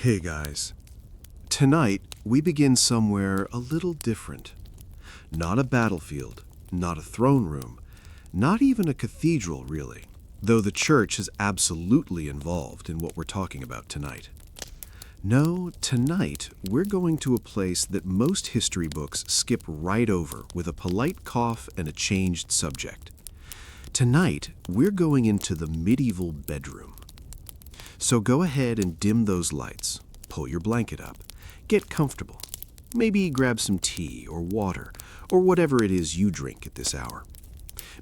Hey guys. Tonight, we begin somewhere a little different. Not a battlefield, not a throne room, not even a cathedral, really, though the church is absolutely involved in what we're talking about tonight. No, tonight, we're going to a place that most history books skip right over with a polite cough and a changed subject. Tonight, we're going into the medieval bedroom. So go ahead and dim those lights, pull your blanket up, get comfortable. Maybe grab some tea or water or whatever it is you drink at this hour.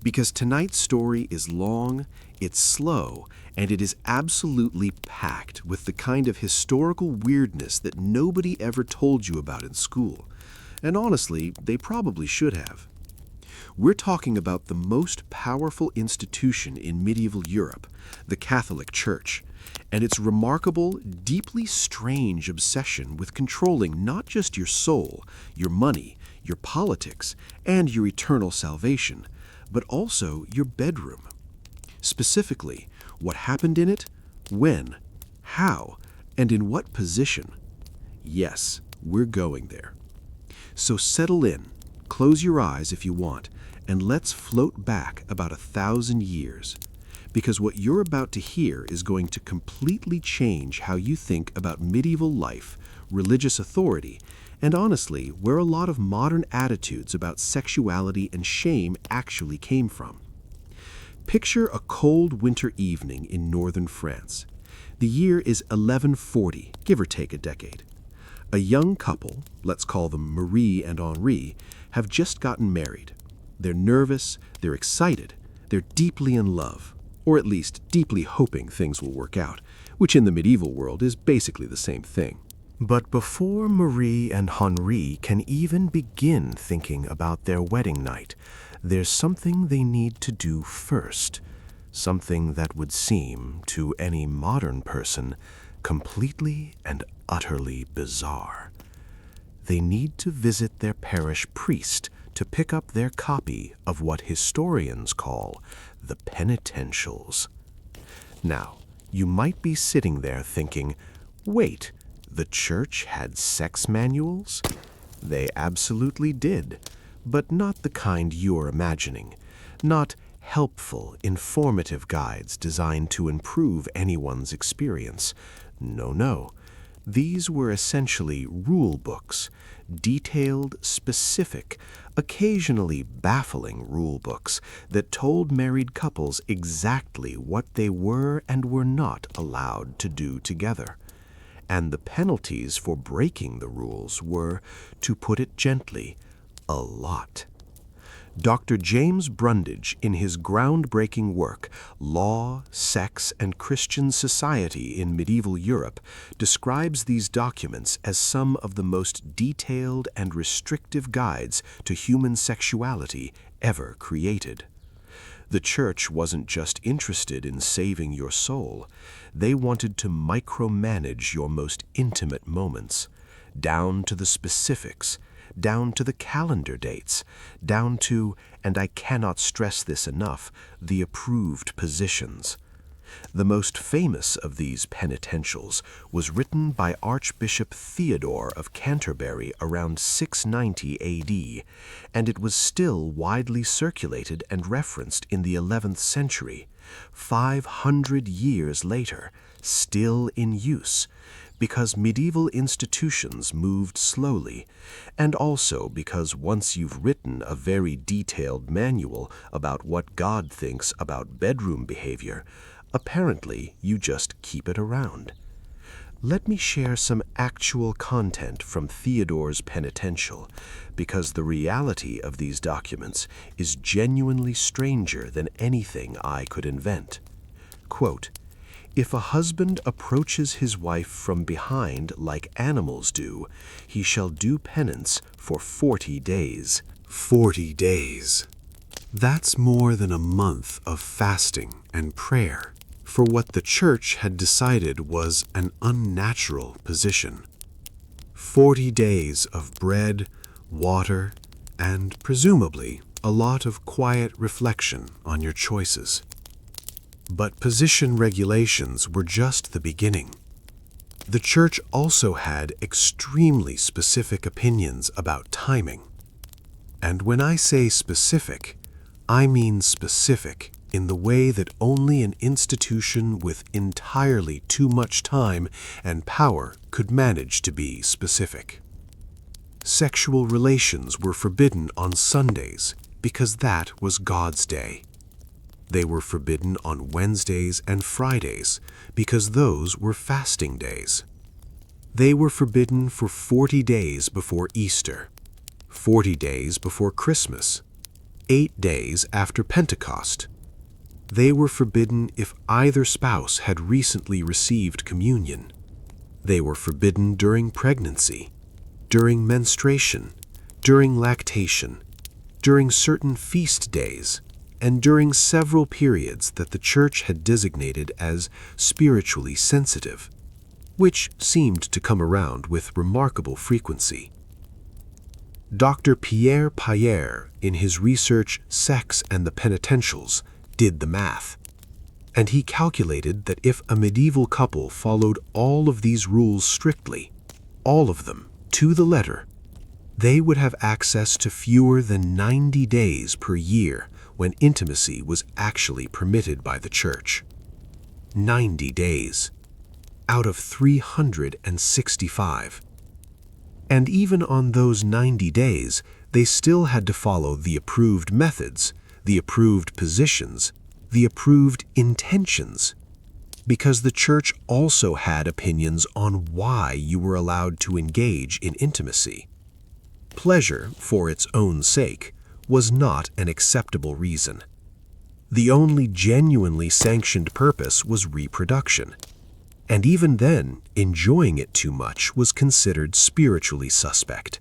Because tonight's story is long, it's slow, and it is absolutely packed with the kind of historical weirdness that nobody ever told you about in school. And honestly, they probably should have. We're talking about the most powerful institution in medieval Europe, the Catholic Church, and its remarkable, deeply strange obsession with controlling not just your soul, your money, your politics, and your eternal salvation, but also your bedroom. Specifically, what happened in it, when, how, and in what position. Yes, we're going there. So settle in, close your eyes if you want, and let's float back about 1,000 years. Because what you're about to hear is going to completely change how you think about medieval life, religious authority, and honestly, where a lot of modern attitudes about sexuality and shame actually came from. Picture a cold winter evening in northern France. The year is 1140, give or take a decade. A young couple, let's call them Marie and Henri, have just gotten married. They're nervous, they're excited, they're deeply in love, or at least deeply hoping things will work out, which in the medieval world is basically the same thing. But before Marie and Henri can even begin thinking about their wedding night, there's something they need to do first, something that would seem, to any modern person, completely and utterly bizarre. They need to visit their parish priest to pick up their copy of what historians call the penitentials. Now, you might be sitting there thinking, wait, the church had sex manuals? They absolutely did, but not the kind you're imagining. Not helpful, informative guides designed to improve anyone's experience. No. These were essentially rule books, detailed, specific, occasionally baffling rule books that told married couples exactly what they were and were not allowed to do together. And the penalties for breaking the rules were, to put it gently, a lot. Dr. James Brundage, in his groundbreaking work, Law, Sex, and Christian Society in Medieval Europe, describes these documents as some of the most detailed and restrictive guides to human sexuality ever created. The church wasn't just interested in saving your soul. They wanted to micromanage your most intimate moments, down to the specifics, down to the calendar dates, down to, and I cannot stress this enough, the approved positions. The most famous of these penitentials was written by Archbishop Theodore of Canterbury around 690 AD, and it was still widely circulated and referenced in the 11th century, 500 years later, still in use, because medieval institutions moved slowly, and also because once you've written a very detailed manual about what God thinks about bedroom behavior, apparently you just keep it around. Let me share some actual content from Theodore's penitential, because the reality of these documents is genuinely stranger than anything I could invent. Quote, "If a husband approaches his wife from behind like animals do, he shall do penance for 40 days. 40 days. That's more than a month of fasting and prayer for what the church had decided was an unnatural position. 40 days of bread, water, and presumably a lot of quiet reflection on your choices. But position regulations were just the beginning. The church also had extremely specific opinions about timing. And when I say specific, I mean specific in the way that only an institution with entirely too much time and power could manage to be specific. Sexual relations were forbidden on Sundays because that was God's day. They were forbidden on Wednesdays and Fridays because those were fasting days. They were forbidden for 40 days before Easter, 40 days before Christmas, 8 days after Pentecost. They were forbidden if either spouse had recently received communion. They were forbidden during pregnancy, during menstruation, during lactation, during certain feast days, and during several periods that the church had designated as spiritually sensitive, which seemed to come around with remarkable frequency. Dr. Pierre Payer, in his research Sex and the Penitentials, did the math, and he calculated that if a medieval couple followed all of these rules strictly, all of them, to the letter, they would have access to fewer than 90 days per year when intimacy was actually permitted by the church. 90 days out of 365. And even on those 90 days, they still had to follow the approved methods, the approved positions, the approved intentions, because the church also had opinions on why you were allowed to engage in intimacy. Pleasure, for its own sake, was not an acceptable reason. The only genuinely sanctioned purpose was reproduction, and even then, enjoying it too much was considered spiritually suspect.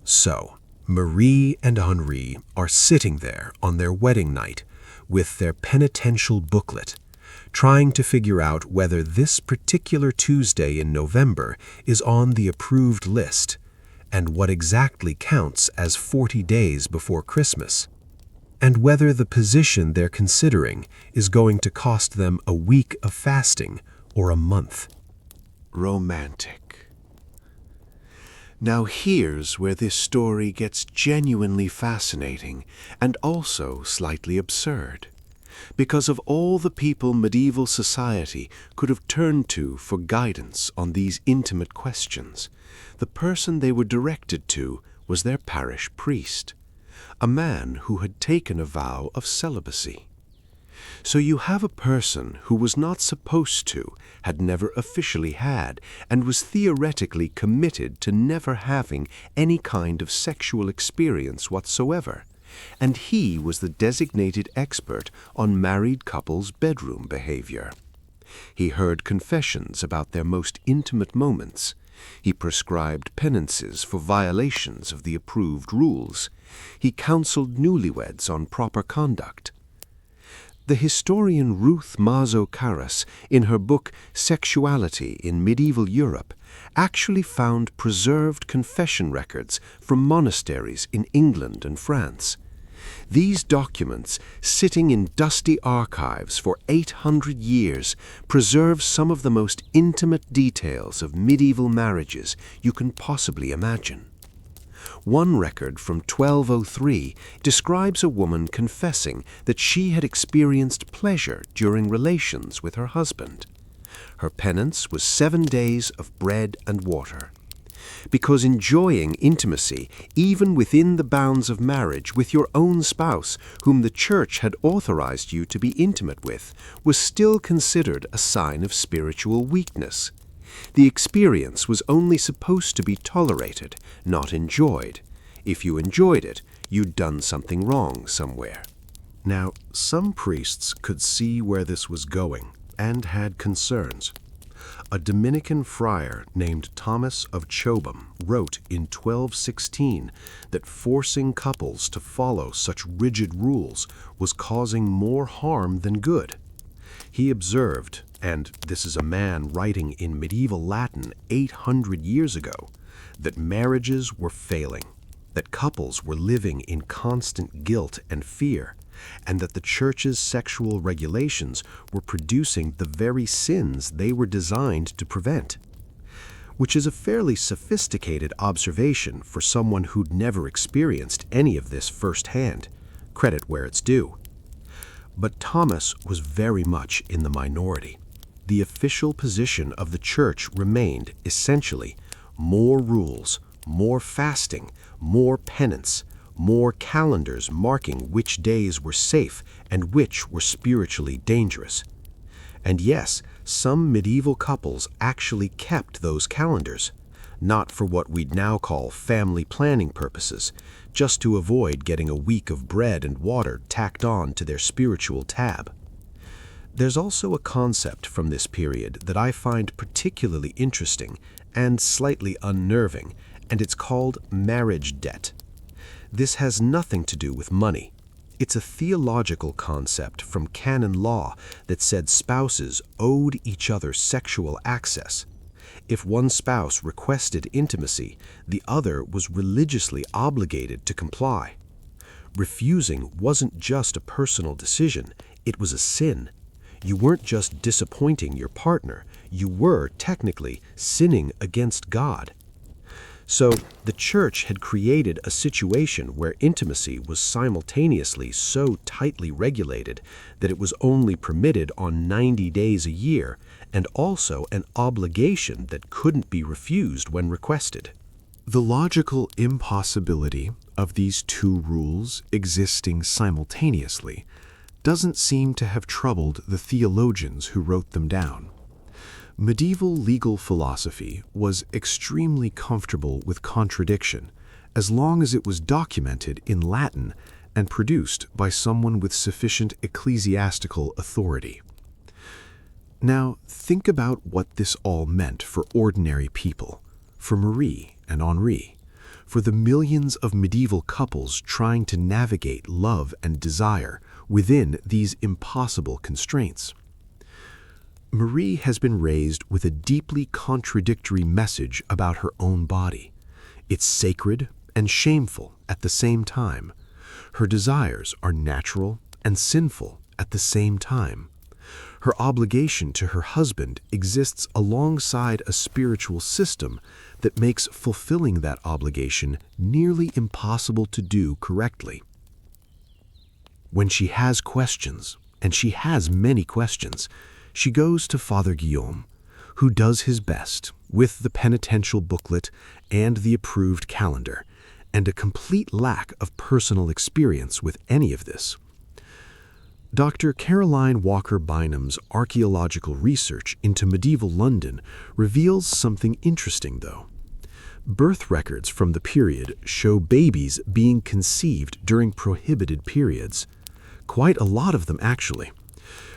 So, Marie and Henri are sitting there on their wedding night with their penitential booklet, trying to figure out whether this particular Tuesday in November is on the approved list, and what exactly counts as 40 days before Christmas, and whether the position they're considering is going to cost them a week of fasting or a month. Romantic. Now here's where this story gets genuinely fascinating and also slightly absurd. Because of all the people medieval society could have turned to for guidance on these intimate questions, the person they were directed to was their parish priest, a man who had taken a vow of celibacy. So you have a person who was not supposed to, had never officially had, and was theoretically committed to never having any kind of sexual experience whatsoever, and he was the designated expert on married couples' bedroom behavior. He heard confessions about their most intimate moments. He prescribed penances for violations of the approved rules. He counseled newlyweds on proper conduct. The historian Ruth Mazo Karas, in her book Sexuality in Medieval Europe, actually found preserved confession records from monasteries in England and France. These documents, sitting in dusty archives for 800 years, preserve some of the most intimate details of medieval marriages you can possibly imagine. One record from 1203 describes a woman confessing that she had experienced pleasure during relations with her husband. Her penance was 7 days of bread and water. Because enjoying intimacy, even within the bounds of marriage with your own spouse, whom the church had authorized you to be intimate with, was still considered a sign of spiritual weakness. The experience was only supposed to be tolerated, not enjoyed. If you enjoyed it, you'd done something wrong somewhere. Now, some priests could see where this was going and had concerns. A Dominican friar named Thomas of Chobham wrote in 1216 that forcing couples to follow such rigid rules was causing more harm than good. He observed, and this is a man writing in medieval Latin 800 years ago, that marriages were failing, that couples were living in constant guilt and fear, and that the church's sexual regulations were producing the very sins they were designed to prevent. Which is a fairly sophisticated observation for someone who'd never experienced any of this firsthand. Credit where it's due. But Thomas was very much in the minority. The official position of the church remained, essentially, more rules, more fasting, more penance, more calendars marking which days were safe and which were spiritually dangerous. And yes, some medieval couples actually kept those calendars, not for what we'd now call family planning purposes, just to avoid getting a week of bread and water tacked on to their spiritual tab. There's also a concept from this period that I find particularly interesting and slightly unnerving, and it's called marriage debt. This has nothing to do with money. It's a theological concept from canon law that said spouses owed each other sexual access. If one spouse requested intimacy, the other was religiously obligated to comply. Refusing wasn't just a personal decision, it was a sin. You weren't just disappointing your partner, you were, technically, sinning against God. So, the church had created a situation where intimacy was simultaneously so tightly regulated that it was only permitted on 90 days a year, and also an obligation that couldn't be refused when requested. The logical impossibility of these two rules existing simultaneously doesn't seem to have troubled the theologians who wrote them down. Medieval legal philosophy was extremely comfortable with contradiction, as long as it was documented in Latin and produced by someone with sufficient ecclesiastical authority. Now, think about what this all meant for ordinary people, for Marie and Henri, for the millions of medieval couples trying to navigate love and desire within these impossible constraints. Marie has been raised with a deeply contradictory message about her own body. It's sacred and shameful at the same time. Her desires are natural and sinful at the same time. Her obligation to her husband exists alongside a spiritual system that makes fulfilling that obligation nearly impossible to do correctly. When she has questions, and she has many questions, she goes to Father Guillaume, who does his best with the penitential booklet and the approved calendar, and a complete lack of personal experience with any of this. Dr. Caroline Walker Bynum's archaeological research into medieval London reveals something interesting, though. Birth records from the period show babies being conceived during prohibited periods. Quite a lot of them, actually,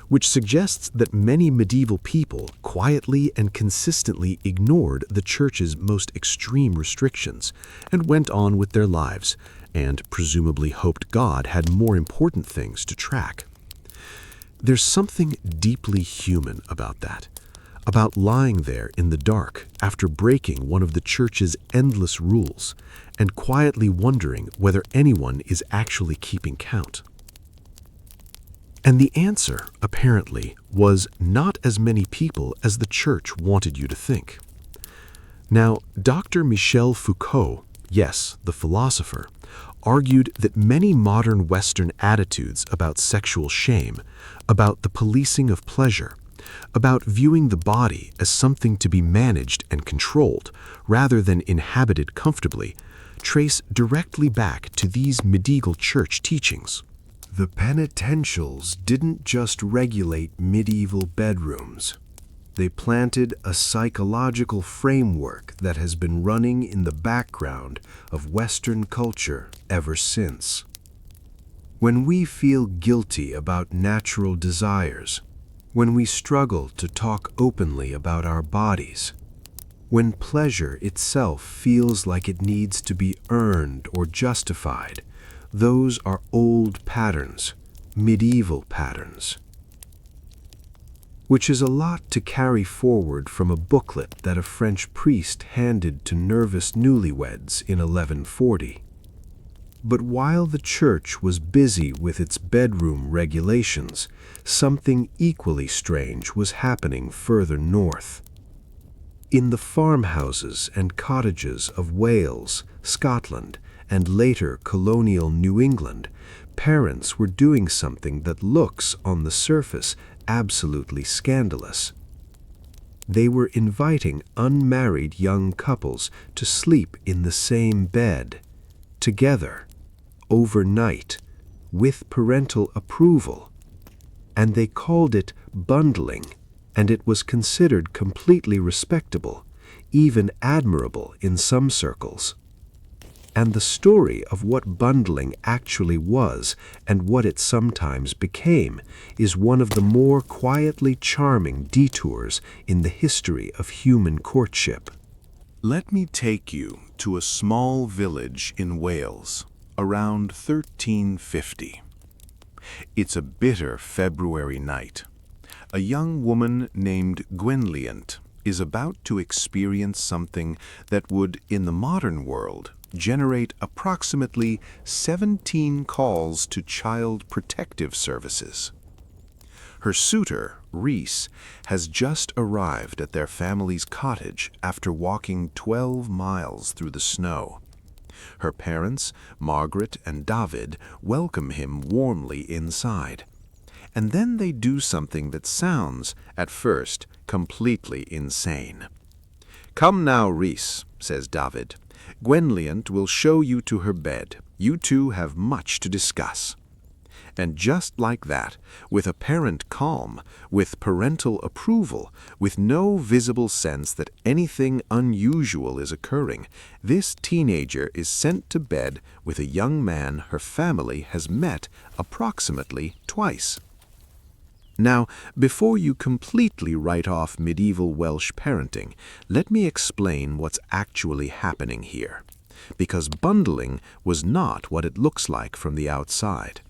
which suggests that many medieval people quietly and consistently ignored the church's most extreme restrictions and went on with their lives, and presumably hoped God had more important things to track. There's something deeply human about that, about lying there in the dark after breaking one of the church's endless rules and quietly wondering whether anyone is actually keeping count. And the answer, apparently, was not as many people as the church wanted you to think. Now, Dr. Michel Foucault, yes, the philosopher, argued that many modern Western attitudes about sexual shame, about the policing of pleasure, about viewing the body as something to be managed and controlled rather than inhabited comfortably, trace directly back to these medieval church teachings. The penitentials didn't just regulate medieval bedrooms. They planted a psychological framework that has been running in the background of Western culture ever since. When we feel guilty about natural desires, when we struggle to talk openly about our bodies, when pleasure itself feels like it needs to be earned or justified, those are old patterns, medieval patterns. Which is a lot to carry forward from a booklet that a French priest handed to nervous newlyweds in 1140. But while the church was busy with its bedroom regulations, something equally strange was happening further north. In the farmhouses and cottages of Wales, Scotland, and later colonial New England, parents were doing something that looks, on the surface, absolutely scandalous. They were inviting unmarried young couples to sleep in the same bed, together, overnight, with parental approval. And they called it bundling, and it was considered completely respectable, even admirable in some circles. And the story of what bundling actually was and what it sometimes became is one of the more quietly charming detours in the history of human courtship. Let me take you to a small village in Wales around 1350. It's a bitter February night. A young woman named Gwenlliant is about to experience something that would, in the modern world, generate approximately 17 calls to Child Protective Services. Her suitor, Rhys, has just arrived at their family's cottage after walking 12 miles through the snow. Her parents, Margaret and David, welcome him warmly inside. And then they do something that sounds, at first, completely insane. "Come now, Rhys," says David. "Gwenlliant will show you to her bed. You two have much to discuss." And just like that, with apparent calm, with parental approval, with no visible sense that anything unusual is occurring, this teenager is sent to bed with a young man her family has met approximately twice. Now, before you completely write off medieval Welsh parenting, let me explain what's actually happening here, because bundling was not what it looks like from the outside.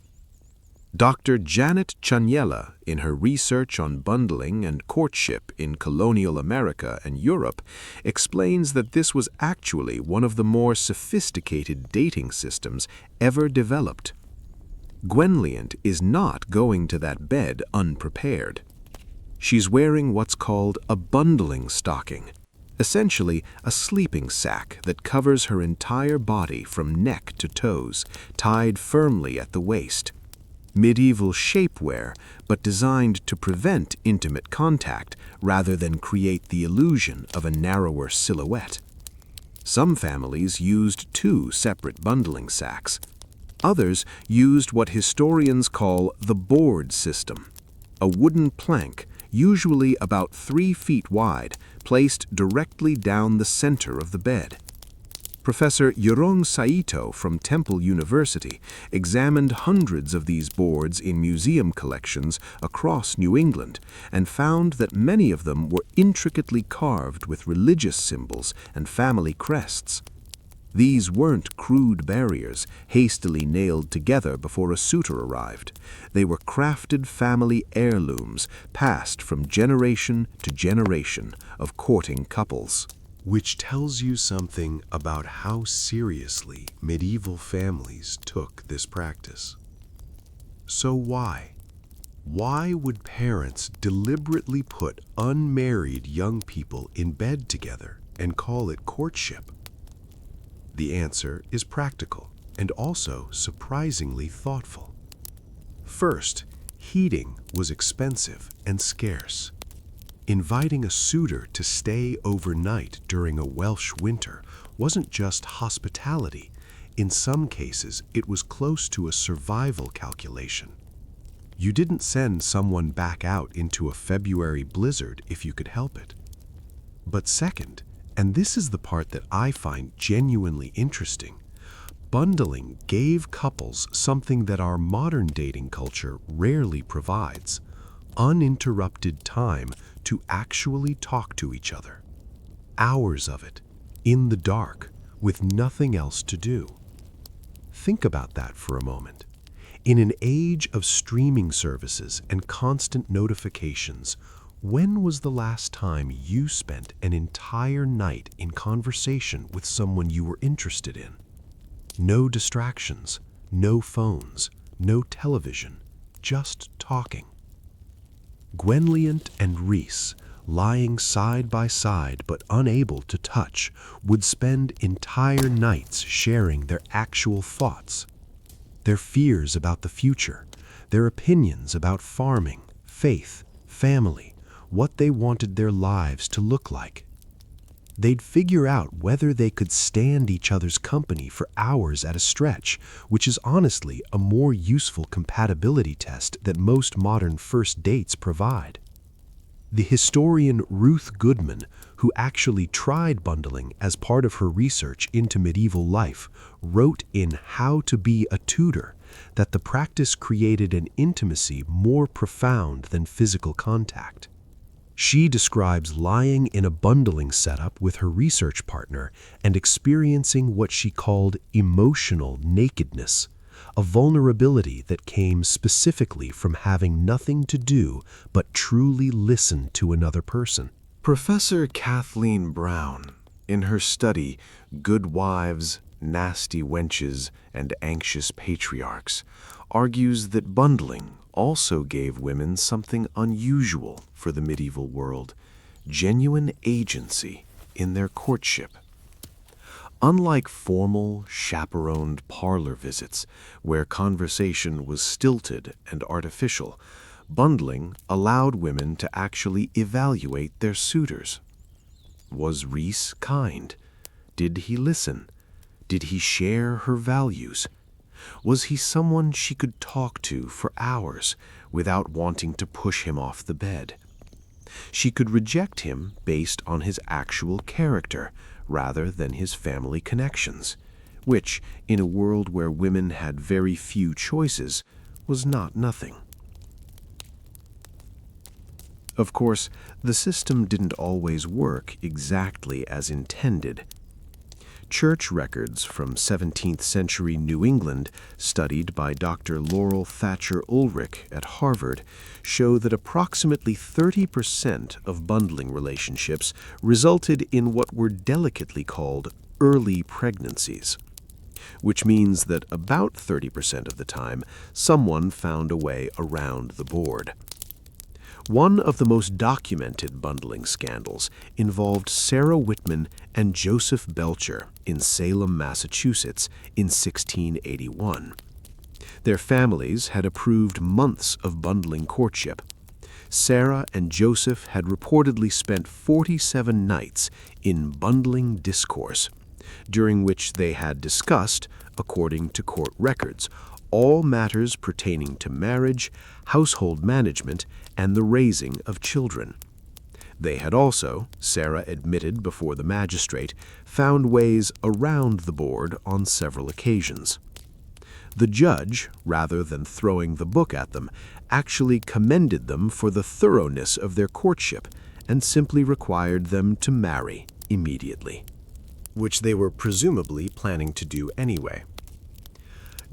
Dr. Janet Chaniela, in her research on bundling and courtship in colonial America and Europe, explains that this was actually one of the more sophisticated dating systems ever developed. Gwenlliant is not going to that bed unprepared. She's wearing what's called a bundling stocking, essentially a sleeping sack that covers her entire body from neck to toes, tied firmly at the waist. Medieval shapewear, but designed to prevent intimate contact rather than create the illusion of a narrower silhouette. Some families used 2 separate bundling sacks. Others used what historians call the board system, a wooden plank, usually about 3 feet wide, placed directly down the center of the bed. Professor Yorong Saito from Temple University examined hundreds of these boards in museum collections across New England and found that many of them were intricately carved with religious symbols and family crests. These weren't crude barriers hastily nailed together before a suitor arrived. They were crafted family heirlooms passed from generation to generation of courting couples. Which tells you something about how seriously medieval families took this practice. So why? Why would parents deliberately put unmarried young people in bed together and call it courtship? The answer is practical and also surprisingly thoughtful. First, heating was expensive and scarce. Inviting a suitor to stay overnight during a Welsh winter wasn't just hospitality. In some cases, it was close to a survival calculation. You didn't send someone back out into a February blizzard if you could help it. But second, and this is the part that I find genuinely interesting, bundling gave couples something that our modern dating culture rarely provides: uninterrupted time to actually talk to each other. Hours of it, in the dark, with nothing else to do. Think about that for a moment. In an age of streaming services and constant notifications, when was the last time you spent an entire night in conversation with someone you were interested in? No distractions, no phones, no television, just talking. Gwenlliant and Rhys, lying side by side but unable to touch, would spend entire nights sharing their actual thoughts, their fears about the future, their opinions about farming, faith, family, what they wanted their lives to look like. They'd figure out whether they could stand each other's company for hours at a stretch, which is honestly a more useful compatibility test that most modern first dates provide. The historian Ruth Goodman, who actually tried bundling as part of her research into medieval life, wrote in How to Be a Tutor that the practice created an intimacy more profound than physical contact. She describes lying in a bundling setup with her research partner and experiencing what she called emotional nakedness, a vulnerability that came specifically from having nothing to do but truly listen to another person. Professor Kathleen Brown, in her study Good Wives, Nasty Wenches, and Anxious Patriarchs, argues that bundling also gave women something unusual for the medieval world: genuine agency in their courtship. Unlike formal, chaperoned parlor visits, where conversation was stilted and artificial, bundling allowed women to actually evaluate their suitors. Was Rhys kind? Did he listen? Did he share her values? Was he someone she could talk to for hours without wanting to push him off the bed? She could reject him based on his actual character rather than his family connections, which, in a world where women had very few choices, was not nothing. Of course, the system didn't always work exactly as intended. Church records from 17th century New England, studied by Dr. Laurel Thatcher Ulrich at Harvard, show that approximately 30% of bundling relationships resulted in what were delicately called early pregnancies, which means that about 30% of the time someone found a way around the board. One of the most documented bundling scandals involved Sarah Whitman and Joseph Belcher in Salem, Massachusetts in 1681. Their families had approved months of bundling courtship. Sarah and Joseph had reportedly spent 47 nights in bundling discourse, during which they had discussed, according to court records, all matters pertaining to marriage, household management, and the raising of children. They had also, Sarah admitted before the magistrate, found ways around the board on several occasions. The judge, rather than throwing the book at them, actually commended them for the thoroughness of their courtship and simply required them to marry immediately, which they were presumably planning to do anyway.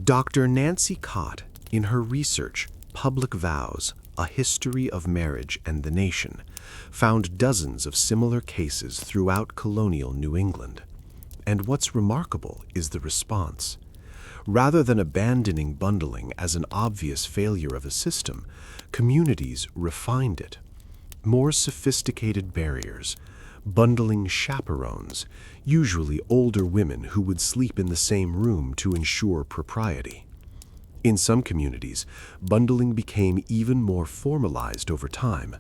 Dr. Nancy Cott, in her research, Public Vows, A History of Marriage and the Nation, found dozens of similar cases throughout colonial New England. And what's remarkable is the response. Rather than abandoning bundling as an obvious failure of a system, communities refined it. More sophisticated barriers, bundling chaperones, usually older women who would sleep in the same room to ensure propriety. In some communities, bundling became even more formalized over time.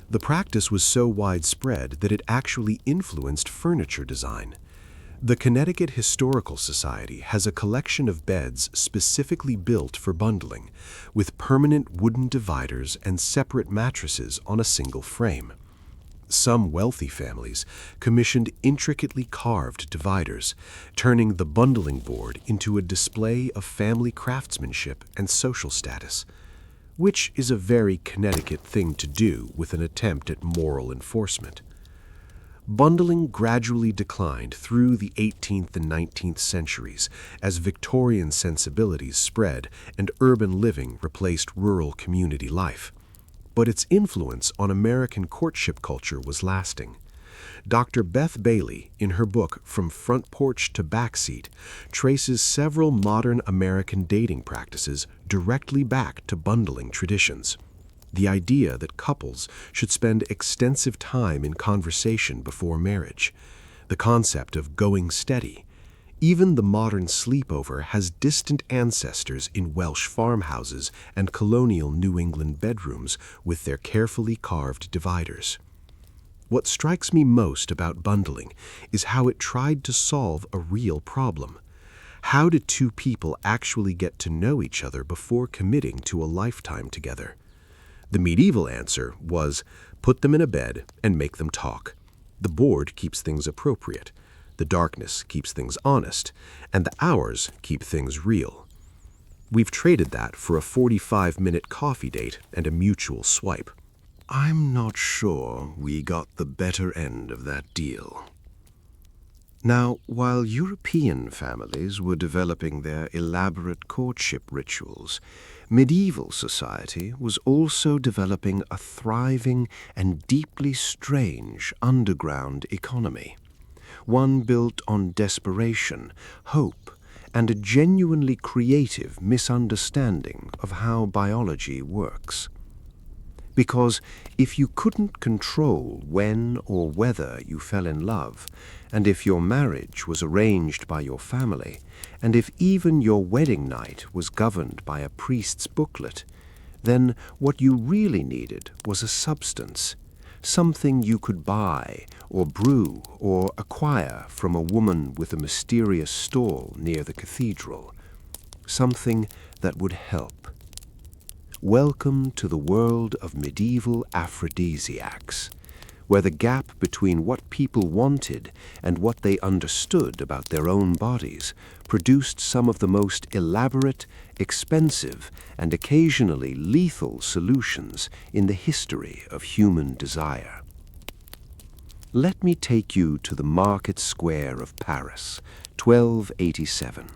The practice was so widespread that it actually influenced furniture design. The Connecticut Historical Society has a collection of beds specifically built for bundling, with permanent wooden dividers and separate mattresses on a single frame. Some wealthy families commissioned intricately carved dividers, turning the bundling board into a display of family craftsmanship and social status, which is a very Connecticut thing to do with an attempt at moral enforcement. Bundling gradually declined through the 18th and 19th centuries as Victorian sensibilities spread and urban living replaced rural community life. But its influence on American courtship culture was lasting. Dr. Beth Bailey, in her book From Front Porch to Backseat, traces several modern American dating practices directly back to bundling traditions. The idea that couples should spend extensive time in conversation before marriage, the concept of going steady. Even the modern sleepover has distant ancestors in Welsh farmhouses and colonial New England bedrooms with their carefully carved dividers. What strikes me most about bundling is how it tried to solve a real problem. How did two people actually get to know each other before committing to a lifetime together? The medieval answer was put them in a bed and make them talk. The board keeps things appropriate. The darkness keeps things honest, and the hours keep things real. We've traded that for a 45-minute coffee date and a mutual swipe. I'm not sure we got the better end of that deal. Now, while European families were developing their elaborate courtship rituals, medieval society was also developing a thriving and deeply strange underground economy. One built on desperation, hope, and a genuinely creative misunderstanding of how biology works. Because if you couldn't control when or whether you fell in love, and if your marriage was arranged by your family, and if even your wedding night was governed by a priest's booklet, then what you really needed was a substance, something you could buy or brew or acquire from a woman with a mysterious stall near the cathedral, something that would help. Welcome to the world of medieval aphrodisiacs, where the gap between what people wanted and what they understood about their own bodies produced some of the most elaborate, expensive, and occasionally lethal solutions in the history of human desire. Let me take you to the market square of Paris, 1287.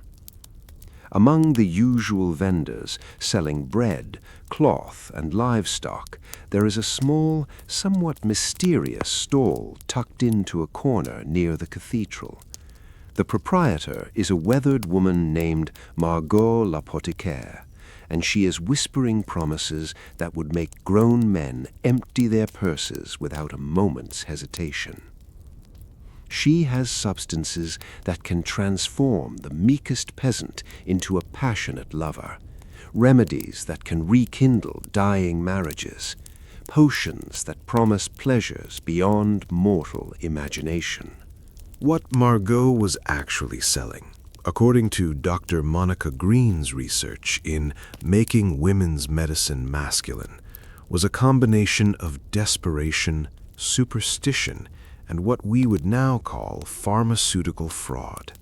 Among the usual vendors selling bread, cloth, and livestock, there is a small, somewhat mysterious stall tucked into a corner near the cathedral. The proprietor is a weathered woman named Margot l'Apothicaire, and she is whispering promises that would make grown men empty their purses without a moment's hesitation. She has substances that can transform the meekest peasant into a passionate lover, remedies that can rekindle dying marriages, potions that promise pleasures beyond mortal imagination. What Margot was actually selling, according to Dr. Monica Green's research in Making Women's Medicine Masculine, was a combination of desperation, superstition, and what we would now call pharmaceutical fraud.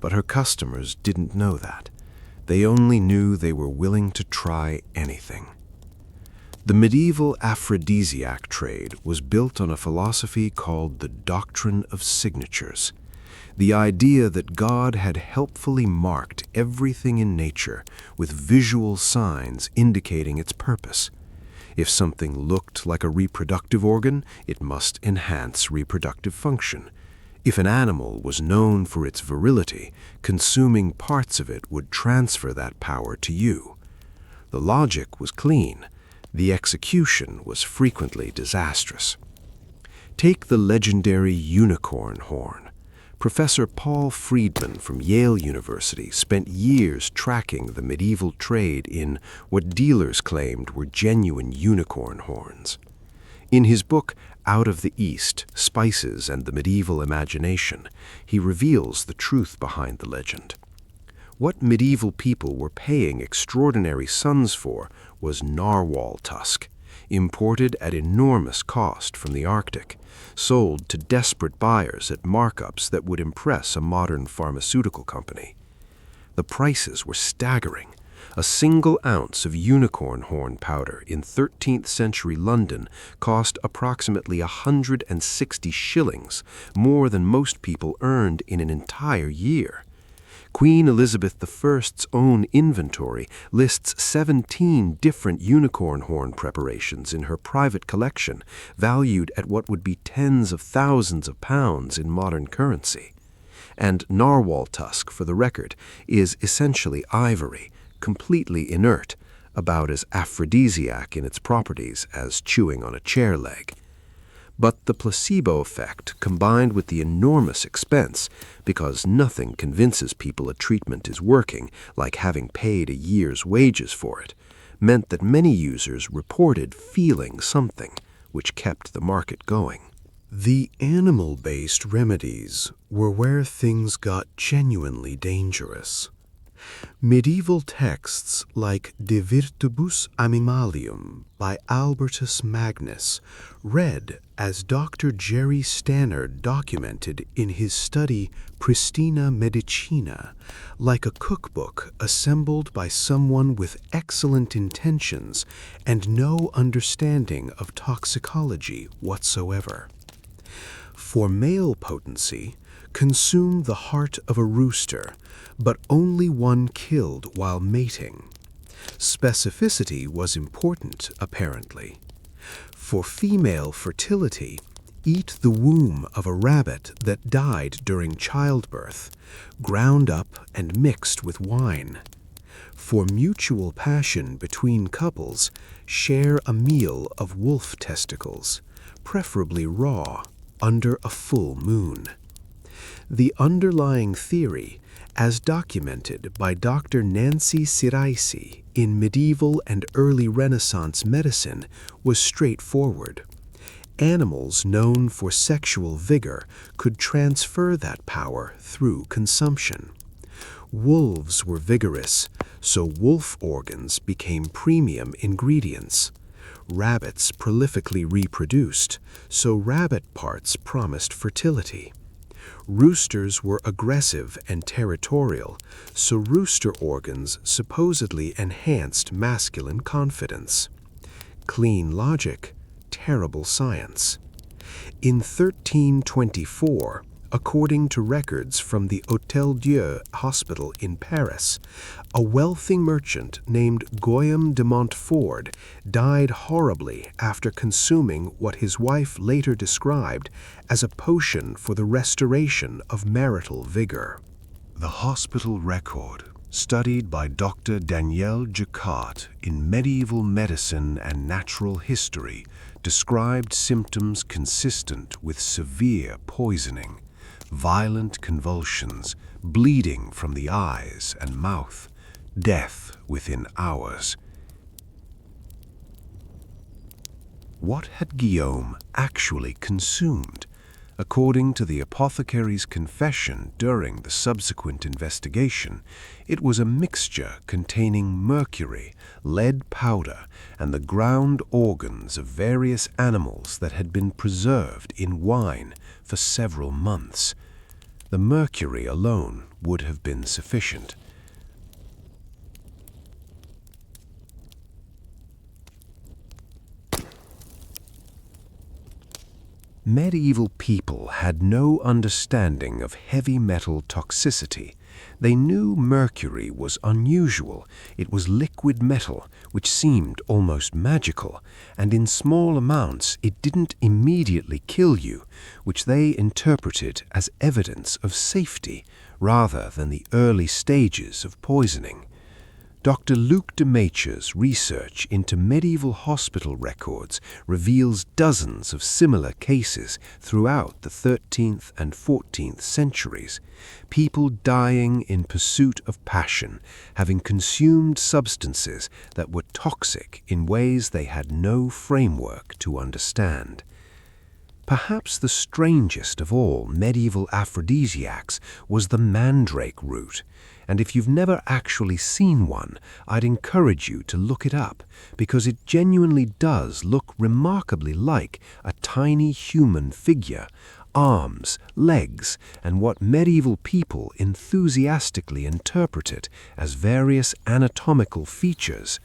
But her customers didn't know that. They only knew they were willing to try anything. The medieval aphrodisiac trade was built on a philosophy called the doctrine of signatures, the idea that God had helpfully marked everything in nature with visual signs indicating its purpose. If something looked like a reproductive organ, it must enhance reproductive function. If an animal was known for its virility, consuming parts of it would transfer that power to you. The logic was clean. The execution was frequently disastrous. Take the legendary unicorn horn. Professor Paul Friedman from Yale University spent years tracking the medieval trade in what dealers claimed were genuine unicorn horns. In his book, Out of the East, Spices and the Medieval Imagination, he reveals the truth behind the legend. What medieval people were paying extraordinary sums for was narwhal tusk, imported at enormous cost from the Arctic, sold to desperate buyers at markups that would impress a modern pharmaceutical company. The prices were staggering. A single ounce of unicorn horn powder in 13th century London cost approximately 160 shillings, more than most people earned in an entire year. Queen Elizabeth I's own inventory lists 17 different unicorn horn preparations in her private collection, valued at what would be tens of thousands of pounds in modern currency. And narwhal tusk, for the record, is essentially ivory, completely inert, about as aphrodisiac in its properties as chewing on a chair leg. But the placebo effect, combined with the enormous expense, because nothing convinces people a treatment is working like having paid a year's wages for it, meant that many users reported feeling something, which kept the market going. The animal-based remedies were where things got genuinely dangerous. Medieval texts like De Virtibus Animalium by Albertus Magnus, read as Dr. Jerry Stannard documented in his study Pristina Medicina, like a cookbook assembled by someone with excellent intentions and no understanding of toxicology whatsoever. For male potency, consume the heart of a rooster, but only one killed while mating. Specificity was important, apparently. For female fertility, eat the womb of a rabbit that died during childbirth, ground up and mixed with wine. For mutual passion between couples, share a meal of wolf testicles, preferably raw, under a full moon. The underlying theory, as documented by Dr. Nancy Siraisi in medieval and early Renaissance medicine, was straightforward. Animals known for sexual vigor could transfer that power through consumption. Wolves were vigorous, so wolf organs became premium ingredients. Rabbits prolifically reproduced, so rabbit parts promised fertility. Roosters were aggressive and territorial, so rooster organs supposedly enhanced masculine confidence. Clean logic, terrible science. In 1324, according to records from the Hôtel Dieu hospital in Paris, a wealthy merchant named Guillaume de Montfort died horribly after consuming what his wife later described as a potion for the restoration of marital vigor. The hospital record, studied by Dr. Daniel Jacquat in Medieval Medicine and Natural History, described symptoms consistent with severe poisoning, violent convulsions, bleeding from the eyes and mouth, death within hours. What had Guillaume actually consumed? According to the apothecary's confession during the subsequent investigation, it was a mixture containing mercury, lead powder, and the ground organs of various animals that had been preserved in wine for several months. The mercury alone would have been sufficient. Medieval people had no understanding of heavy metal toxicity. They knew mercury was unusual. It was liquid metal, which seemed almost magical, and in small amounts it didn't immediately kill you, which they interpreted as evidence of safety rather than the early stages of poisoning. Dr. Luc de Maitre's research into medieval hospital records reveals dozens of similar cases throughout the 13th and 14th centuries, people dying in pursuit of passion, having consumed substances that were toxic in ways they had no framework to understand. Perhaps the strangest of all medieval aphrodisiacs was the mandrake root, and if you've never actually seen one, I'd encourage you to look it up, because it genuinely does look remarkably like a tiny human figure, arms, legs, and what medieval people enthusiastically interpreted as various anatomical features.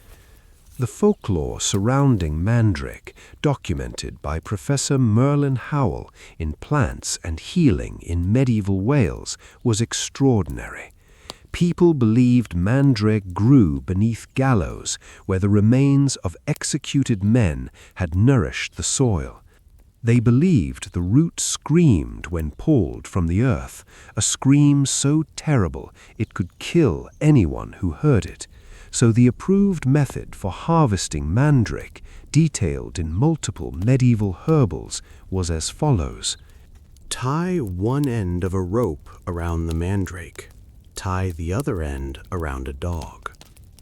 The folklore surrounding mandrake, documented by Professor Merlin Howell in Plants and Healing in Medieval Wales, was extraordinary. People believed mandrake grew beneath gallows where the remains of executed men had nourished the soil. They believed the root screamed when pulled from the earth, a scream so terrible it could kill anyone who heard it. So the approved method for harvesting mandrake, detailed in multiple medieval herbals, was as follows. Tie one end of a rope around the mandrake. Tie the other end around a dog.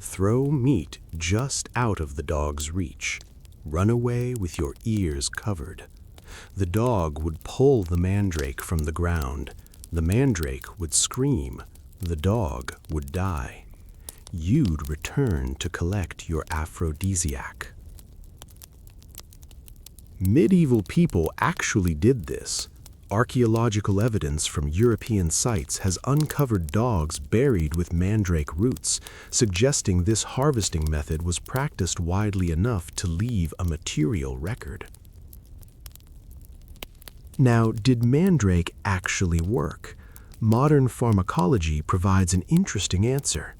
Throw meat just out of the dog's reach. Run away with your ears covered. The dog would pull the mandrake from the ground. The mandrake would scream. The dog would die. You'd return to collect your aphrodisiac. Medieval people actually did this. Archaeological evidence from European sites has uncovered dogs buried with mandrake roots, suggesting this harvesting method was practiced widely enough to leave a material record. Now, did mandrake actually work? Modern pharmacology provides an interesting answer.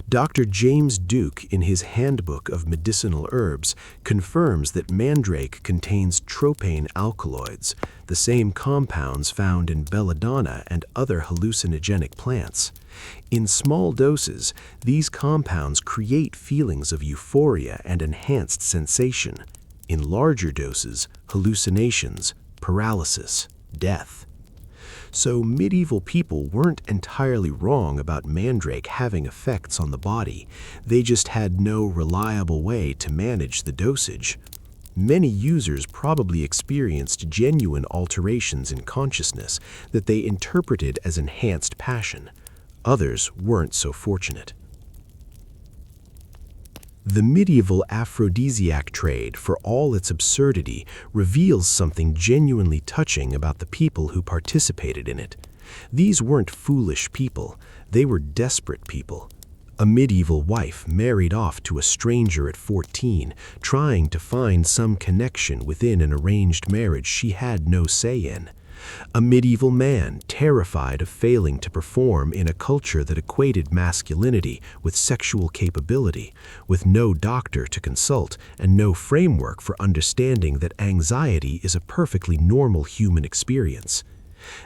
Dr. James Duke, in his Handbook of Medicinal Herbs, confirms that mandrake contains tropane alkaloids, the same compounds found in belladonna and other hallucinogenic plants. In small doses, these compounds create feelings of euphoria and enhanced sensation. In larger doses, hallucinations, paralysis, death. So medieval people weren't entirely wrong about mandrake having effects on the body. They just had no reliable way to manage the dosage. Many users probably experienced genuine alterations in consciousness that they interpreted as enhanced passion. Others weren't so fortunate. The medieval aphrodisiac trade, for all its absurdity, reveals something genuinely touching about the people who participated in it. These weren't foolish people, they were desperate people. A medieval wife married off to a stranger at 14, trying to find some connection within an arranged marriage she had no say in. A medieval man terrified of failing to perform in a culture that equated masculinity with sexual capability, with no doctor to consult and no framework for understanding that anxiety is a perfectly normal human experience.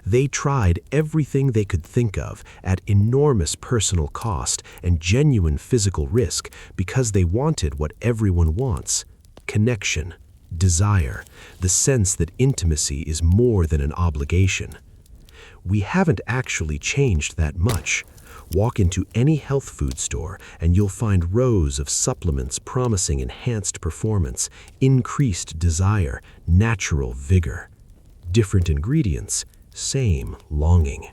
They tried everything they could think of at enormous personal cost and genuine physical risk because they wanted what everyone wants: connection. Desire, the sense that intimacy is more than an obligation. We haven't actually changed that much. Walk into any health food store and you'll find rows of supplements promising enhanced performance, increased desire, natural vigor. Different ingredients, same longing.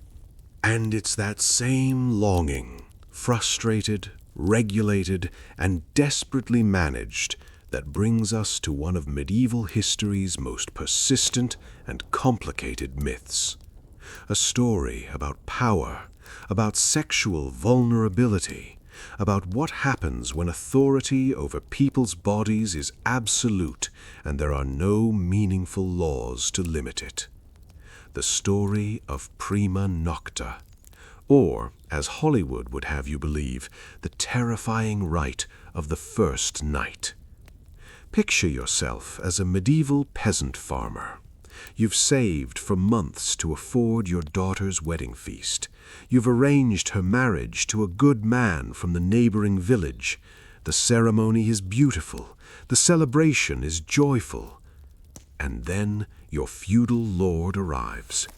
And it's that same longing, frustrated, regulated, and desperately managed, that brings us to one of medieval history's most persistent and complicated myths. A story about power, about sexual vulnerability, about what happens when authority over people's bodies is absolute and there are no meaningful laws to limit it. The story of prima nocta, or, as Hollywood would have you believe, the terrifying rite of the first night. Picture yourself as a medieval peasant farmer. You've saved for months to afford your daughter's wedding feast. You've arranged her marriage to a good man from the neighboring village. The ceremony is beautiful. The celebration is joyful. And then your feudal lord arrives.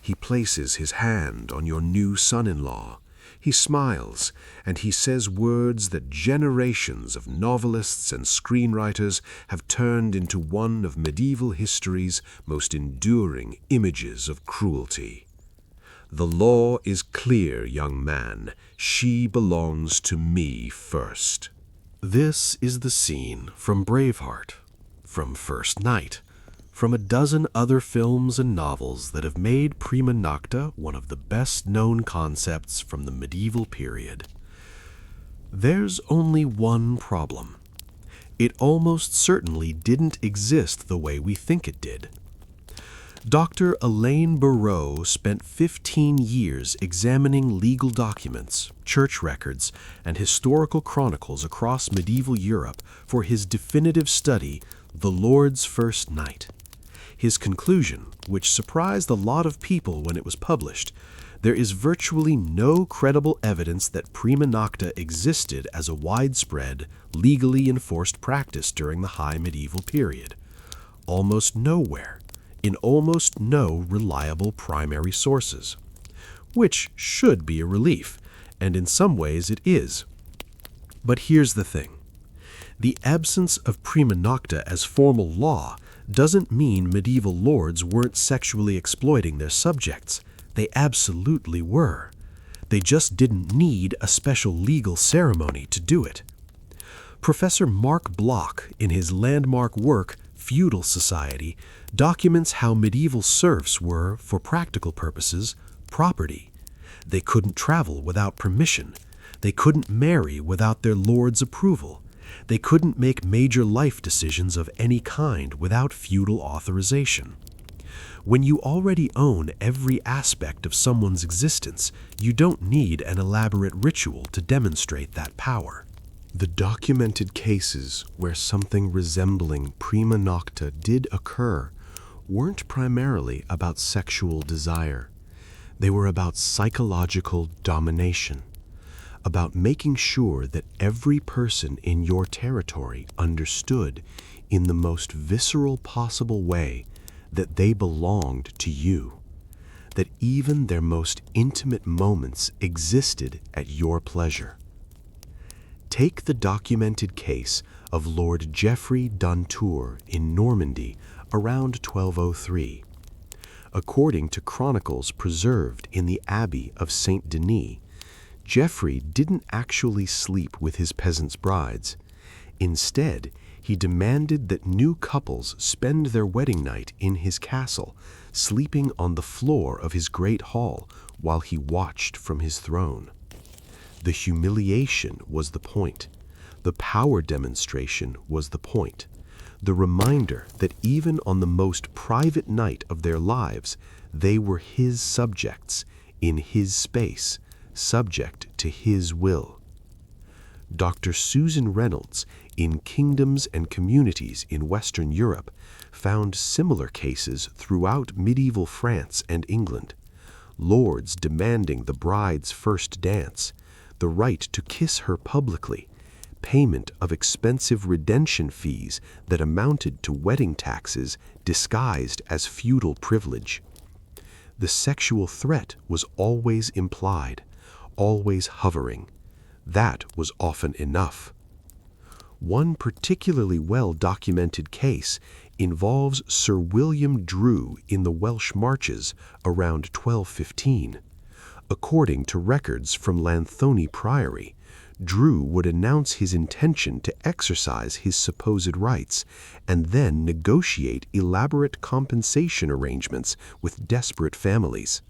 He places his hand on your new son-in-law. He smiles, and he says words that generations of novelists and screenwriters have turned into one of medieval history's most enduring images of cruelty. The law is clear, young man. She belongs to me first. This is the scene from Braveheart, from First Night, from a dozen other films and novels that have made prima nocta one of the best-known concepts from the medieval period. There's only one problem. It almost certainly didn't exist the way we think it did. Dr. Elaine Barreau spent 15 years examining legal documents, church records, and historical chronicles across medieval Europe for his definitive study, The Lord's First Night. His conclusion, which surprised a lot of people when it was published, there is virtually no credible evidence that prima nocta existed as a widespread, legally enforced practice during the High Medieval period. Almost nowhere, in almost no reliable primary sources. Which should be a relief, and in some ways it is. But here's the thing. The absence of prima nocta as formal law doesn't mean medieval lords weren't sexually exploiting their subjects. They absolutely were. They just didn't need a special legal ceremony to do it. Professor Mark Bloch, in his landmark work, Feudal Society, documents how medieval serfs were, for practical purposes, property. They couldn't travel without permission. They couldn't marry without their lord's approval. They couldn't make major life decisions of any kind without feudal authorization. When you already own every aspect of someone's existence, you don't need an elaborate ritual to demonstrate that power. The documented cases where something resembling prima nocta did occur weren't primarily about sexual desire. They were about psychological domination, about making sure that every person in your territory understood in the most visceral possible way that they belonged to you, that even their most intimate moments existed at your pleasure. Take the documented case of Lord Geoffrey Duntour in Normandy around 1203. According to chronicles preserved in the Abbey of Saint Denis, Geoffrey didn't actually sleep with his peasants' brides. Instead, he demanded that new couples spend their wedding night in his castle, sleeping on the floor of his great hall while he watched from his throne. The humiliation was the point. The power demonstration was the point. The reminder that even on the most private night of their lives, they were his subjects, in his space, subject to his will. Dr. Susan Reynolds, in Kingdoms and Communities in Western Europe, found similar cases throughout medieval France and England. Lords demanding the bride's first dance, the right to kiss her publicly, payment of expensive redemption fees that amounted to wedding taxes disguised as feudal privilege. The sexual threat was always implied, always hovering. That was often enough. One particularly well-documented case involves Sir William Drew in the Welsh Marches around 1215. According to records from Lanthony Priory, Drew would announce his intention to exercise his supposed rights and then negotiate elaborate compensation arrangements with desperate families.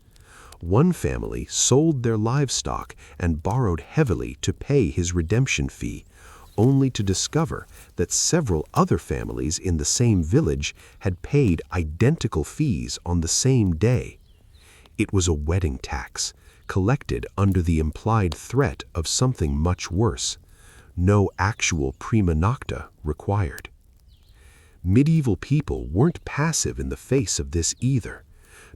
One family sold their livestock and borrowed heavily to pay his redemption fee, only to discover that several other families in the same village had paid identical fees on the same day. It was a wedding tax, collected under the implied threat of something much worse. No actual prima nocta required. Medieval people weren't passive in the face of this either.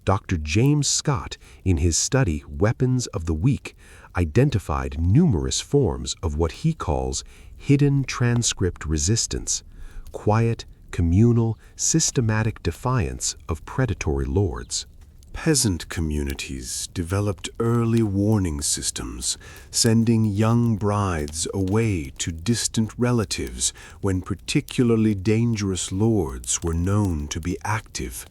Dr. James Scott, in his study Weapons of the Weak, identified numerous forms of what he calls hidden transcript resistance, quiet, communal, systematic defiance of predatory lords. Peasant communities developed early warning systems, sending young brides away to distant relatives when particularly dangerous lords were known to be active.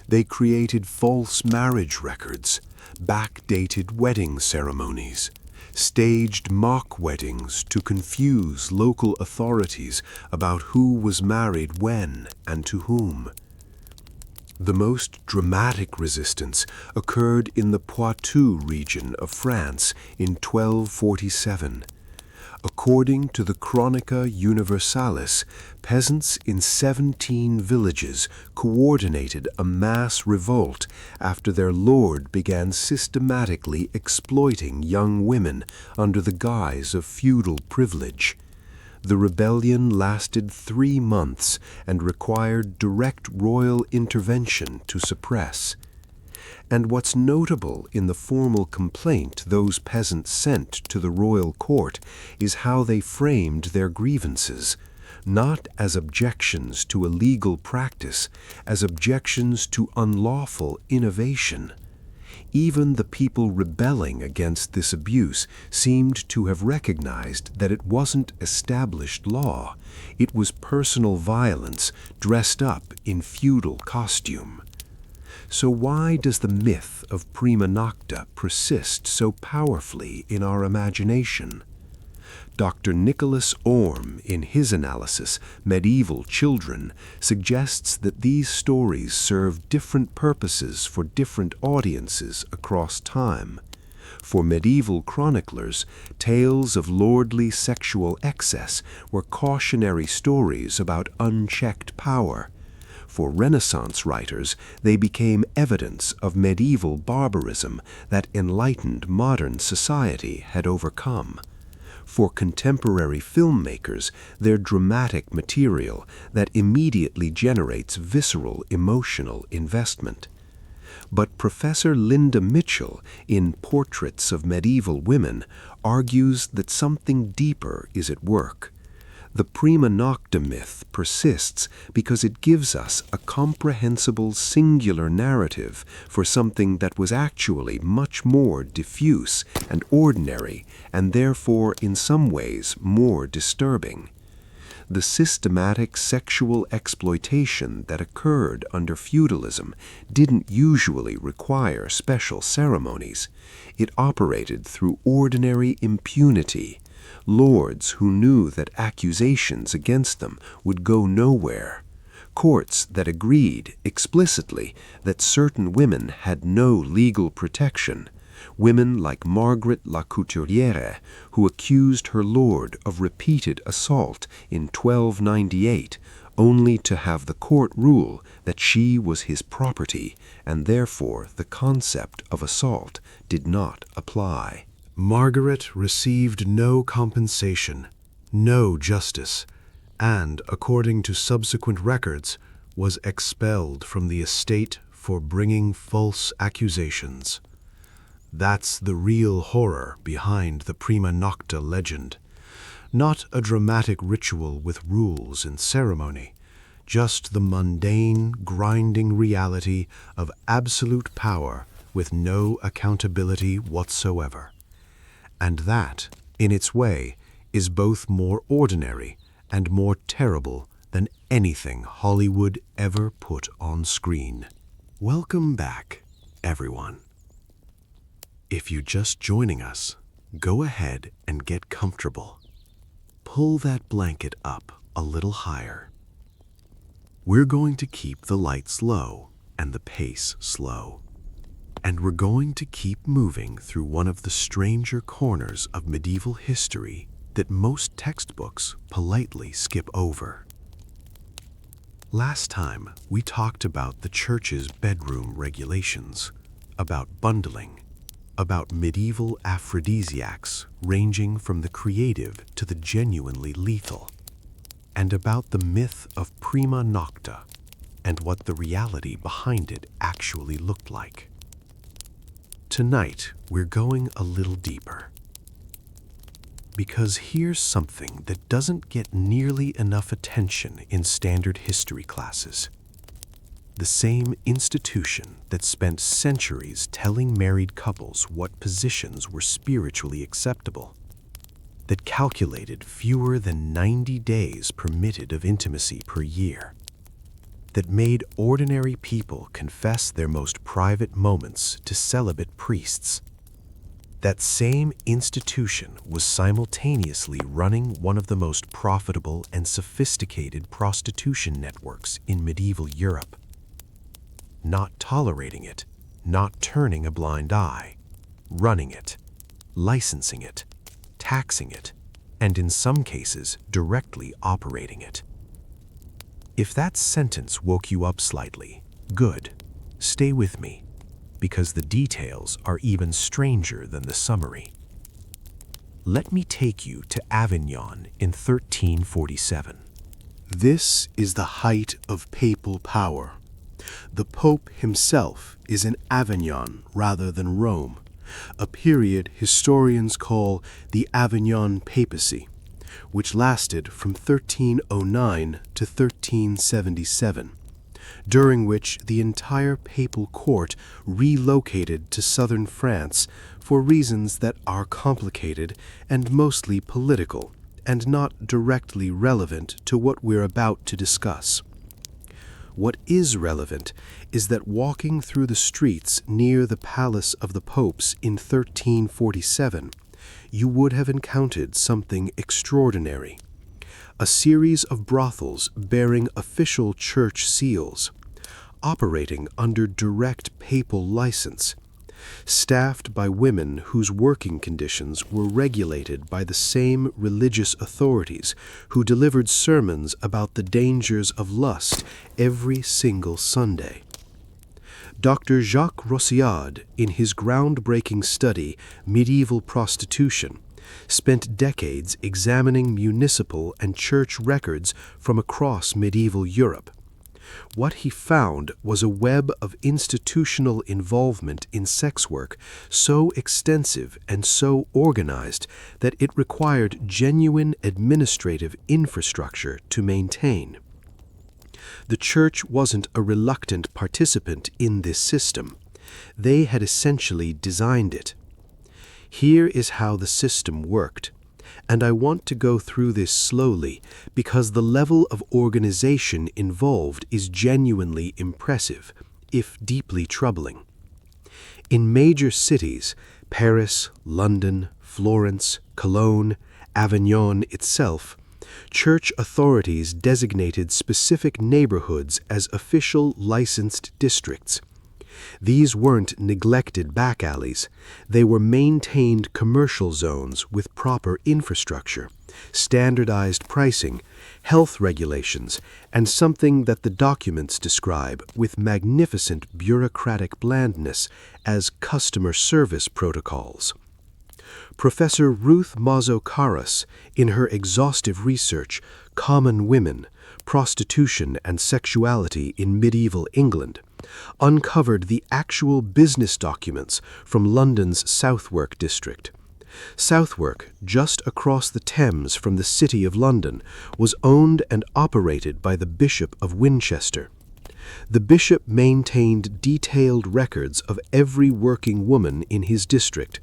They created false marriage records, backdated wedding ceremonies, staged mock weddings to confuse local authorities about who was married when and to whom. The most dramatic resistance occurred in the Poitou region of France in 1247. According to the Chronica Universalis, peasants in 17 villages coordinated a mass revolt after their lord began systematically exploiting young women under the guise of feudal privilege. The rebellion lasted 3 months and required direct royal intervention to suppress. And what's notable in the formal complaint those peasants sent to the royal court is how they framed their grievances, not as objections to a legal practice, as objections to unlawful innovation. Even the people rebelling against this abuse seemed to have recognized that it wasn't established law, it was personal violence dressed up in feudal costume. So why does the myth of prima nocta persist so powerfully in our imagination? Dr. Nicholas Orme, in his analysis, Medieval Children, suggests that these stories serve different purposes for different audiences across time. For medieval chroniclers, tales of lordly sexual excess were cautionary stories about unchecked power. For Renaissance writers, they became evidence of medieval barbarism that enlightened modern society had overcome. For contemporary filmmakers, they're dramatic material that immediately generates visceral emotional investment. But Professor Linda Mitchell, in Portraits of Medieval Women, argues that something deeper is at work. The prima nocta myth persists because it gives us a comprehensible singular narrative for something that was actually much more diffuse and ordinary, and therefore in some ways more disturbing. The systematic sexual exploitation that occurred under feudalism didn't usually require special ceremonies. It operated through ordinary impunity. Lords who knew that accusations against them would go nowhere. Courts that agreed explicitly that certain women had no legal protection. Women like Margaret la Couturière, who accused her lord of repeated assault in 1298, only to have the court rule that she was his property, and therefore the concept of assault did not apply. Margaret received no compensation, no justice, and, according to subsequent records, was expelled from the estate for bringing false accusations. That's the real horror behind the prima nocta legend. Not a dramatic ritual with rules and ceremony, just the mundane, grinding reality of absolute power with no accountability whatsoever. And that, in its way, is both more ordinary and more terrible than anything Hollywood ever put on screen. Welcome back, everyone. If you're just joining us, go ahead and get comfortable. Pull that blanket up a little higher. We're going to keep the lights low and the pace slow. And we're going to keep moving through one of the stranger corners of medieval history that most textbooks politely skip over. Last time, we talked about the church's bedroom regulations, about bundling, about medieval aphrodisiacs ranging from the creative to the genuinely lethal, and about the myth of prima nocta and what the reality behind it actually looked like. Tonight, we're going a little deeper. Because here's something that doesn't get nearly enough attention in standard history classes. The same institution that spent centuries telling married couples what positions were spiritually acceptable, that calculated fewer than 90 days permitted of intimacy per year, that made ordinary people confess their most private moments to celibate priests. That same institution was simultaneously running one of the most profitable and sophisticated prostitution networks in medieval Europe. Not tolerating it, not turning a blind eye, running it, licensing it, taxing it, and in some cases directly operating it. If that sentence woke you up slightly, good. Stay with me, because the details are even stranger than the summary. Let me take you to Avignon in 1347. This is the height of papal power. The Pope himself is in Avignon rather than Rome, a period historians call the Avignon Papacy, which lasted from 1309 to 1377, during which the entire papal court relocated to southern France for reasons that are complicated and mostly political, and not directly relevant to what we're about to discuss. What is relevant is that walking through the streets near the palace of the popes in 1347, you would have encountered something extraordinary. A series of brothels bearing official church seals, operating under direct papal license, staffed by women whose working conditions were regulated by the same religious authorities who delivered sermons about the dangers of lust every single Sunday. Dr. Jacques Rossiard, in his groundbreaking study, Medieval Prostitution, spent decades examining municipal and church records from across medieval Europe. What he found was a web of institutional involvement in sex work so extensive and so organized that it required genuine administrative infrastructure to maintain. The church wasn't a reluctant participant in this system. They had essentially designed it. Here is how the system worked, and I want to go through this slowly because the level of organization involved is genuinely impressive, if deeply troubling. In major cities, Paris, London, Florence, Cologne, Avignon itself, church authorities designated specific neighborhoods as official licensed districts. These weren't neglected back alleys. They were maintained commercial zones with proper infrastructure, standardized pricing, health regulations, and something that the documents describe with magnificent bureaucratic blandness as customer service protocols. Professor Ruth Mazo-Karas, in her exhaustive research, Common Women, Prostitution and Sexuality in Medieval England, uncovered the actual business documents from London's Southwark district. Southwark, just across the Thames from the City of London, was owned and operated by the Bishop of Winchester. The bishop maintained detailed records of every working woman in his district,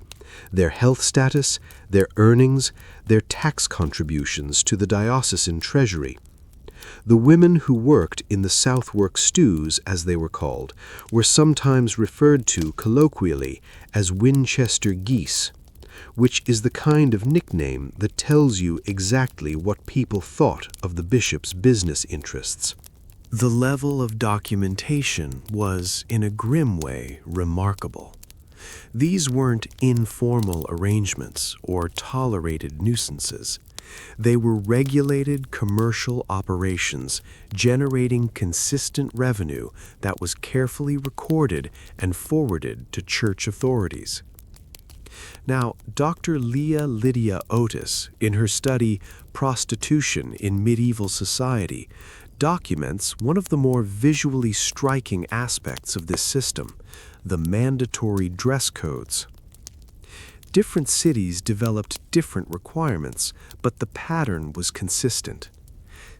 their health status, their earnings, their tax contributions to the diocesan treasury. The women who worked in the Southwark stews, as they were called, were sometimes referred to colloquially as Winchester geese, which is the kind of nickname that tells you exactly what people thought of the bishop's business interests. The level of documentation was, in a grim way, remarkable. These weren't informal arrangements or tolerated nuisances. They were regulated commercial operations generating consistent revenue that was carefully recorded and forwarded to church authorities. Now, Dr. Leah Lydia Otis, in her study Prostitution in Medieval Society, documents one of the more visually striking aspects of this system, the mandatory dress codes. Different cities developed different requirements, but the pattern was consistent.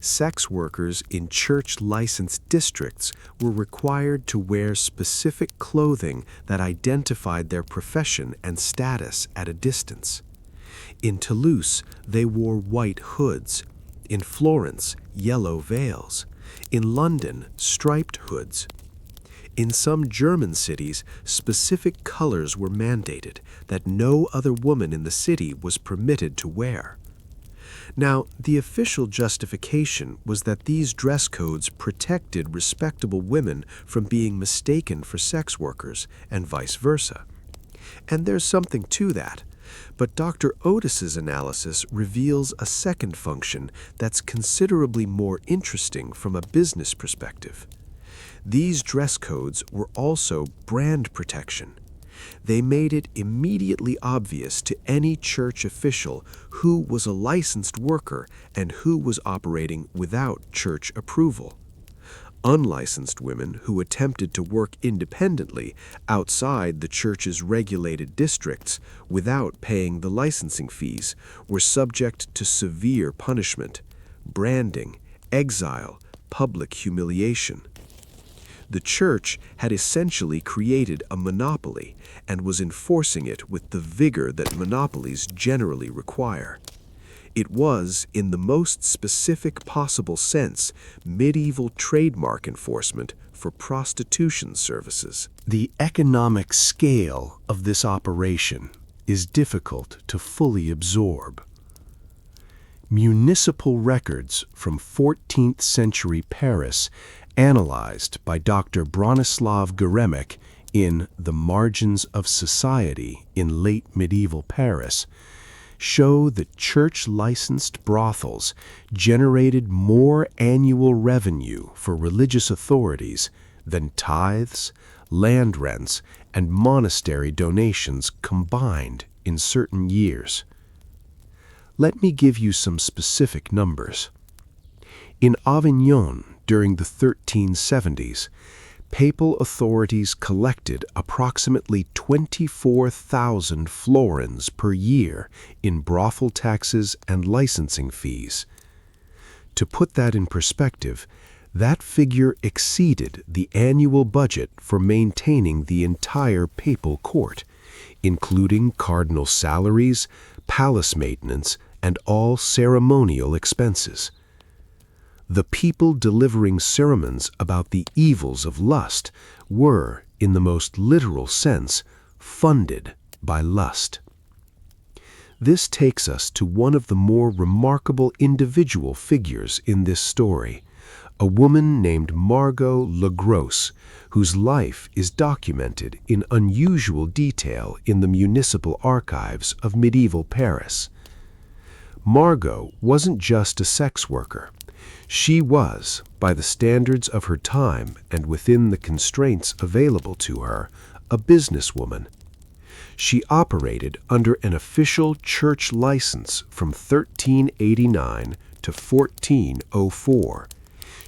Sex workers in church-licensed districts were required to wear specific clothing that identified their profession and status at a distance. In Toulouse, they wore white hoods. In Florence, yellow veils. In London, striped hoods. In some German cities, specific colors were mandated that no other woman in the city was permitted to wear. Now, the official justification was that these dress codes protected respectable women from being mistaken for sex workers, and vice versa. And there's something to that, But Dr. Otis's analysis reveals a second function that's considerably more interesting from a business perspective. These dress codes were also brand protection. They made it immediately obvious to any church official who was a licensed worker and who was operating without church approval. Unlicensed women who attempted to work independently outside the church's regulated districts without paying the licensing fees were subject to severe punishment, branding, exile, public humiliation. The church had essentially created a monopoly and was enforcing it with the vigor that monopolies generally require. It was, in the most specific possible sense, medieval trademark enforcement for prostitution services. The economic scale of this operation is difficult to fully absorb. Municipal records from 14th century Paris, analyzed by Dr. Bronislaw Geremek in The Margins of Society in Late Medieval Paris, show that church-licensed brothels generated more annual revenue for religious authorities than tithes, land rents, and monastery donations combined in certain years. Let me give you some specific numbers. In Avignon during the 1370s, papal authorities collected approximately 24,000 florins per year in brothel taxes and licensing fees. To put that in perspective, that figure exceeded the annual budget for maintaining the entire papal court, including cardinal salaries, palace maintenance, and all ceremonial expenses. The people delivering sermons about the evils of lust were, in the most literal sense, funded by lust. This takes us to one of the more remarkable individual figures in this story, a woman named Margot Legrosse, whose life is documented in unusual detail in the municipal archives of medieval Paris. Margot wasn't just a sex worker. She was, by the standards of her time and within the constraints available to her, a businesswoman. She operated under an official church license from 1389 to 1404.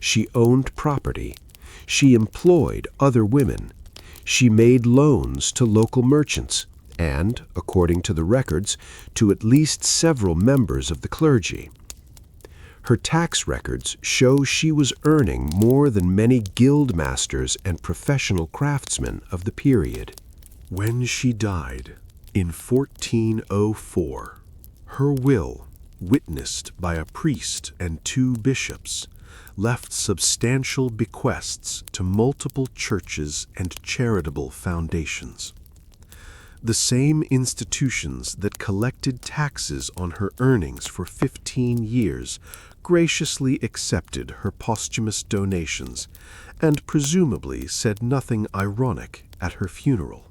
She owned property. She employed other women. She made loans to local merchants and, according to the records, to at least several members of the clergy. Her tax records show she was earning more than many guild masters and professional craftsmen of the period. When she died in 1404, her will, witnessed by a priest and 2 bishops, left substantial bequests to multiple churches and charitable foundations. The same institutions that collected taxes on her earnings for 15 years graciously accepted her posthumous donations and presumably said nothing ironic at her funeral.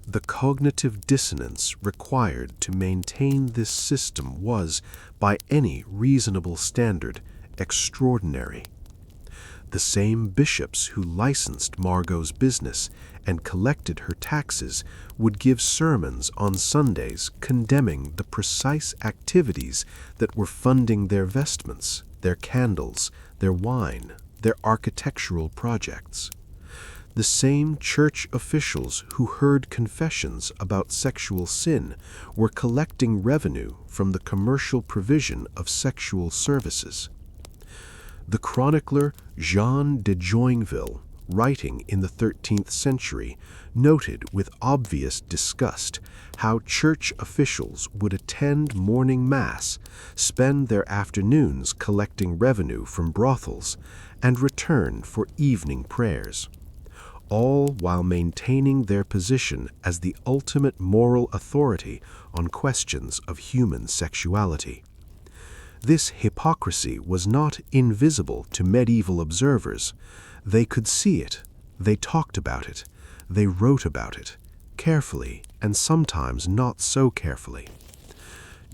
The cognitive dissonance required to maintain this system was, by any reasonable standard, extraordinary. The same bishops who licensed Margot's business and collected her taxes would give sermons on Sundays condemning the precise activities that were funding their vestments, their candles, their wine, their architectural projects. The same church officials who heard confessions about sexual sin were collecting revenue from the commercial provision of sexual services. The chronicler Jean de Joinville, writing in the 13th century, noted with obvious disgust how church officials would attend morning mass, spend their afternoons collecting revenue from brothels, and return for evening prayers, all while maintaining their position as the ultimate moral authority on questions of human sexuality. This hypocrisy was not invisible to medieval observers. They could see it, they talked about it, they wrote about it, carefully and sometimes not so carefully.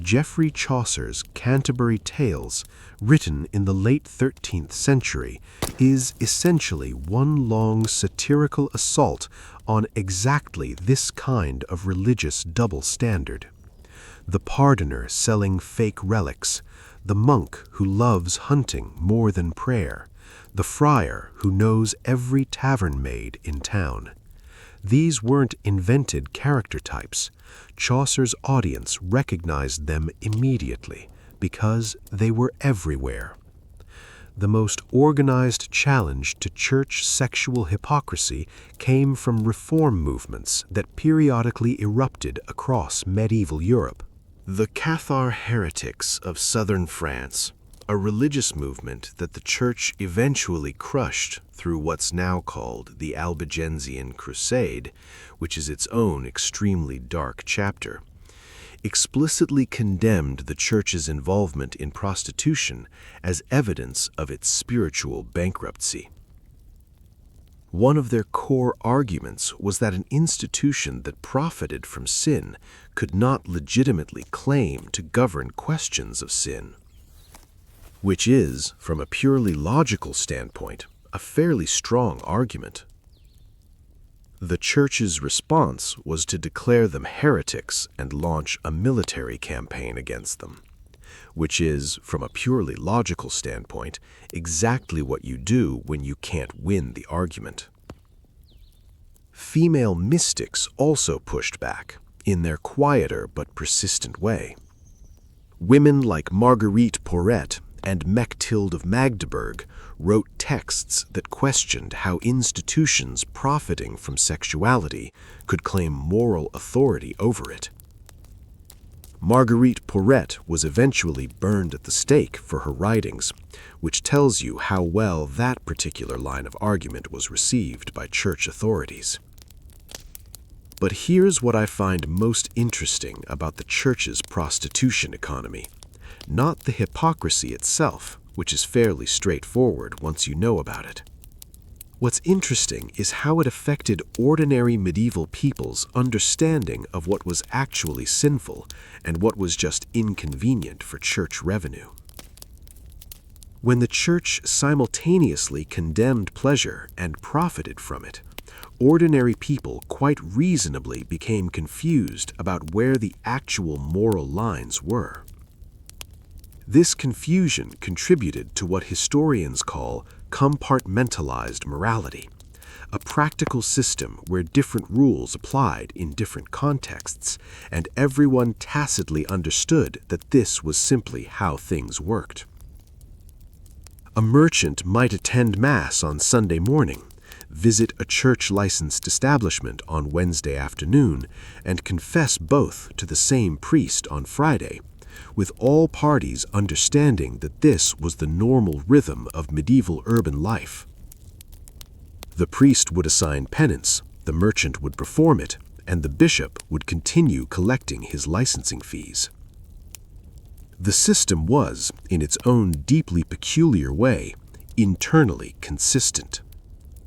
Geoffrey Chaucer's Canterbury Tales, written in the late 13th century, is essentially one long satirical assault on exactly this kind of religious double standard. The pardoner selling fake relics, the monk who loves hunting more than prayer, the friar who knows every tavern maid in town. These weren't invented character types. Chaucer's audience recognized them immediately because they were everywhere. The most organized challenge to church sexual hypocrisy came from reform movements that periodically erupted across medieval Europe. The Cathar heretics of southern France, a religious movement that the Church eventually crushed through what's now called the Albigensian Crusade, which is its own extremely dark chapter, explicitly condemned the Church's involvement in prostitution as evidence of its spiritual bankruptcy. One of their core arguments was that an institution that profited from sin could not legitimately claim to govern questions of sin, which is, from a purely logical standpoint, a fairly strong argument. The Church's response was to declare them heretics and launch a military campaign against them, which is, from a purely logical standpoint, exactly what you do when you can't win the argument. Female mystics also pushed back, in their quieter but persistent way. Women like Marguerite Porete and Mechtilde of Magdeburg wrote texts that questioned how institutions profiting from sexuality could claim moral authority over it. Marguerite Porete was eventually burned at the stake for her writings, which tells you how well that particular line of argument was received by church authorities. But here's what I find most interesting about the Church's prostitution economy. Not the hypocrisy itself, which is fairly straightforward once you know about it. What's interesting is how it affected ordinary medieval people's understanding of what was actually sinful and what was just inconvenient for church revenue. When the Church simultaneously condemned pleasure and profited from it, ordinary people quite reasonably became confused about where the actual moral lines were. This confusion contributed to what historians call compartmentalized morality, a practical system where different rules applied in different contexts, and everyone tacitly understood that this was simply how things worked. A merchant might attend Mass on Sunday morning, visit a church-licensed establishment on Wednesday afternoon, and confess both to the same priest on Friday, with all parties understanding that this was the normal rhythm of medieval urban life. The priest would assign penance, the merchant would perform it, and the bishop would continue collecting his licensing fees. The system was, in its own deeply peculiar way, internally consistent.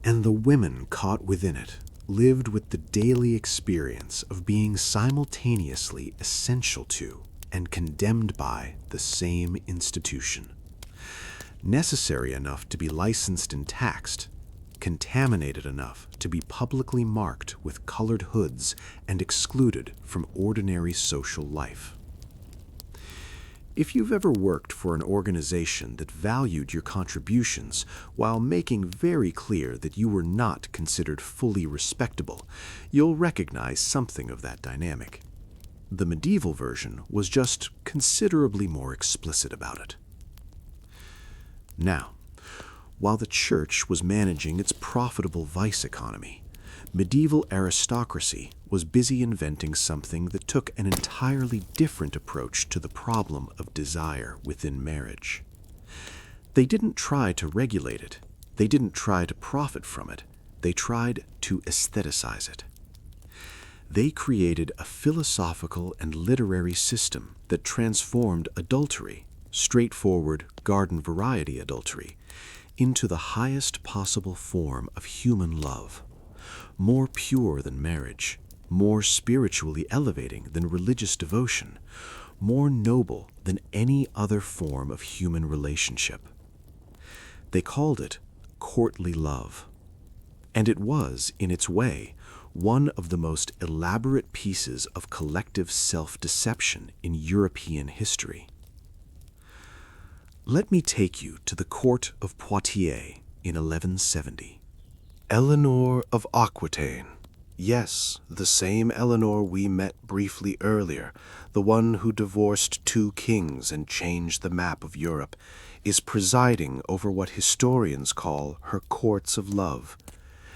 And the women caught within it lived with the daily experience of being simultaneously essential to and condemned by the same institution. Necessary enough to be licensed and taxed, contaminated enough to be publicly marked with colored hoods and excluded from ordinary social life. If you've ever worked for an organization that valued your contributions while making very clear that you were not considered fully respectable, you'll recognize something of that dynamic. The medieval version was just considerably more explicit about it. Now, while the Church was managing its profitable vice economy, medieval aristocracy was busy inventing something that took an entirely different approach to the problem of desire within marriage. They didn't try to regulate it. They didn't try to profit from it. They tried to aestheticize it. They created a philosophical and literary system that transformed adultery, straightforward, garden variety adultery, into the highest possible form of human love, more pure than marriage, more spiritually elevating than religious devotion, more noble than any other form of human relationship. They called it courtly love. And it was, in its way, one of the most elaborate pieces of collective self-deception in European history. Let me take you to the court of Poitiers in 1170. Eleanor of Aquitaine. Yes, the same Eleanor we met briefly earlier, the one who divorced 2 kings and changed the map of Europe, is presiding over what historians call her courts of love.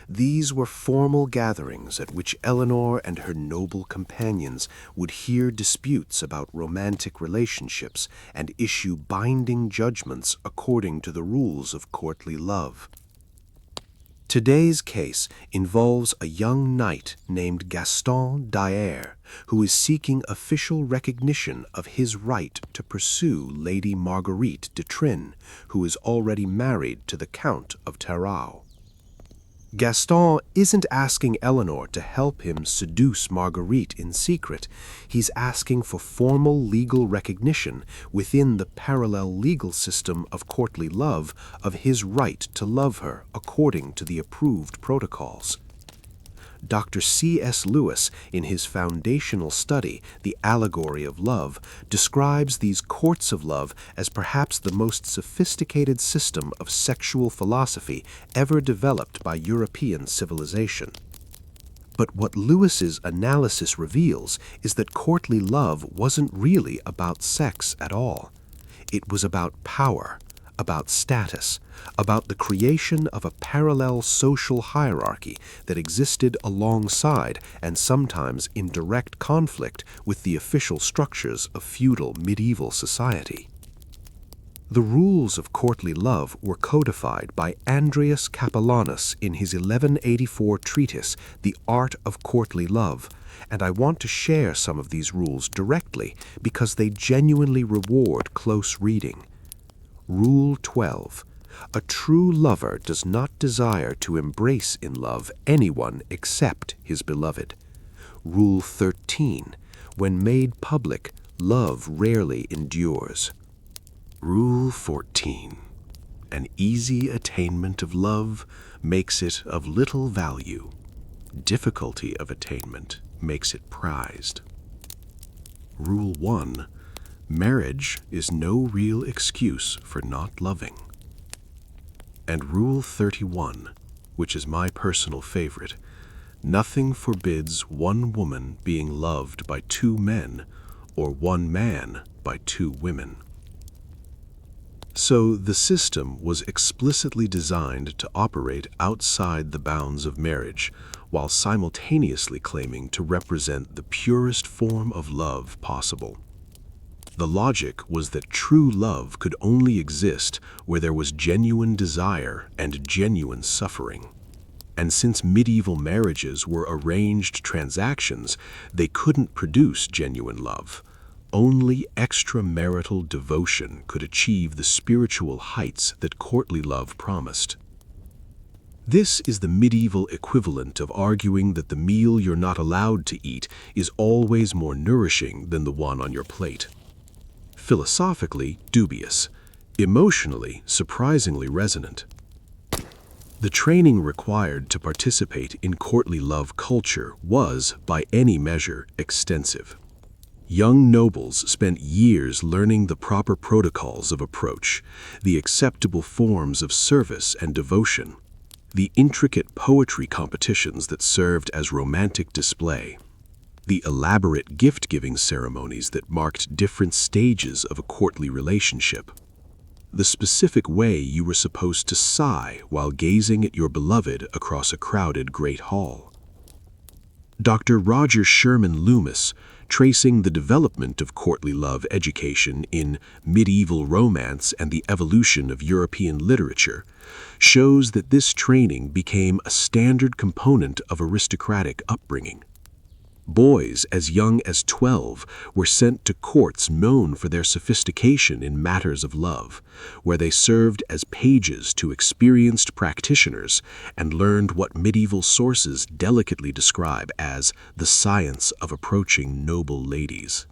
These were formal gatherings at which Eleanor and her noble companions would hear disputes about romantic relationships and issue binding judgments according to the rules of courtly love. Today's case involves a young knight named Gaston d'Ayer, who is seeking official recognition of his right to pursue Lady Marguerite de Trin, who is already married to the Count of Tarrau. Gaston isn't asking Eleanor to help him seduce Marguerite in secret. He's asking for formal legal recognition within the parallel legal system of courtly love of his right to love her according to the approved protocols. Dr. C.S. Lewis, in his foundational study, The Allegory of Love, describes these courts of love as perhaps the most sophisticated system of sexual philosophy ever developed by European civilization. But what Lewis's analysis reveals is that courtly love wasn't really about sex at all. It was about power, about status, about the creation of a parallel social hierarchy that existed alongside and sometimes in direct conflict with the official structures of feudal medieval society. The rules of courtly love were codified by Andreas Capellanus in his 1184 treatise, The Art of Courtly Love, and I want to share some of these rules directly because they genuinely reward close reading. Rule 12. A true lover does not desire to embrace in love anyone except his beloved. Rule 13. When made public, love rarely endures. Rule 14. An easy attainment of love makes it of little value. Difficulty of attainment makes it prized. Rule 1. Marriage is no real excuse for not loving. And Rule 31, which is my personal favorite, nothing forbids one woman being loved by 2 men or one man by 2 women. So the system was explicitly designed to operate outside the bounds of marriage, while simultaneously claiming to represent the purest form of love possible. The logic was that true love could only exist where there was genuine desire and genuine suffering. And since medieval marriages were arranged transactions, they couldn't produce genuine love. Only extramarital devotion could achieve the spiritual heights that courtly love promised. This is the medieval equivalent of arguing that the meal you're not allowed to eat is always more nourishing than the one on your plate. Philosophically dubious, emotionally surprisingly resonant. The training required to participate in courtly love culture was, by any measure, extensive. Young nobles spent years learning the proper protocols of approach, the acceptable forms of service and devotion, the intricate poetry competitions that served as romantic display, the elaborate gift-giving ceremonies that marked different stages of a courtly relationship, the specific way you were supposed to sigh while gazing at your beloved across a crowded great hall. Dr. Roger Sherman Loomis, tracing the development of courtly love education in Medieval Romance and the Evolution of European Literature, shows that this training became a standard component of aristocratic upbringing. Boys as young as 12 were sent to courts known for their sophistication in matters of love, where they served as pages to experienced practitioners and learned what medieval sources delicately describe as the science of approaching noble ladies.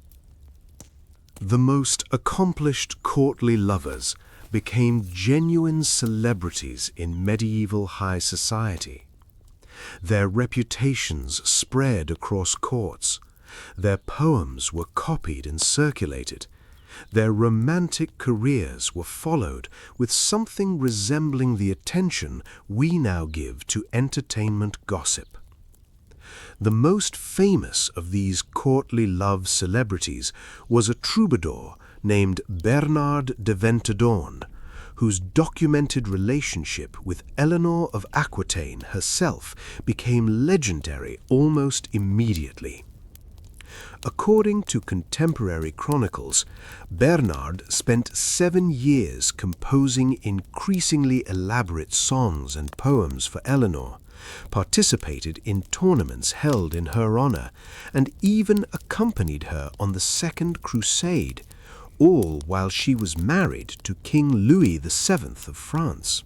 The most accomplished courtly lovers became genuine celebrities in medieval high society. Their reputations spread across courts. Their poems were copied and circulated. Their romantic careers were followed with something resembling the attention we now give to entertainment gossip. The most famous of these courtly love celebrities was a troubadour named Bernard de Ventadorn, whose documented relationship with Eleanor of Aquitaine herself became legendary almost immediately. According to contemporary chronicles, Bernard spent 7 years composing increasingly elaborate songs and poems for Eleanor, participated in tournaments held in her honor, and even accompanied her on the Second Crusade, all while she was married to King Louis VII of France.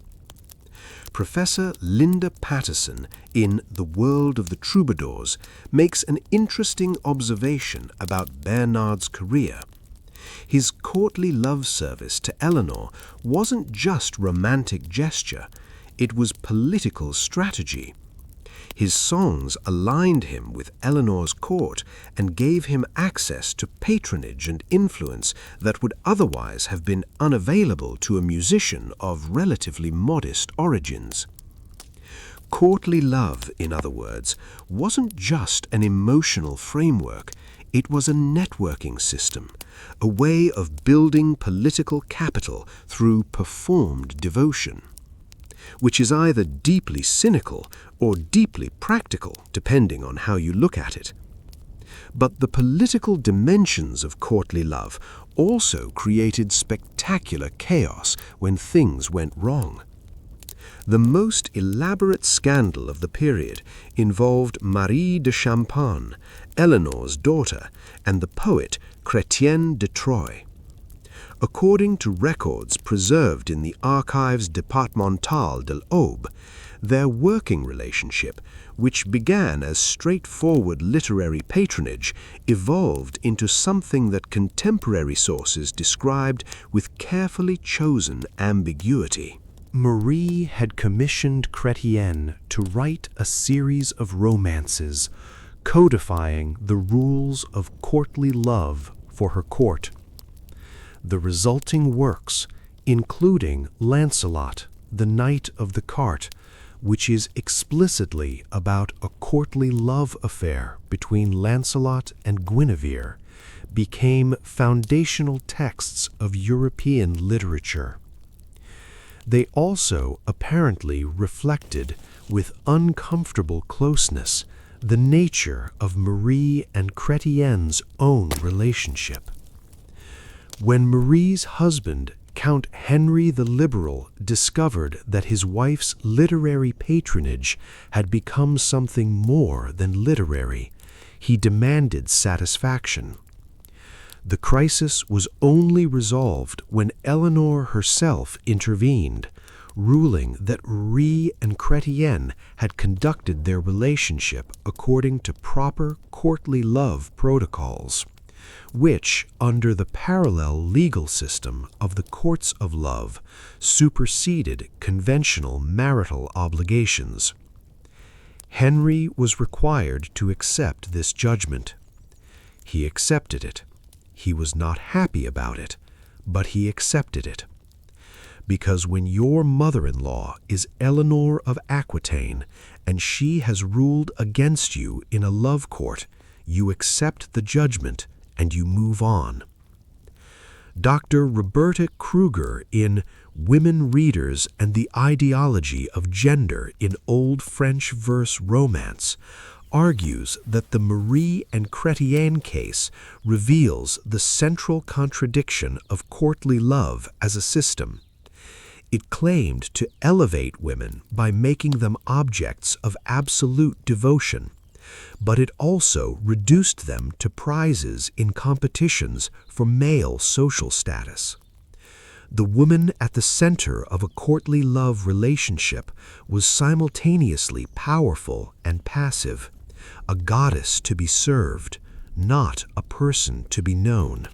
Professor Linda Patterson in The World of the Troubadours makes an interesting observation about Bernard's career. His courtly love service to Eleanor wasn't just romantic gesture, it was political strategy. His songs aligned him with Eleanor's court and gave him access to patronage and influence that would otherwise have been unavailable to a musician of relatively modest origins. Courtly love, in other words, wasn't just an emotional framework, it was a networking system, a way of building political capital through performed devotion, which is either deeply cynical or deeply practical, depending on how you look at it. But the political dimensions of courtly love also created spectacular chaos when things went wrong. The most elaborate scandal of the period involved Marie de Champagne, Eleanor's daughter, and the poet Chrétien de Troyes. According to records preserved in the Archives départementales de l'Aube, their working relationship, which began as straightforward literary patronage, evolved into something that contemporary sources described with carefully chosen ambiguity. Marie had commissioned Chrétien to write a series of romances, codifying the rules of courtly love for her court. The resulting works, including Lancelot, the Knight of the Cart, which is explicitly about a courtly love affair between Lancelot and Guinevere, became foundational texts of European literature. They also apparently reflected, with uncomfortable closeness, the nature of Marie and Chrétien's own relationship. When Marie's husband, Count Henry the Liberal, discovered that his wife's literary patronage had become something more than literary, he demanded satisfaction. The crisis was only resolved when Eleanor herself intervened, ruling that Marie and Chrétien had conducted their relationship according to proper courtly love protocols, which, under the parallel legal system of the courts of love, superseded conventional marital obligations. Henry was required to accept this judgment. He accepted it. He was not happy about it, but he accepted it. Because when your mother-in-law is Eleanor of Aquitaine and she has ruled against you in a love court, you accept the judgment and you move on. Dr. Roberta Kruger in Women Readers and the Ideology of Gender in Old French Verse Romance argues that the Marie and Chrétien case reveals the central contradiction of courtly love as a system. It claimed to elevate women by making them objects of absolute devotion, But it also reduced them to prizes in competitions for male social status. The woman at the center of a courtly love relationship was simultaneously powerful and passive, a goddess to be served, not a person to be known.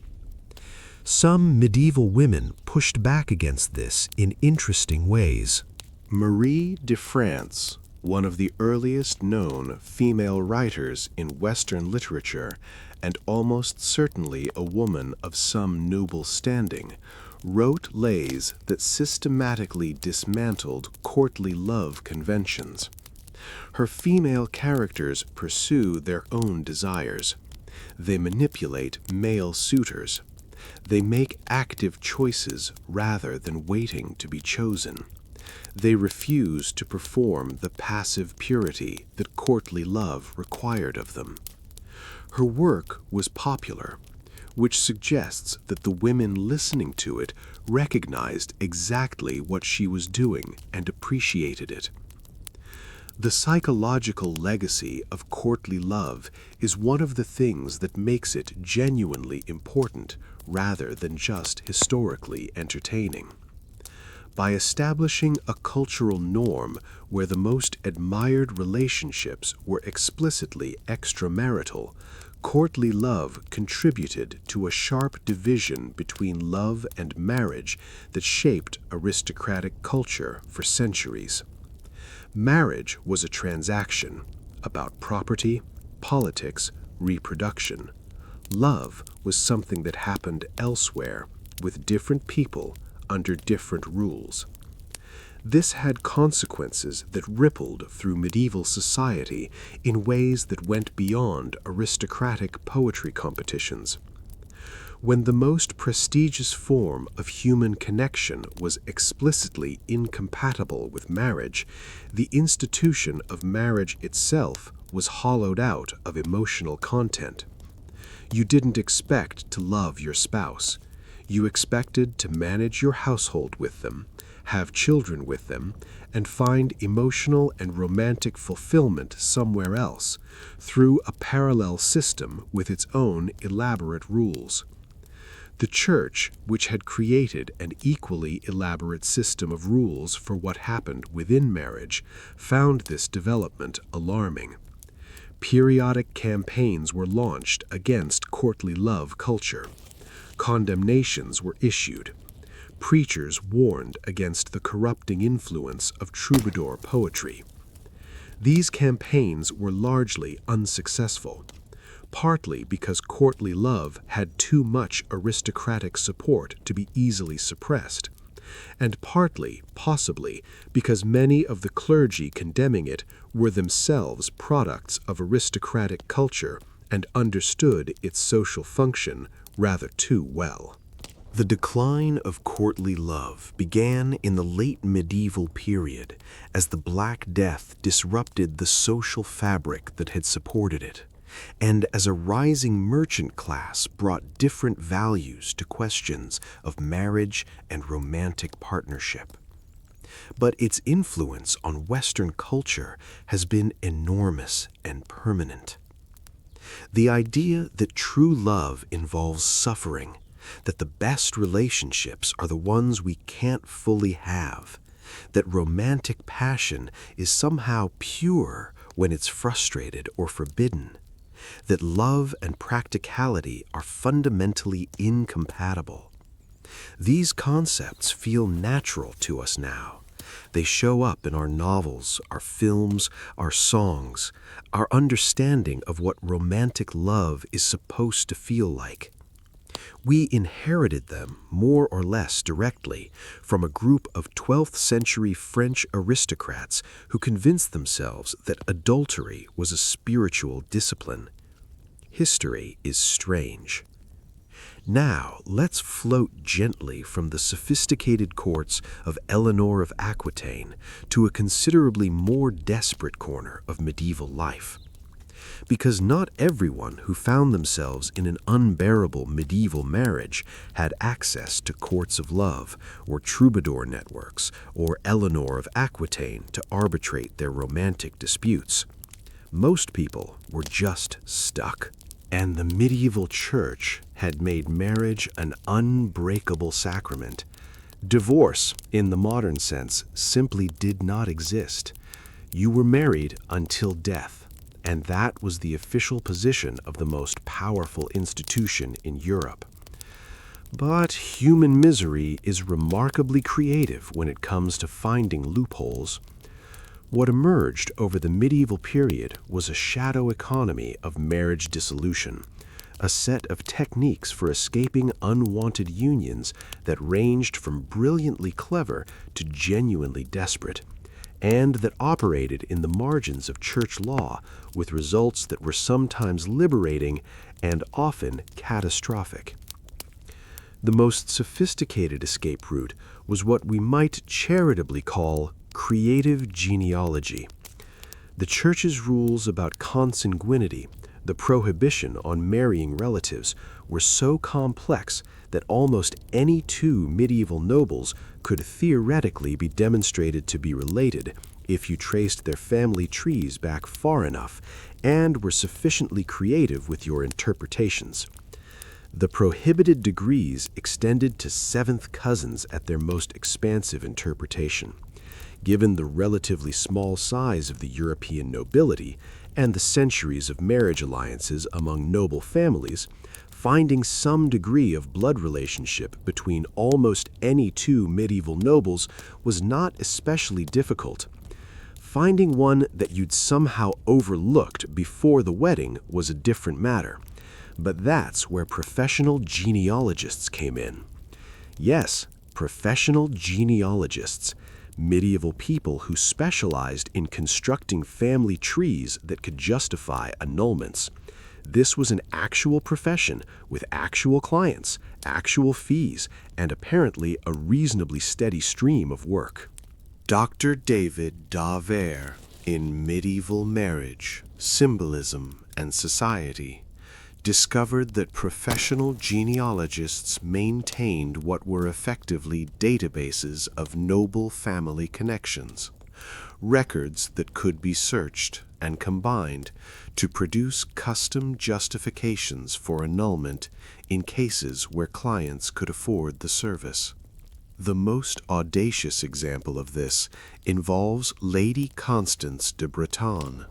Some medieval women pushed back against this in interesting ways. Marie de France, one of the earliest known female writers in Western literature, and almost certainly a woman of some noble standing, wrote lays that systematically dismantled courtly love conventions. Her female characters pursue their own desires. They manipulate male suitors. They make active choices rather than waiting to be chosen. They refuse to perform the passive purity that courtly love required of them. Her work was popular, which suggests that the women listening to it recognized exactly what she was doing and appreciated it. The psychological legacy of courtly love is one of the things that makes it genuinely important rather than just historically entertaining. By establishing a cultural norm where the most admired relationships were explicitly extramarital, courtly love contributed to a sharp division between love and marriage that shaped aristocratic culture for centuries. Marriage was a transaction about property, politics, reproduction. Love was something that happened elsewhere with different people under different rules. This had consequences that rippled through medieval society in ways that went beyond aristocratic poetry competitions. When the most prestigious form of human connection was explicitly incompatible with marriage, the institution of marriage itself was hollowed out of emotional content. You didn't expect to love your spouse. You expected to manage your household with them, have children with them, and find emotional and romantic fulfillment somewhere else, through a parallel system with its own elaborate rules. The Church, which had created an equally elaborate system of rules for what happened within marriage, found this development alarming. Periodic campaigns were launched against courtly love culture. Condemnations were issued. Preachers warned against the corrupting influence of troubadour poetry. These campaigns were largely unsuccessful, partly because courtly love had too much aristocratic support to be easily suppressed, and partly, possibly, because many of the clergy condemning it were themselves products of aristocratic culture and understood its social function rather too well. The decline of courtly love began in the late medieval period as the Black Death disrupted the social fabric that had supported it, and as a rising merchant class brought different values to questions of marriage and romantic partnership. But its influence on Western culture has been enormous and permanent. The idea that true love involves suffering, that the best relationships are the ones we can't fully have, that romantic passion is somehow pure when it's frustrated or forbidden, that love and practicality are fundamentally incompatible. These concepts feel natural to us now. They show up in our novels, our films, our songs, our understanding of what romantic love is supposed to feel like. We inherited them more or less directly from a group of 12th century French aristocrats who convinced themselves that adultery was a spiritual discipline. History is strange. Now, let's float gently from the sophisticated courts of Eleanor of Aquitaine to a considerably more desperate corner of medieval life. Because not everyone who found themselves in an unbearable medieval marriage had access to courts of love or troubadour networks or Eleanor of Aquitaine to arbitrate their romantic disputes. Most people were just stuck. And the medieval church had made marriage an unbreakable sacrament. Divorce, in the modern sense, simply did not exist. You were married until death, and that was the official position of the most powerful institution in Europe. But human misery is remarkably creative when it comes to finding loopholes. What emerged over the medieval period was a shadow economy of marriage dissolution, a set of techniques for escaping unwanted unions that ranged from brilliantly clever to genuinely desperate, and that operated in the margins of church law with results that were sometimes liberating and often catastrophic. The most sophisticated escape route was what we might charitably call creative genealogy. The Church's rules about consanguinity, the prohibition on marrying relatives, were so complex that almost any two medieval nobles could theoretically be demonstrated to be related if you traced their family trees back far enough and were sufficiently creative with your interpretations. The prohibited degrees extended to seventh cousins at their most expansive interpretation. Given the relatively small size of the European nobility and the centuries of marriage alliances among noble families, finding some degree of blood relationship between almost any two medieval nobles was not especially difficult. Finding one that you'd somehow overlooked before the wedding was a different matter. But that's where professional genealogists came in. Yes, professional genealogists. Medieval people who specialized in constructing family trees that could justify annulments. This was an actual profession with actual clients, actual fees, and apparently a reasonably steady stream of work. Dr. David Daver in Medieval Marriage, Symbolism, and Society discovered that professional genealogists maintained what were effectively databases of noble family connections, records that could be searched and combined to produce custom justifications for annulment in cases where clients could afford the service. The most audacious example of this involves Lady Constance de Breton,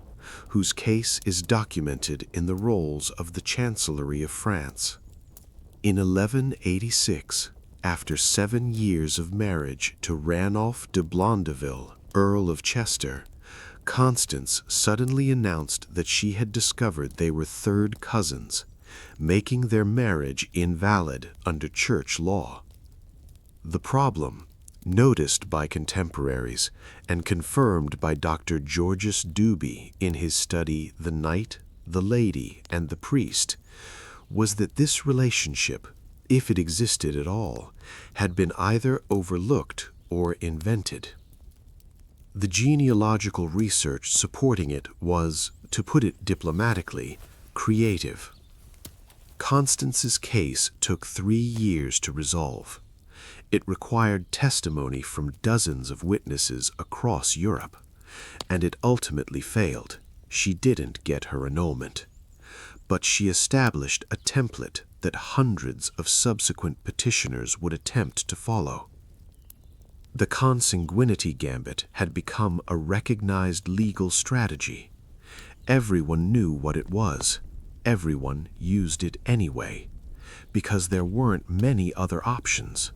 whose case is documented in the rolls of the Chancellery of France. In 1186, after 7 years of marriage to Ranulph de Blondeville, Earl of Chester, Constance suddenly announced that she had discovered they were third cousins, making their marriage invalid under church law. The problem, noticed by contemporaries and confirmed by Dr. Georges Duby in his study The Knight, the Lady, and the Priest, was that this relationship, if it existed at all, had been either overlooked or invented. The genealogical research supporting it was, to put it diplomatically, creative. Constance's case took 3 years to resolve. It required testimony from dozens of witnesses across Europe, and it ultimately failed. She didn't get her annulment. But she established a template that hundreds of subsequent petitioners would attempt to follow. The consanguinity gambit had become a recognized legal strategy. Everyone knew what it was. Everyone used it anyway, because there weren't many other options.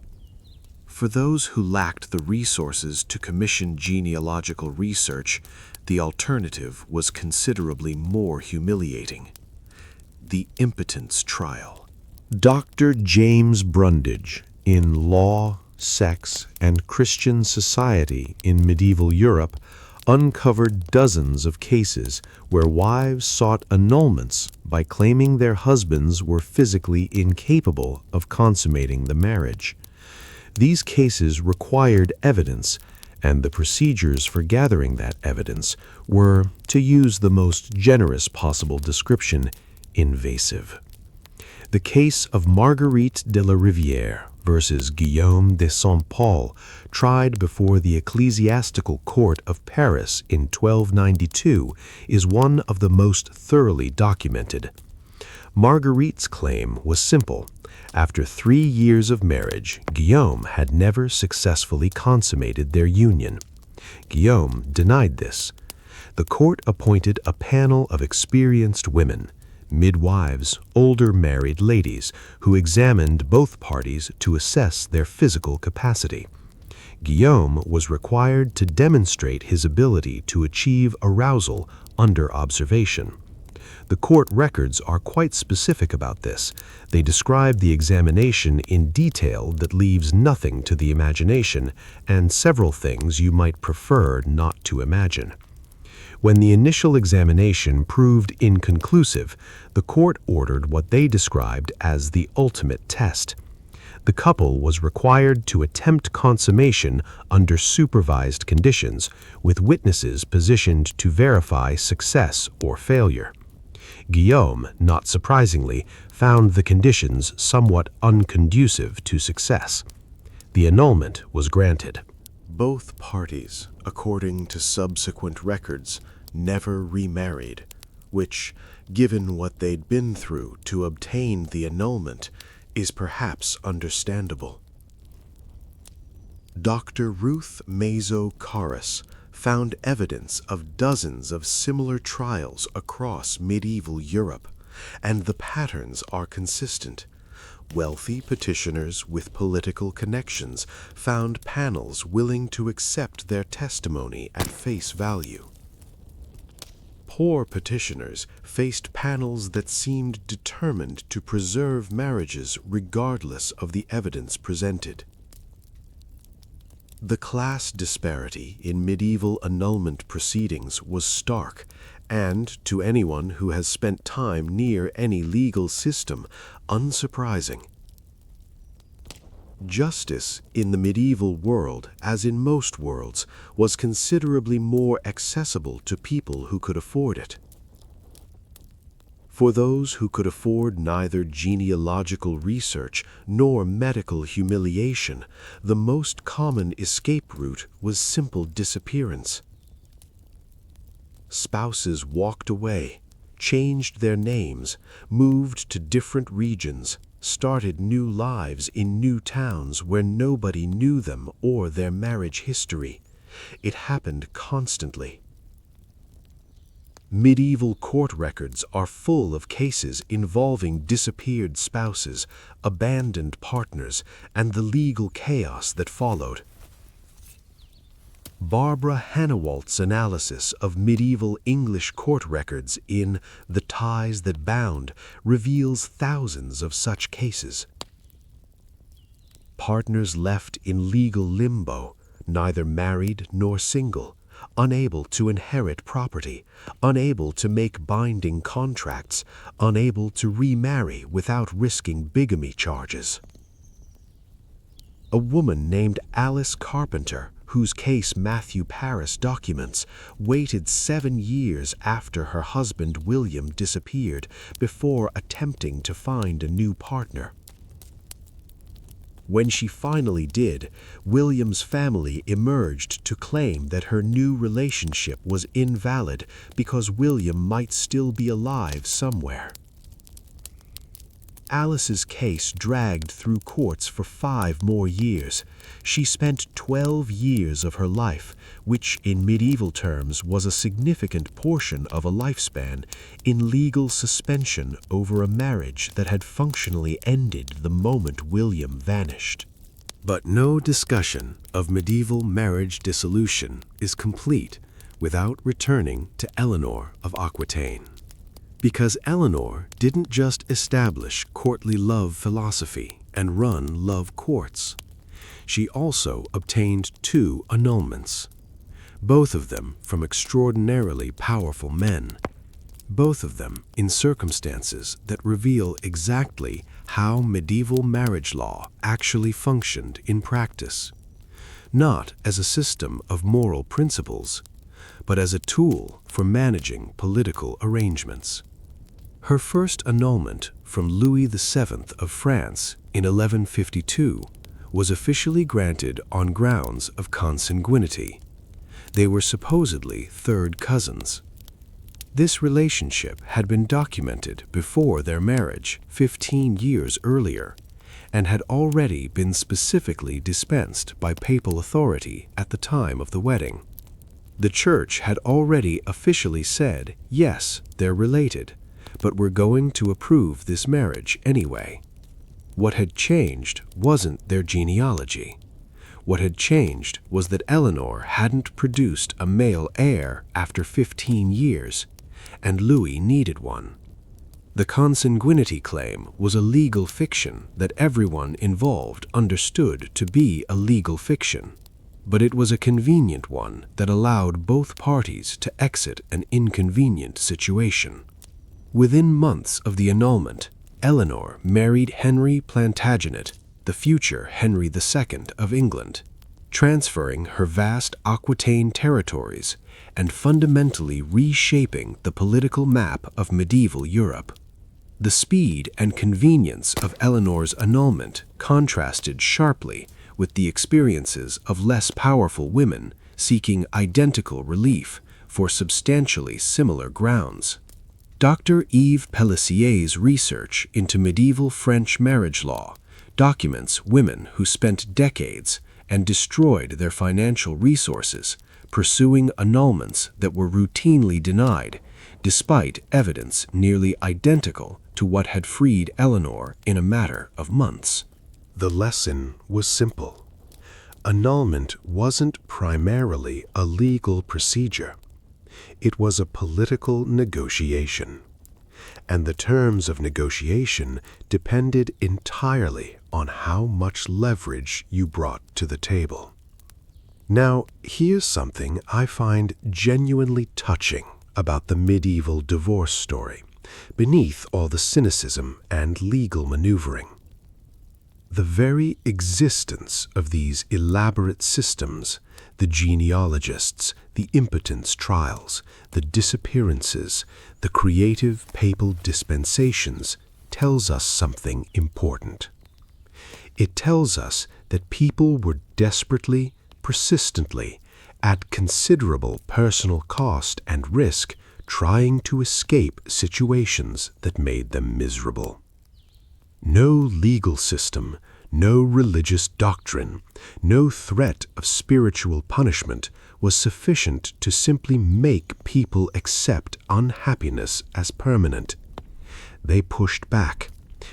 For those who lacked the resources to commission genealogical research, the alternative was considerably more humiliating. The impotence trial. Dr. James Brundage, in Law, Sex, and Christian Society in Medieval Europe, uncovered dozens of cases where wives sought annulments by claiming their husbands were physically incapable of consummating the marriage. These cases required evidence, and the procedures for gathering that evidence were, to use the most generous possible description, invasive. The case of Marguerite de la Rivière versus Guillaume de Saint-Paul, tried before the Ecclesiastical Court of Paris in 1292, is one of the most thoroughly documented. Marguerite's claim was simple. After 3 years of marriage, Guillaume had never successfully consummated their union. Guillaume denied this. The court appointed a panel of experienced women, midwives, older married ladies, who examined both parties to assess their physical capacity. Guillaume was required to demonstrate his ability to achieve arousal under observation. The court records are quite specific about this. They describe the examination in detail that leaves nothing to the imagination, and several things you might prefer not to imagine. When the initial examination proved inconclusive, the court ordered what they described as the ultimate test. The couple was required to attempt consummation under supervised conditions, with witnesses positioned to verify success or failure. Guillaume, not surprisingly, found the conditions somewhat unconducive to success. The annulment was granted. Both parties, according to subsequent records, never remarried, which, given what they'd been through to obtain the annulment, is perhaps understandable. Dr. Ruth Mazo Caras found evidence of dozens of similar trials across medieval Europe, and the patterns are consistent. Wealthy petitioners with political connections found panels willing to accept their testimony at face value. Poor petitioners faced panels that seemed determined to preserve marriages regardless of the evidence presented. The class disparity in medieval annulment proceedings was stark, and, to anyone who has spent time near any legal system, unsurprising. Justice in the medieval world, as in most worlds, was considerably more accessible to people who could afford it. For those who could afford neither genealogical research nor medical humiliation, the most common escape route was simple disappearance. Spouses walked away, changed their names, moved to different regions, started new lives in new towns where nobody knew them or their marriage history. It happened constantly. Medieval court records are full of cases involving disappeared spouses, abandoned partners, and the legal chaos that followed. Barbara Hannawalt's analysis of medieval English court records in The Ties That Bound reveals thousands of such cases. Partners left in legal limbo, neither married nor single, unable to inherit property, unable to make binding contracts, unable to remarry without risking bigamy charges. A woman named Alice Carpenter, whose case Matthew Paris documents, waited 7 years after her husband William disappeared before attempting to find a new partner. When she finally did, William's family emerged to claim that her new relationship was invalid because William might still be alive somewhere. Alice's case dragged through courts for 5 more years. She spent 12 years of her life, which in medieval terms was a significant portion of a lifespan, in legal suspension over a marriage that had functionally ended the moment William vanished. But no discussion of medieval marriage dissolution is complete without returning to Eleanor of Aquitaine. Because Eleanor didn't just establish courtly love philosophy and run love courts. She also obtained 2 annulments, both of them from extraordinarily powerful men, both of them in circumstances that reveal exactly how medieval marriage law actually functioned in practice, not as a system of moral principles, but as a tool for managing political arrangements. Her first annulment from Louis VII of France in 1152 was officially granted on grounds of consanguinity. They were supposedly third cousins. This relationship had been documented before their marriage 15 years earlier and had already been specifically dispensed by papal authority at the time of the wedding. The Church had already officially said, yes, they're related, but we're going to approve this marriage anyway. What had changed wasn't their genealogy. What had changed was that Eleanor hadn't produced a male heir after 15 years, and Louis needed one. The consanguinity claim was a legal fiction that everyone involved understood to be a legal fiction, but it was a convenient one that allowed both parties to exit an inconvenient situation. Within months of the annulment, Eleanor married Henry Plantagenet, the future Henry II of England, transferring her vast Aquitaine territories and fundamentally reshaping the political map of medieval Europe. The speed and convenience of Eleanor's annulment contrasted sharply with the experiences of less powerful women seeking identical relief for substantially similar grounds. Dr. Yves Pellissier's research into medieval French marriage law documents women who spent decades and destroyed their financial resources pursuing annulments that were routinely denied, despite evidence nearly identical to what had freed Eleanor in a matter of months. The lesson was simple. Annulment wasn't primarily a legal procedure. It was a political negotiation. And the terms of negotiation depended entirely on how much leverage you brought to the table. Now, here's something I find genuinely touching about the medieval divorce story, beneath all the cynicism and legal maneuvering. The very existence of these elaborate systems, the genealogists, the impotence trials, the disappearances, the creative papal dispensations, tells us something important. It tells us that people were desperately, persistently, at considerable personal cost and risk, trying to escape situations that made them miserable. No legal system, no religious doctrine, no threat of spiritual punishment was sufficient to simply make people accept unhappiness as permanent. They pushed back.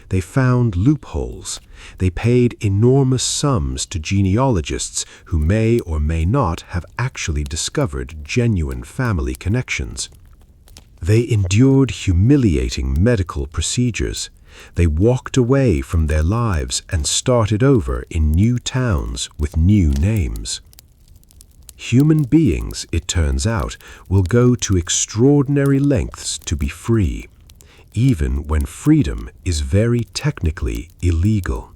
They found loopholes. They paid enormous sums to genealogists who may or may not have actually discovered genuine family connections. They endured humiliating medical procedures. They walked away from their lives and started over in new towns with new names. Human beings, it turns out, will go to extraordinary lengths to be free, even when freedom is very technically illegal.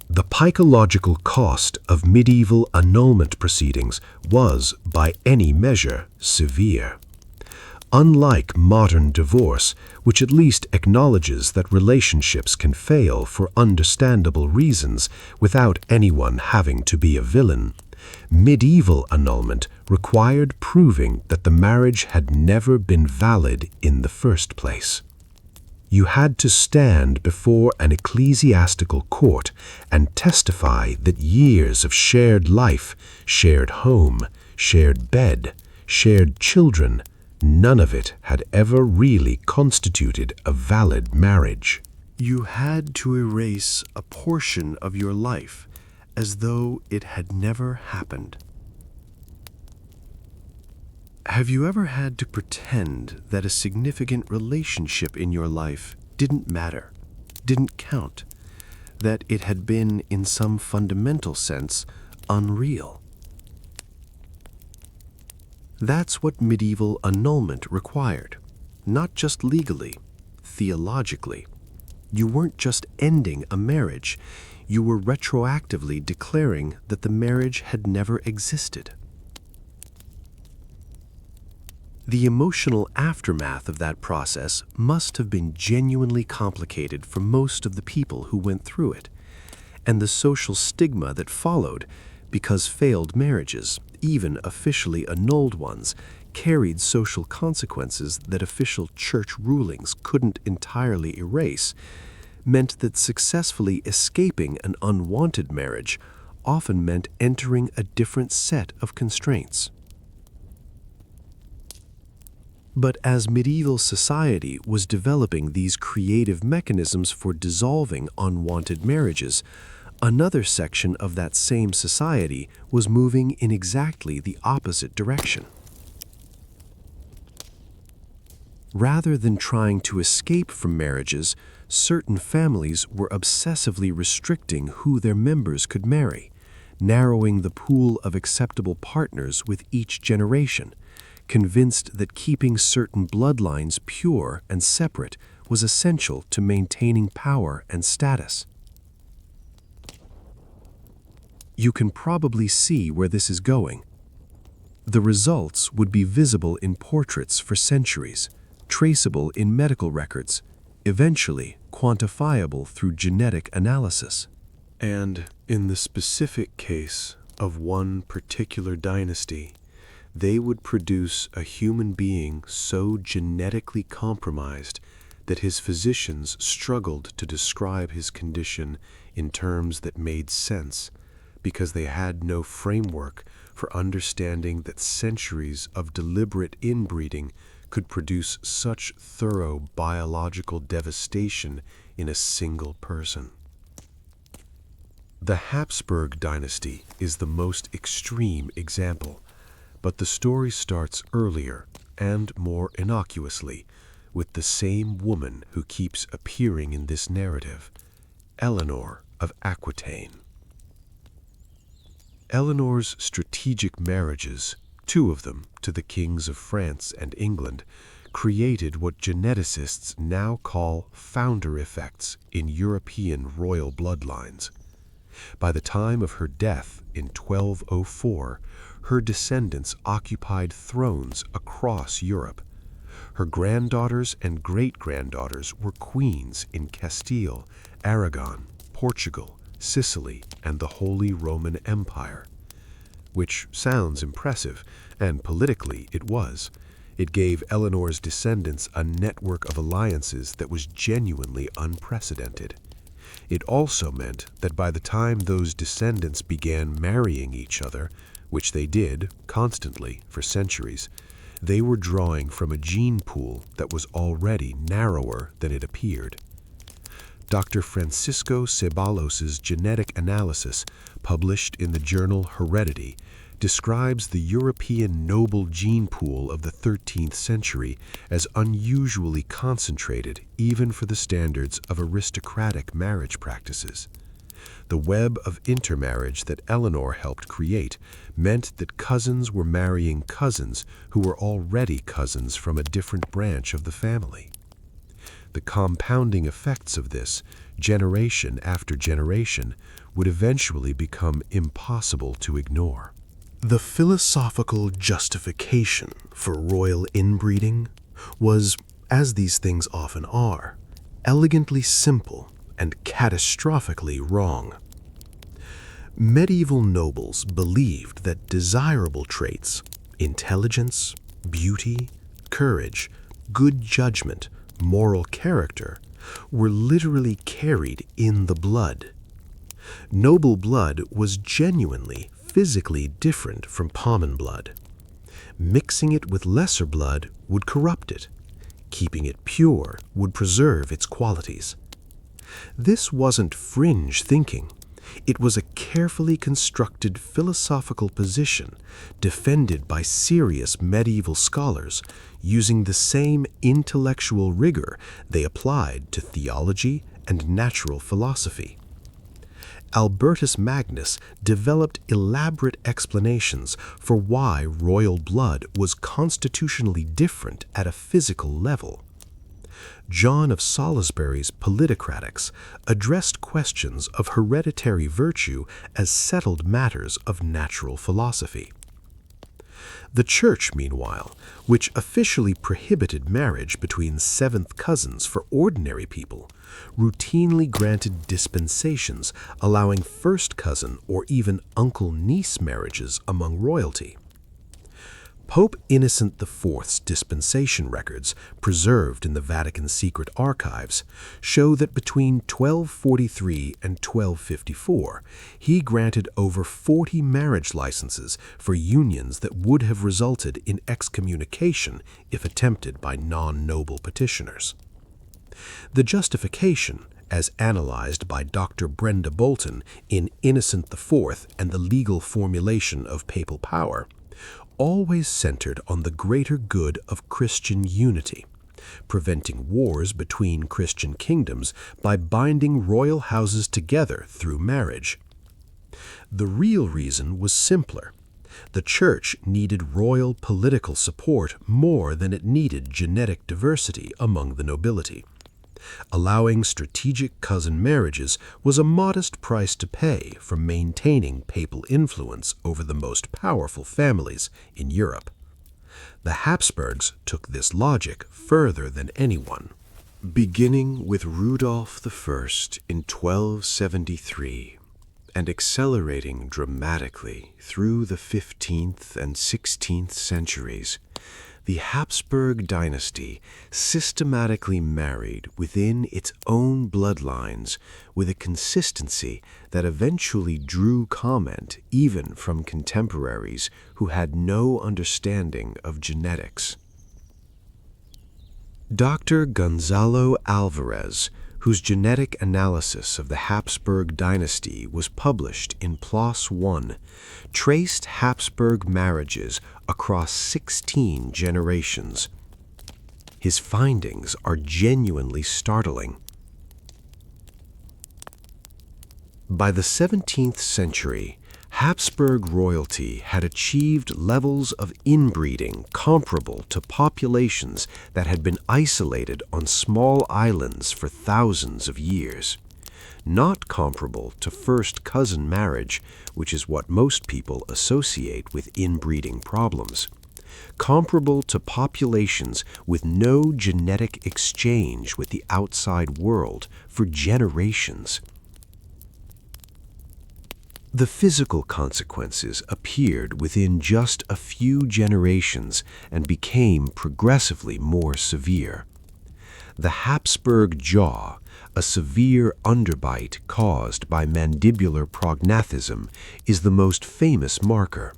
The psychological cost of medieval annulment proceedings was, by any measure, severe. Unlike modern divorce, which at least acknowledges that relationships can fail for understandable reasons without anyone having to be a villain, medieval annulment required proving that the marriage had never been valid in the first place. You had to stand before an ecclesiastical court and testify that years of shared life, shared home, shared bed, shared children, none of it had ever really constituted a valid marriage. You had to erase a portion of your life as though it had never happened. Have you ever had to pretend that a significant relationship in your life didn't matter, didn't count, that it had been, in some fundamental sense, unreal? That's what medieval annulment required, not just legally, theologically. You weren't just ending a marriage, you were retroactively declaring that the marriage had never existed. The emotional aftermath of that process must have been genuinely complicated for most of the people who went through it, and the social stigma that followed, because failed marriages, even officially annulled ones, carried social consequences that official church rulings couldn't entirely erase, meant that successfully escaping an unwanted marriage often meant entering a different set of constraints. But as medieval society was developing these creative mechanisms for dissolving unwanted marriages, another section of that same society was moving in exactly the opposite direction. Rather than trying to escape from marriages, certain families were obsessively restricting who their members could marry, narrowing the pool of acceptable partners with each generation, convinced that keeping certain bloodlines pure and separate was essential to maintaining power and status. You can probably see where this is going. The results would be visible in portraits for centuries, traceable in medical records, eventually quantifiable through genetic analysis. And in the specific case of one particular dynasty, they would produce a human being so genetically compromised that his physicians struggled to describe his condition in terms that made sense, because they had no framework for understanding that centuries of deliberate inbreeding could produce such thorough biological devastation in a single person. The Habsburg dynasty is the most extreme example, but the story starts earlier and more innocuously with the same woman who keeps appearing in this narrative, Eleanor of Aquitaine. Eleanor's strategic marriages, two of them to the kings of France and England, created what geneticists now call founder effects in European royal bloodlines. By the time of her death in 1204, her descendants occupied thrones across Europe. Her granddaughters and great-granddaughters were queens in Castile, Aragon, Portugal, Sicily, and the Holy Roman Empire. Which sounds impressive, and politically it was. It gave Eleanor's descendants a network of alliances that was genuinely unprecedented. It also meant that by the time those descendants began marrying each other, which they did constantly for centuries, they were drawing from a gene pool that was already narrower than it appeared. Dr. Francisco Ceballos' genetic analysis, published in the journal Heredity, describes the European noble gene pool of the 13th century as unusually concentrated even for the standards of aristocratic marriage practices. The web of intermarriage that Eleanor helped create meant that cousins were marrying cousins who were already cousins from a different branch of the family. The compounding effects of this, generation after generation, would eventually become impossible to ignore. The philosophical justification for royal inbreeding was, as these things often are, elegantly simple and catastrophically wrong. Medieval nobles believed that desirable traits, intelligence, beauty, courage, good judgment, moral character, were literally carried in the blood. Noble blood was genuinely, physically different from common blood. Mixing it with lesser blood would corrupt it. Keeping it pure would preserve its qualities. This wasn't fringe thinking. It was a carefully constructed philosophical position defended by serious medieval scholars using the same intellectual rigor they applied to theology and natural philosophy. Albertus Magnus developed elaborate explanations for why royal blood was constitutionally different at a physical level. John of Salisbury's Politicratics addressed questions of hereditary virtue as settled matters of natural philosophy. The Church, meanwhile, which officially prohibited marriage between seventh cousins for ordinary people, routinely granted dispensations allowing first cousin or even uncle-niece marriages among royalty. Pope Innocent IV's dispensation records, preserved in the Vatican secret archives, show that between 1243 and 1254, he granted over 40 marriage licenses for unions that would have resulted in excommunication if attempted by non-noble petitioners. The justification, as analyzed by Dr. Brenda Bolton in Innocent IV and the Legal Formulation of Papal Power, always centered on the greater good of Christian unity, preventing wars between Christian kingdoms by binding royal houses together through marriage. The real reason was simpler. The Church needed royal political support more than it needed genetic diversity among the nobility. Allowing strategic cousin marriages was a modest price to pay for maintaining papal influence over the most powerful families in Europe. The Habsburgs took this logic further than anyone. Beginning with Rudolf I in 1273 and accelerating dramatically through the 15th and 16th centuries, the Habsburg dynasty systematically married within its own bloodlines with a consistency that eventually drew comment even from contemporaries who had no understanding of genetics. Dr. Gonzalo Alvarez, whose genetic analysis of the Habsburg dynasty was published in PLOS I, traced Habsburg marriages across 16 generations. His findings are genuinely startling. By the 17th century, Habsburg royalty had achieved levels of inbreeding comparable to populations that had been isolated on small islands for thousands of years. Not comparable to first cousin marriage, which is what most people associate with inbreeding problems. Comparable to populations with no genetic exchange with the outside world for generations. The physical consequences appeared within just a few generations and became progressively more severe. The Habsburg jaw, a severe underbite caused by mandibular prognathism, is the most famous marker.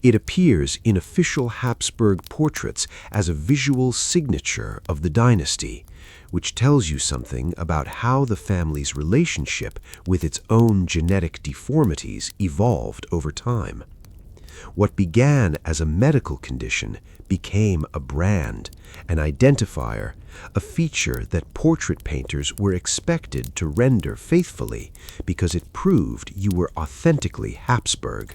It appears in official Habsburg portraits as a visual signature of the dynasty, which tells you something about how the family's relationship with its own genetic deformities evolved over time. What began as a medical condition became a brand, an identifier, a feature that portrait painters were expected to render faithfully because it proved you were authentically Habsburg.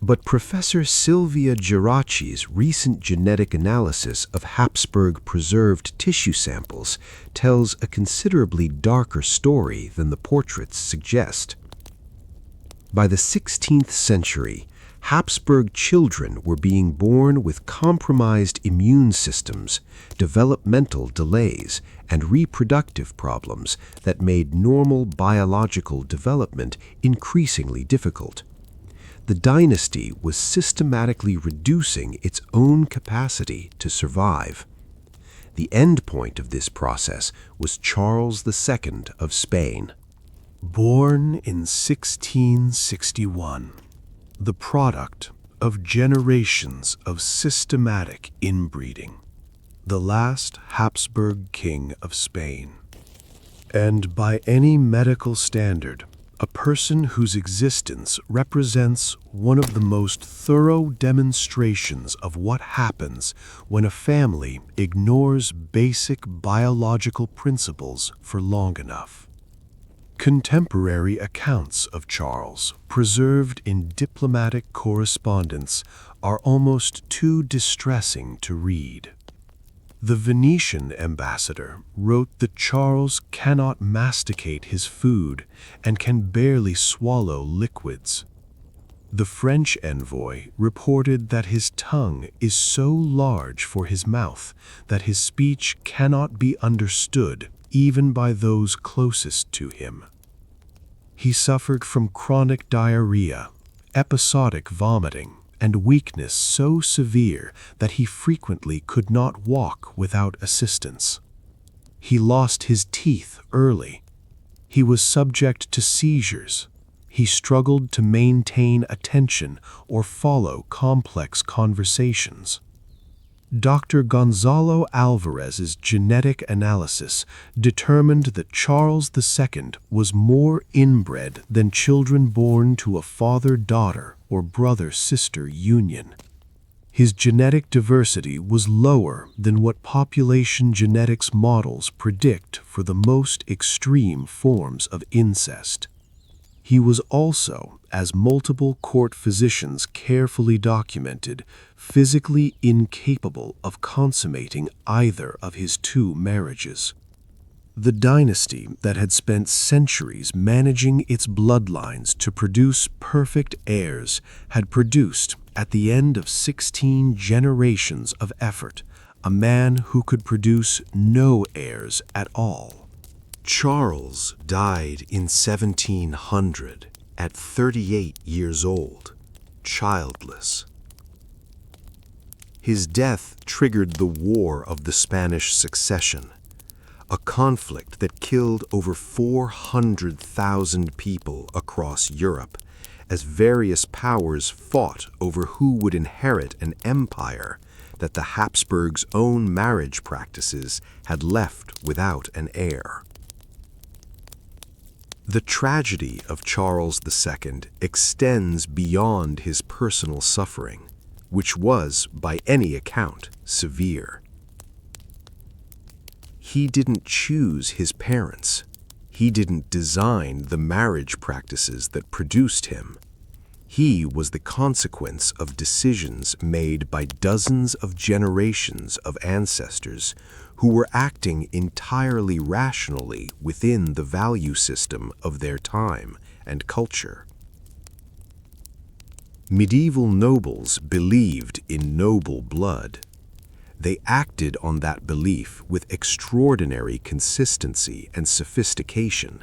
But Professor Silvia Geraci's recent genetic analysis of Habsburg preserved tissue samples tells a considerably darker story than the portraits suggest. By the 16th century, Habsburg children were being born with compromised immune systems, developmental delays, and reproductive problems that made normal biological development increasingly difficult. The dynasty was systematically reducing its own capacity to survive. The end point of this process was Charles II of Spain. Born in 1661, the product of generations of systematic inbreeding, the last Habsburg king of Spain. And by any medical standard, a person whose existence represents one of the most thorough demonstrations of what happens when a family ignores basic biological principles for long enough. Contemporary accounts of Charles, preserved in diplomatic correspondence, are almost too distressing to read. The Venetian ambassador wrote that Charles cannot masticate his food and can barely swallow liquids. The French envoy reported that his tongue is so large for his mouth that his speech cannot be understood even by those closest to him. He suffered from chronic diarrhea, episodic vomiting, and weakness so severe that he frequently could not walk without assistance. He lost his teeth early. He was subject to seizures. He struggled to maintain attention or follow complex conversations. Dr. Gonzalo Alvarez's genetic analysis determined that Charles II was more inbred than children born to a father-daughter or brother-sister union. His genetic diversity was lower than what population genetics models predict for the most extreme forms of incest. He was also, as multiple court physicians carefully documented, physically incapable of consummating either of his two marriages. The dynasty that had spent centuries managing its bloodlines to produce perfect heirs had produced, at the end of 16 generations of effort, a man who could produce no heirs at all. Charles died in 1700 at 38 years old, childless. His death triggered the War of the Spanish Succession, a conflict that killed over 400,000 people across Europe as various powers fought over who would inherit an empire that the Habsburgs' own marriage practices had left without an heir. The tragedy of Charles II extends beyond his personal suffering, which was, by any account, severe. He didn't choose his parents. He didn't design the marriage practices that produced him. He was the consequence of decisions made by dozens of generations of ancestors who were acting entirely rationally within the value system of their time and culture. Medieval nobles believed in noble blood. They acted on that belief with extraordinary consistency and sophistication.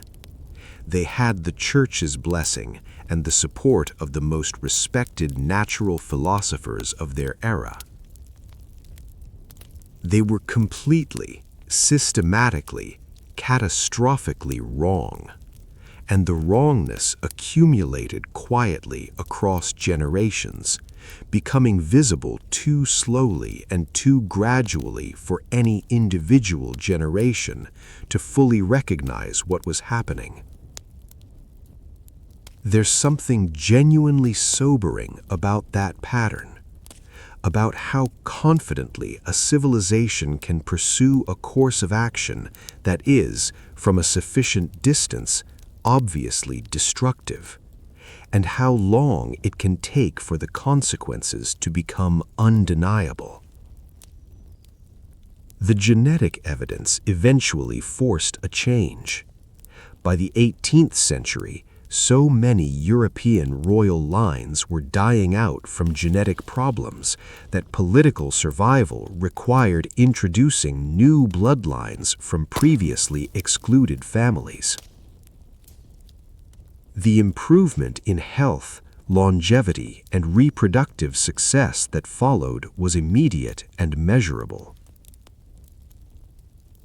They had the Church's blessing and the support of the most respected natural philosophers of their era. They were completely, systematically, catastrophically wrong, and the wrongness accumulated quietly across generations, becoming visible too slowly and too gradually for any individual generation to fully recognize what was happening. There's something genuinely sobering about that pattern, about how confidently a civilization can pursue a course of action that is, from a sufficient distance, obviously destructive, and how long it can take for the consequences to become undeniable. The genetic evidence eventually forced a change. By the 18th century, so many European royal lines were dying out from genetic problems that political survival required introducing new bloodlines from previously excluded families. The improvement in health, longevity, and reproductive success that followed was immediate and measurable.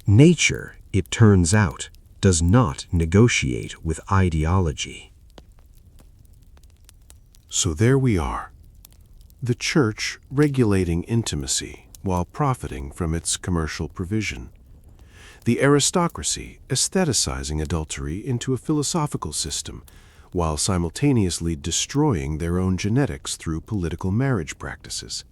Nature, it turns out, does not negotiate with ideology. So there we are. The Church regulating intimacy while profiting from its commercial provision. The aristocracy aestheticizing adultery into a philosophical system while simultaneously destroying their own genetics through political marriage practices.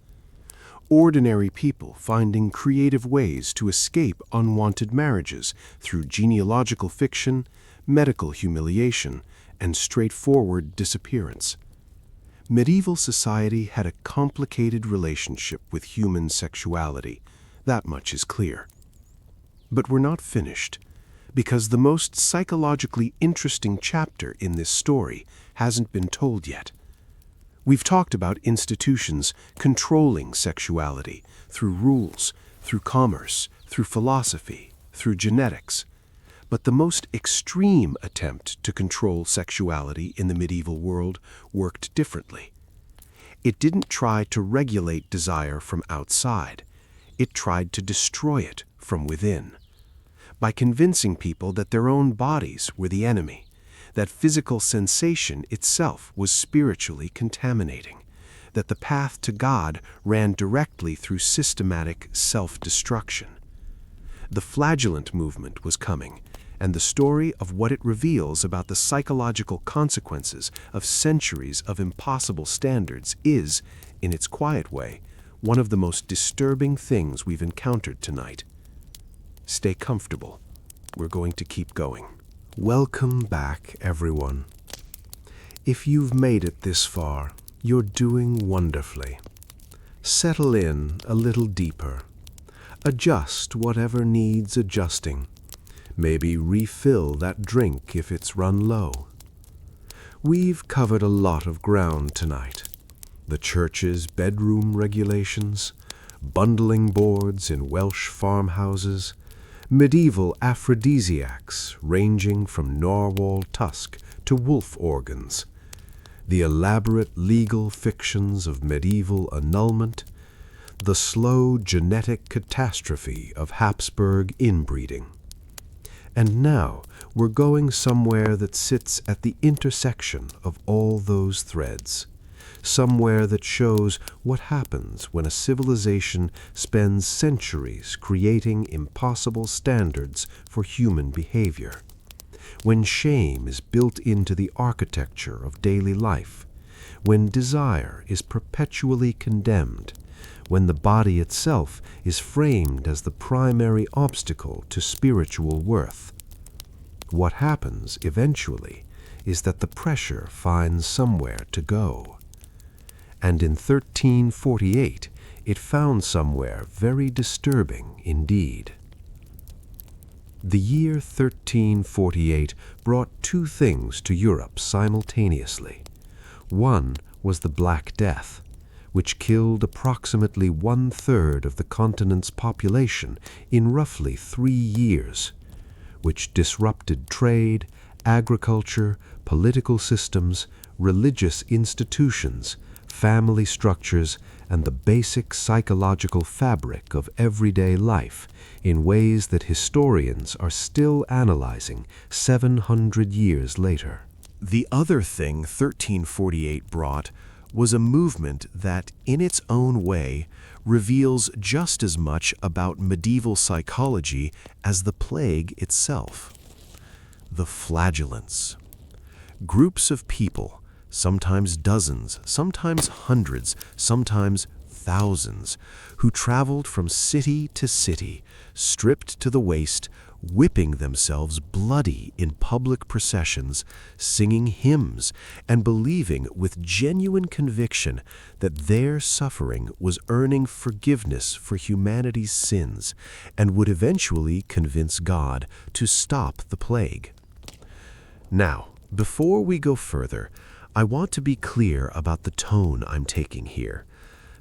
Ordinary people finding creative ways to escape unwanted marriages through genealogical fiction, medical humiliation, and straightforward disappearance. Medieval society had a complicated relationship with human sexuality, that much is clear. But we're not finished, because the most psychologically interesting chapter in this story hasn't been told yet. We've talked about institutions controlling sexuality through rules, through commerce, through philosophy, through genetics. But the most extreme attempt to control sexuality in the medieval world worked differently. It didn't try to regulate desire from outside. It tried to destroy it from within. By convincing people that their own bodies were the enemy, that physical sensation itself was spiritually contaminating, that the path to God ran directly through systematic self-destruction. The flagellant movement was coming, and the story of what it reveals about the psychological consequences of centuries of impossible standards is, in its quiet way, one of the most disturbing things we've encountered tonight. Stay comfortable. We're going to keep going. Welcome back, everyone. If you've made it this far, you're doing wonderfully. Settle in a little deeper. Adjust whatever needs adjusting. Maybe refill that drink if it's run low. We've covered a lot of ground tonight. The church's bedroom regulations, bundling boards in Welsh farmhouses, medieval aphrodisiacs ranging from narwhal tusk to wolf organs, the elaborate legal fictions of medieval annulment, the slow genetic catastrophe of Habsburg inbreeding. And now we're going somewhere that sits at the intersection of all those threads, somewhere that shows what happens when a civilization spends centuries creating impossible standards for human behavior, when shame is built into the architecture of daily life, when desire is perpetually condemned, when the body itself is framed as the primary obstacle to spiritual worth. What happens eventually is that the pressure finds somewhere to go. And in 1348, it found somewhere very disturbing indeed. The year 1348 brought two things to Europe simultaneously. One was the Black Death, which killed approximately 1/3 of the continent's population in roughly 3 years, which disrupted trade, agriculture, political systems, religious institutions, family structures, and the basic psychological fabric of everyday life in ways that historians are still analyzing 700 years later. The other thing 1348 brought was a movement that, in its own way, reveals just as much about medieval psychology as the plague itself. The flagellants. Groups of people, sometimes dozens, sometimes hundreds, sometimes thousands, who traveled from city to city, stripped to the waist, whipping themselves bloody in public processions, singing hymns, and believing with genuine conviction that their suffering was earning forgiveness for humanity's sins and would eventually convince God to stop the plague. Now, before we go further, I want to be clear about the tone I'm taking here,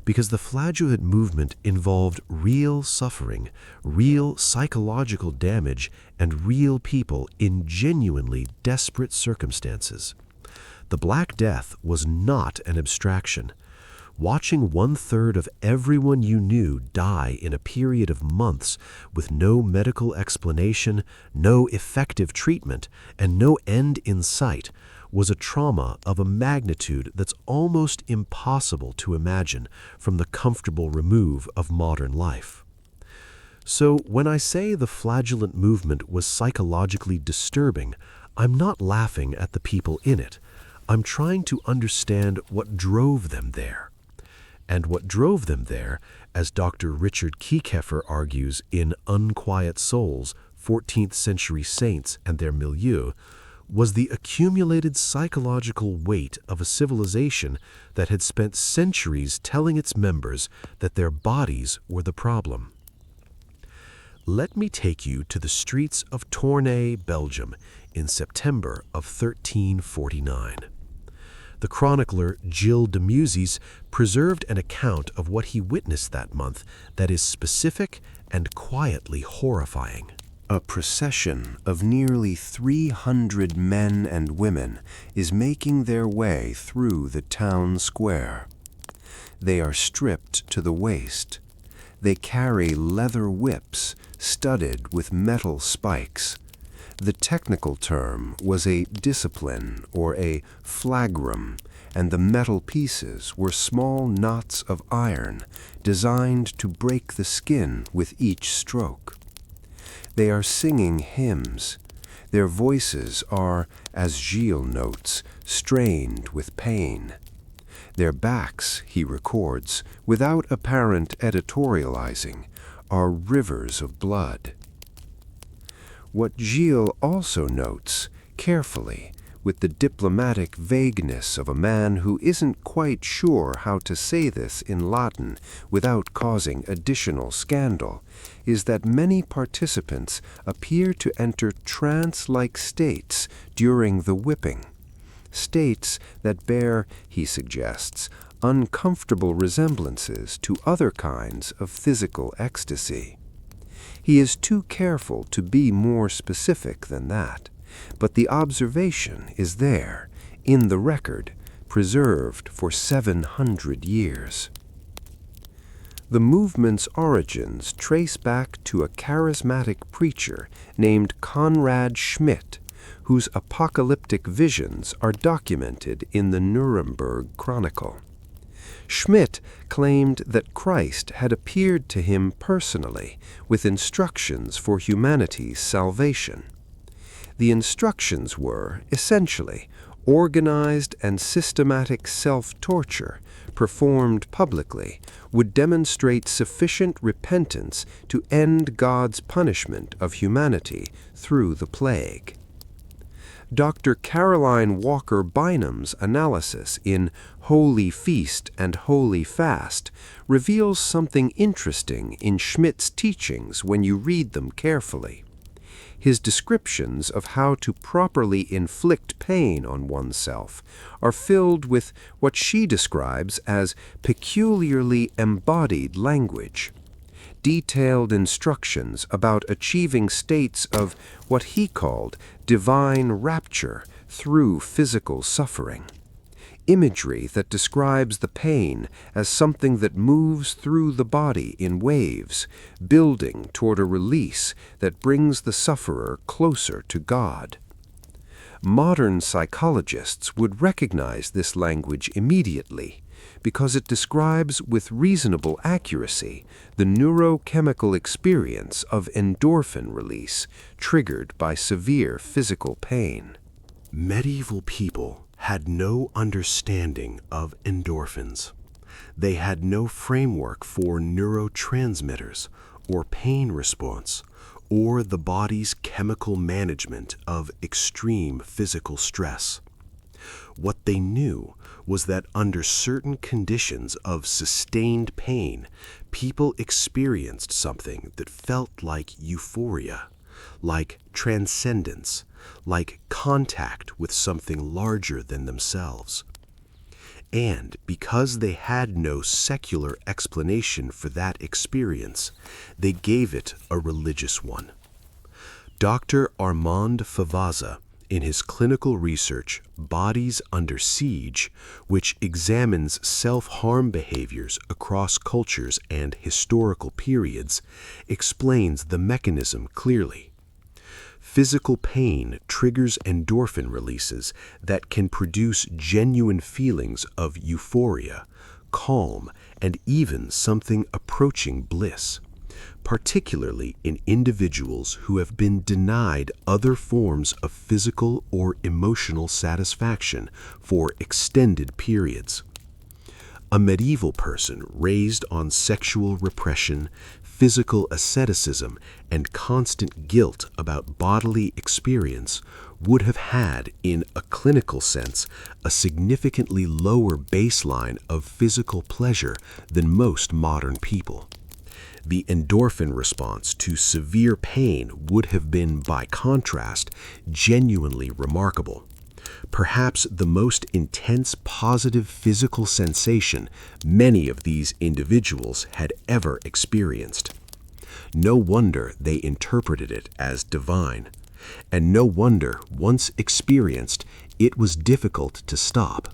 because the flagellant movement involved real suffering, real psychological damage, and real people in genuinely desperate circumstances. The Black Death was not an abstraction. Watching 1/3 of everyone you knew die in a period of months with no medical explanation, no effective treatment, and no end in sight was a trauma of a magnitude that's almost impossible to imagine from the comfortable remove of modern life. So when I say the flagellant movement was psychologically disturbing, I'm not laughing at the people in it. I'm trying to understand what drove them there. And what drove them there, as Dr. Richard Kiekeffer argues in Unquiet Souls, 14th Century Saints and Their Milieu, was the accumulated psychological weight of a civilization that had spent centuries telling its members that their bodies were the problem. Let me take you to the streets of Tournai, Belgium, in September of 1349. The chronicler Gilles de Musis preserved an account of what he witnessed that month that is specific and quietly horrifying. A procession of nearly 300 men and women is making their way through the town square. They are stripped to the waist. They carry leather whips studded with metal spikes. The technical term was a discipline or a flagrum, and the metal pieces were small knots of iron designed to break the skin with each stroke. They are singing hymns. Their voices are, as Gilles notes, strained with pain. Their backs, he records, without apparent editorializing, are rivers of blood. What Gilles also notes, carefully, with the diplomatic vagueness of a man who isn't quite sure how to say this in Latin without causing additional scandal, is that many participants appear to enter trance-like states during the whipping. States that bear, he suggests, uncomfortable resemblances to other kinds of physical ecstasy. He is too careful to be more specific than that, but the observation is there, in the record, preserved for 700 years. The movement's origins trace back to a charismatic preacher named Conrad Schmidt, whose apocalyptic visions are documented in the Nuremberg Chronicle. Schmidt claimed that Christ had appeared to him personally with instructions for humanity's salvation. The instructions were, essentially, organized and systematic self-torture, performed publicly, would demonstrate sufficient repentance to end God's punishment of humanity through the plague. Dr. Caroline Walker Bynum's analysis in Holy Feast and Holy Fast reveals something interesting in Schmidt's teachings when you read them carefully. His descriptions of how to properly inflict pain on oneself are filled with what she describes as peculiarly embodied language. Detailed instructions about achieving states of what he called divine rapture through physical suffering. Imagery that describes the pain as something that moves through the body in waves, building toward a release that brings the sufferer closer to God. Modern psychologists would recognize this language immediately, because it describes with reasonable accuracy the neurochemical experience of endorphin release triggered by severe physical pain. Medieval people had no understanding of endorphins. They had no framework for neurotransmitters or pain response or the body's chemical management of extreme physical stress. What they knew was that under certain conditions of sustained pain, people experienced something that felt like euphoria, like transcendence, like contact with something larger than themselves. And because they had no secular explanation for that experience, they gave it a religious one. Dr. Armand Favazza, in his clinical research, Bodies Under Siege, which examines self-harm behaviors across cultures and historical periods, explains the mechanism clearly. Physical pain triggers endorphin releases that can produce genuine feelings of euphoria, calm, and even something approaching bliss, particularly in individuals who have been denied other forms of physical or emotional satisfaction for extended periods. A medieval person raised on sexual repression, physical asceticism, and constant guilt about bodily experience would have had, in a clinical sense, a significantly lower baseline of physical pleasure than most modern people. The endorphin response to severe pain would have been, by contrast, genuinely remarkable. Perhaps the most intense positive physical sensation many of these individuals had ever experienced. No wonder they interpreted it as divine, and no wonder, once experienced, it was difficult to stop.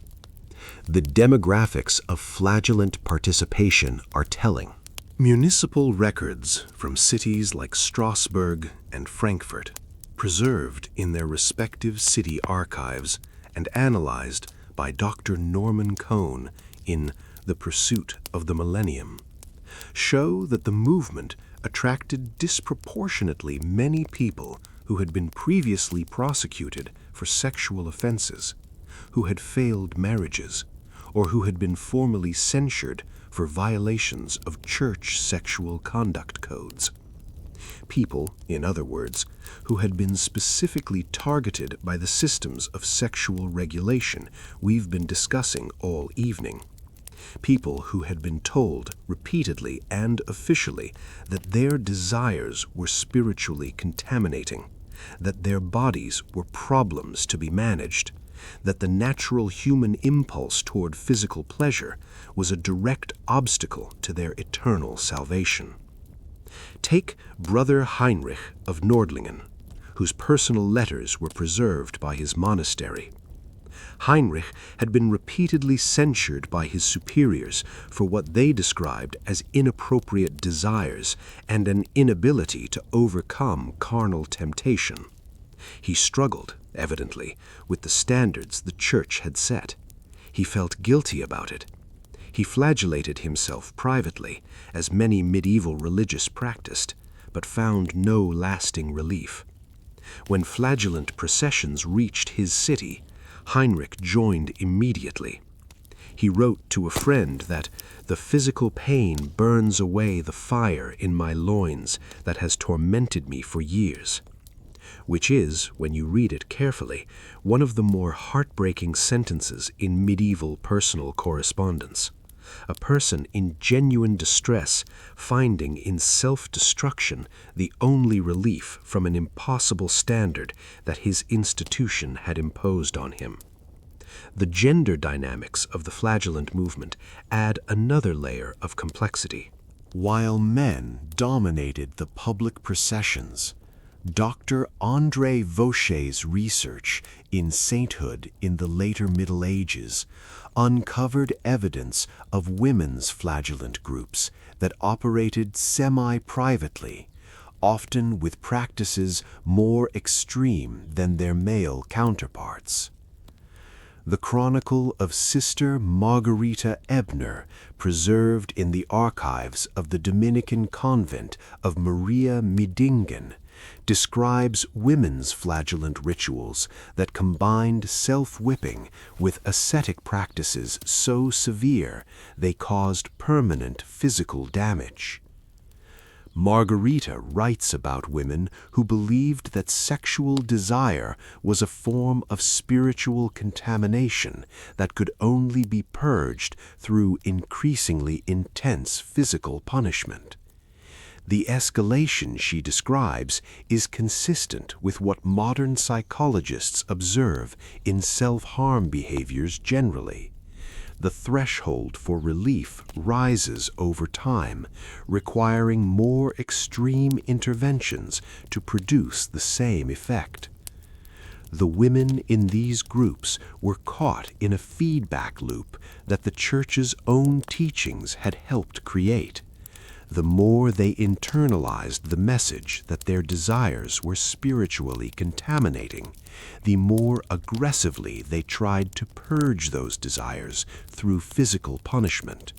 The demographics of flagellant participation are telling. Municipal records from cities like Strasbourg and Frankfurt, preserved in their respective city archives and analyzed by Dr. Norman Cohn in The Pursuit of the Millennium, show that the movement attracted disproportionately many people who had been previously prosecuted for sexual offenses, who had failed marriages, or who had been formally censured for violations of church sexual conduct codes. People, in other words, who had been specifically targeted by the systems of sexual regulation we've been discussing all evening. People who had been told repeatedly and officially that their desires were spiritually contaminating, that their bodies were problems to be managed, that the natural human impulse toward physical pleasure was a direct obstacle to their eternal salvation. Take Brother Heinrich of Nordlingen, whose personal letters were preserved by his monastery. Heinrich had been repeatedly censured by his superiors for what they described as inappropriate desires and an inability to overcome carnal temptation. He struggled, evidently, with the standards the Church had set. He felt guilty about it. He flagellated himself privately, as many medieval religious practiced, but found no lasting relief. When flagellant processions reached his city, Heinrich joined immediately. He wrote to a friend that the physical pain burns away the fire in my loins that has tormented me for years, which is, when you read it carefully, one of the more heartbreaking sentences in medieval personal correspondence. A person in genuine distress finding in self-destruction the only relief from an impossible standard that his institution had imposed on him. The gender dynamics of the flagellant movement add another layer of complexity. While men dominated the public processions, Dr. André Vaucher's research in sainthood in the later Middle Ages uncovered evidence of women's flagellant groups that operated semi-privately, often with practices more extreme than their male counterparts. The chronicle of Sister Margarita Ebner, preserved in the archives of the Dominican convent of Maria Midingen, describes women's flagellant rituals that combined self-whipping with ascetic practices so severe they caused permanent physical damage. Margarita writes about women who believed that sexual desire was a form of spiritual contamination that could only be purged through increasingly intense physical punishment. The escalation she describes is consistent with what modern psychologists observe in self-harm behaviors generally. The threshold for relief rises over time, requiring more extreme interventions to produce the same effect. The women in these groups were caught in a feedback loop that the Church's own teachings had helped create. The more they internalized the message that their desires were spiritually contaminating, the more aggressively they tried to purge those desires through physical punishment.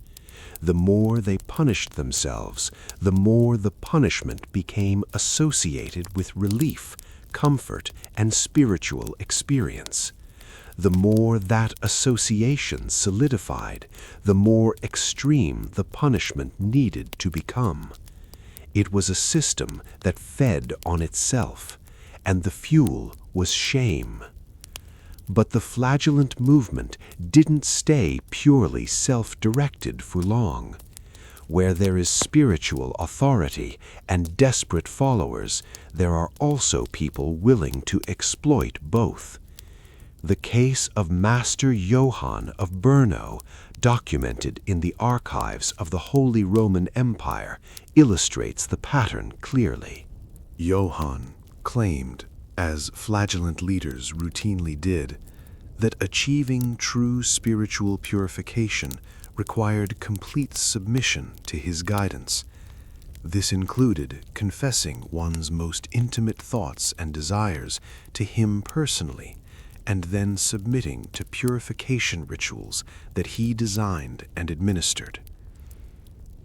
The more they punished themselves, the more the punishment became associated with relief, comfort, and spiritual experience. The more that association solidified, the more extreme the punishment needed to become. It was a system that fed on itself, and the fuel was shame. But the flagellant movement didn't stay purely self-directed for long. Where there is spiritual authority and desperate followers, there are also people willing to exploit both. The case of Master Johann of Brno, documented in the archives of the Holy Roman Empire, illustrates the pattern clearly. Johann claimed, as flagellant leaders routinely did, that achieving true spiritual purification required complete submission to his guidance. This included confessing one's most intimate thoughts and desires to him personally, and then submitting to purification rituals that he designed and administered.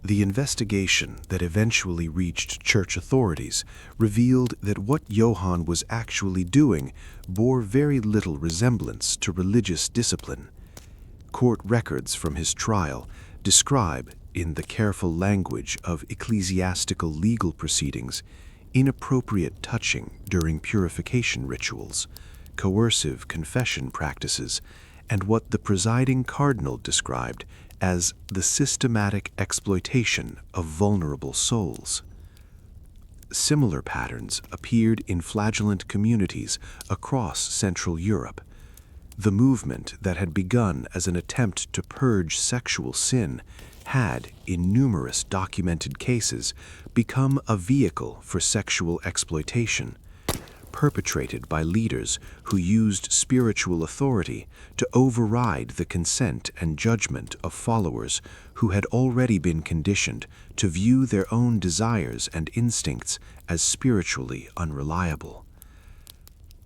The investigation that eventually reached church authorities revealed that what Johann was actually doing bore very little resemblance to religious discipline. Court records from his trial describe, in the careful language of ecclesiastical legal proceedings, inappropriate touching during purification rituals, coercive confession practices, and what the presiding cardinal described as the systematic exploitation of vulnerable souls. Similar patterns appeared in flagellant communities across Central Europe. The movement that had begun as an attempt to purge sexual sin had, in numerous documented cases, become a vehicle for sexual exploitation, perpetrated by leaders who used spiritual authority to override the consent and judgment of followers who had already been conditioned to view their own desires and instincts as spiritually unreliable.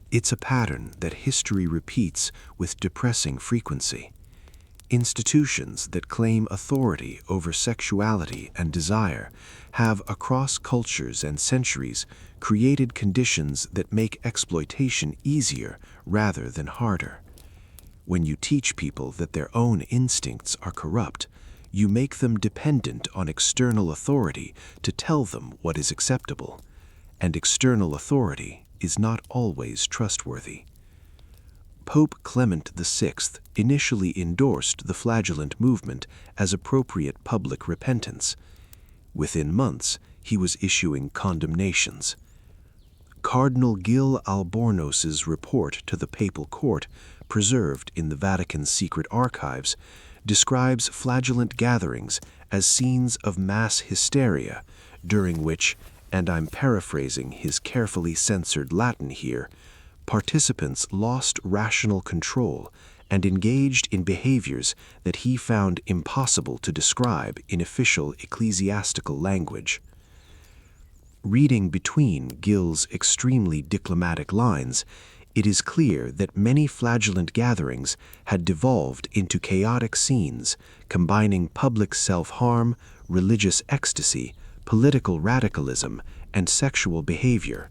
It's a pattern that history repeats with depressing frequency. Institutions that claim authority over sexuality and desire have, across cultures and centuries, created conditions that make exploitation easier rather than harder. When you teach people that their own instincts are corrupt, you make them dependent on external authority to tell them what is acceptable, and external authority is not always trustworthy. Pope Clement VI initially endorsed the flagellant movement as appropriate public repentance. Within months, he was issuing condemnations. Cardinal Gil Albornoz's report to the papal court, preserved in the Vatican's secret archives, describes flagellant gatherings as scenes of mass hysteria, during which, and I'm paraphrasing his carefully censored Latin here, participants lost rational control and engaged in behaviors that he found impossible to describe in official ecclesiastical language. Reading between Gil's extremely diplomatic lines, it is clear that many flagellant gatherings had devolved into chaotic scenes combining public self-harm, religious ecstasy, political radicalism, and sexual behavior,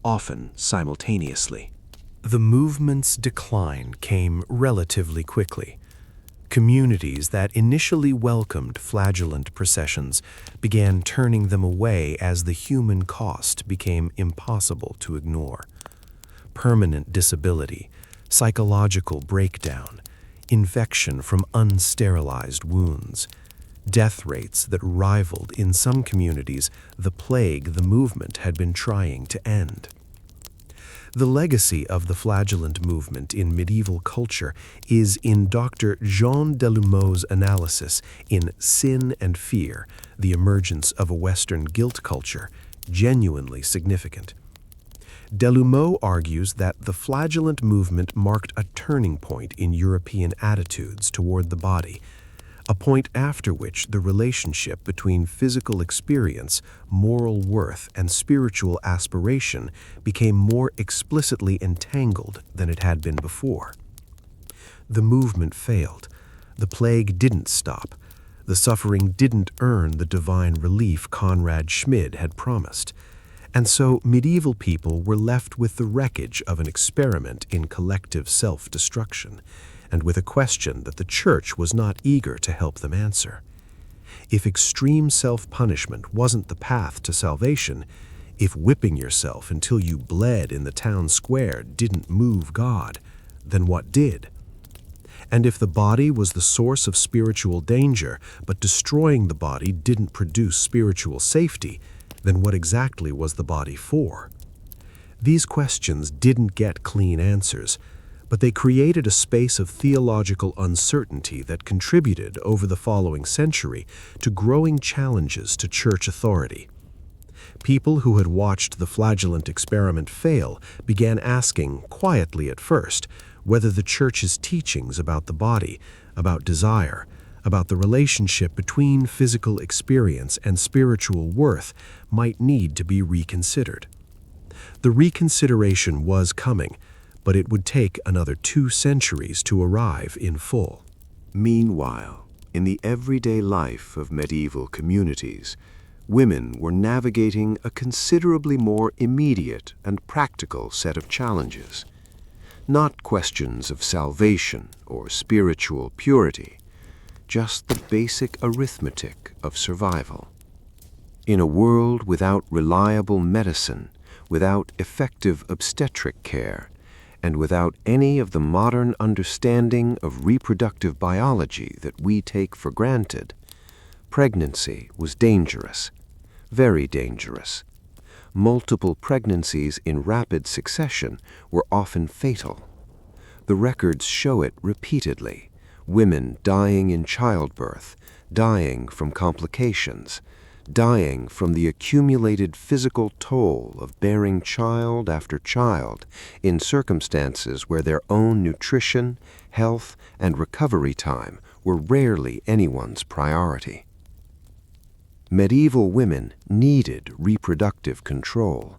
often simultaneously. The movement's decline came relatively quickly. Communities that initially welcomed flagellant processions began turning them away as the human cost became impossible to ignore. Permanent disability, psychological breakdown, infection from unsterilized wounds, death rates that rivaled in some communities the plague the movement had been trying to end. The legacy of the flagellant movement in medieval culture is, in Dr. Jean Delumeau's analysis in Sin and Fear, the Emergence of a Western Guilt Culture, genuinely significant. Delumeau argues that the flagellant movement marked a turning point in European attitudes toward the body, a point after which the relationship between physical experience, moral worth, and spiritual aspiration became more explicitly entangled than it had been before. The movement failed. The plague didn't stop. The suffering didn't earn the divine relief Conrad Schmid had promised. And so medieval people were left with the wreckage of an experiment in collective self-destruction, and with a question that the Church was not eager to help them answer. If extreme self-punishment wasn't the path to salvation, if whipping yourself until you bled in the town square didn't move God, then what did? And if the body was the source of spiritual danger, but destroying the body didn't produce spiritual safety, then what exactly was the body for? These questions didn't get clean answers, but they created a space of theological uncertainty that contributed over the following century to growing challenges to church authority. People who had watched the flagellant experiment fail began asking, quietly at first, whether the church's teachings about the body, about desire, about the relationship between physical experience and spiritual worth might need to be reconsidered. The reconsideration was coming, but it would take another 2 centuries to arrive in full. Meanwhile, in the everyday life of medieval communities, women were navigating a considerably more immediate and practical set of challenges. Not questions of salvation or spiritual purity, just the basic arithmetic of survival. In a world without reliable medicine, without effective obstetric care, and without any of the modern understanding of reproductive biology that we take for granted, pregnancy was dangerous, very dangerous. Multiple pregnancies in rapid succession were often fatal. The records show it repeatedly. Women dying in childbirth, dying from complications, dying from the accumulated physical toll of bearing child after child in circumstances where their own nutrition, health, and recovery time were rarely anyone's priority. Medieval women needed reproductive control,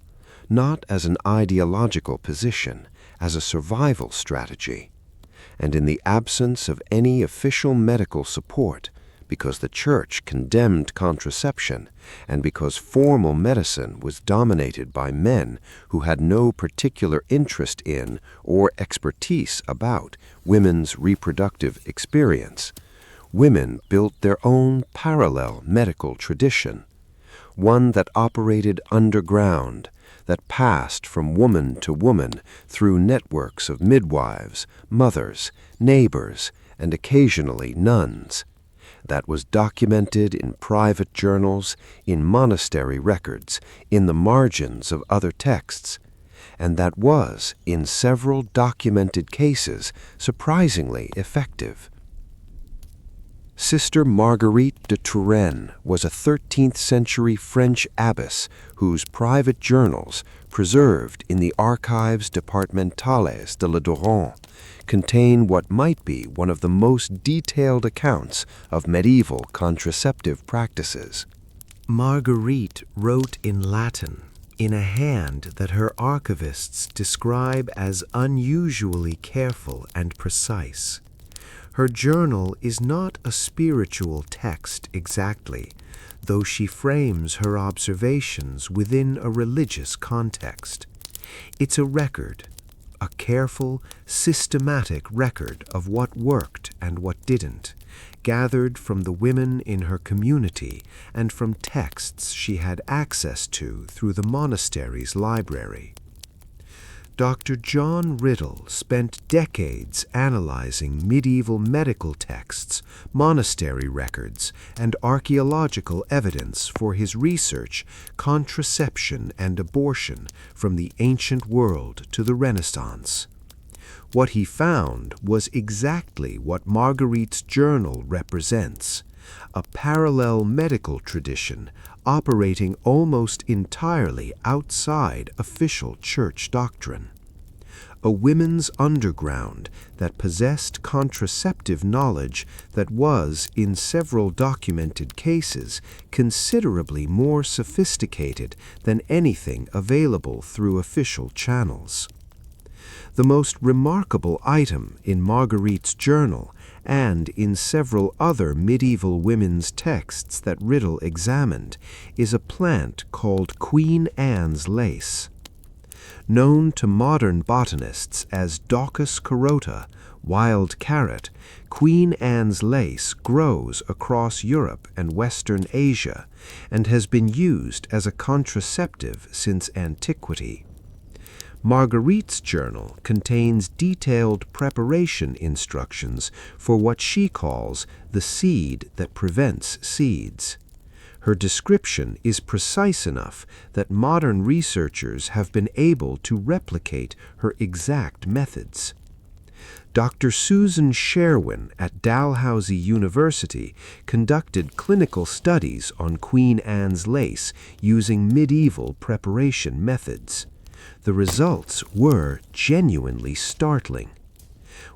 not as an ideological position, as a survival strategy. And in the absence of any official medical support, because the Church condemned contraception, and because formal medicine was dominated by men who had no particular interest in or expertise about women's reproductive experience, women built their own parallel medical tradition, one that operated underground, that passed from woman to woman through networks of midwives, mothers, neighbors, and occasionally nuns, that was documented in private journals, in monastery records, in the margins of other texts, and that was, in several documented cases, surprisingly effective. Sister Marguerite de Touraine was a 13th century French abbess whose private journals, preserved in the Archives Départementales de la Durance, contain what might be one of the most detailed accounts of medieval contraceptive practices. Marguerite wrote in Latin, in a hand that her archivists describe as unusually careful and precise. Her journal is not a spiritual text exactly, though she frames her observations within a religious context. It's a record, a careful, systematic record of what worked and what didn't, gathered from the women in her community and from texts she had access to through the monastery's library. Dr. John Riddle spent decades analyzing medieval medical texts, monastery records, and archaeological evidence for his research, Contraception and Abortion from the Ancient World to the Renaissance. What he found was exactly what Marguerite's journal represents: a parallel medical tradition operating almost entirely outside official church doctrine. A women's underground that possessed contraceptive knowledge that was, in several documented cases, considerably more sophisticated than anything available through official channels. The most remarkable item in Marguerite's journal and in several other medieval women's texts that Riddle examined is a plant called Queen Anne's lace. Known to modern botanists as Daucus carota, wild carrot, Queen Anne's lace grows across Europe and Western Asia and has been used as a contraceptive since antiquity. Marguerite's journal contains detailed preparation instructions for what she calls the seed that prevents seeds. Her description is precise enough that modern researchers have been able to replicate her exact methods. Dr. Susan Sherwin at Dalhousie University conducted clinical studies on Queen Anne's lace using medieval preparation methods. The results were genuinely startling.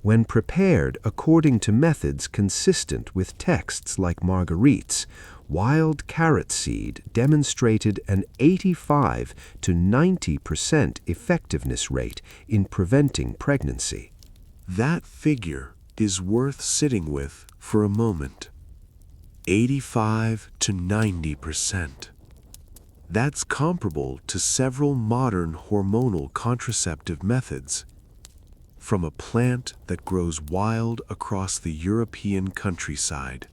When prepared according to methods consistent with texts like Marguerite's, wild carrot seed demonstrated an 85 to 90% effectiveness rate in preventing pregnancy. That figure is worth sitting with for a moment. 85 to 90%. That's comparable to several modern hormonal contraceptive methods. From a plant that grows wild across the European countryside,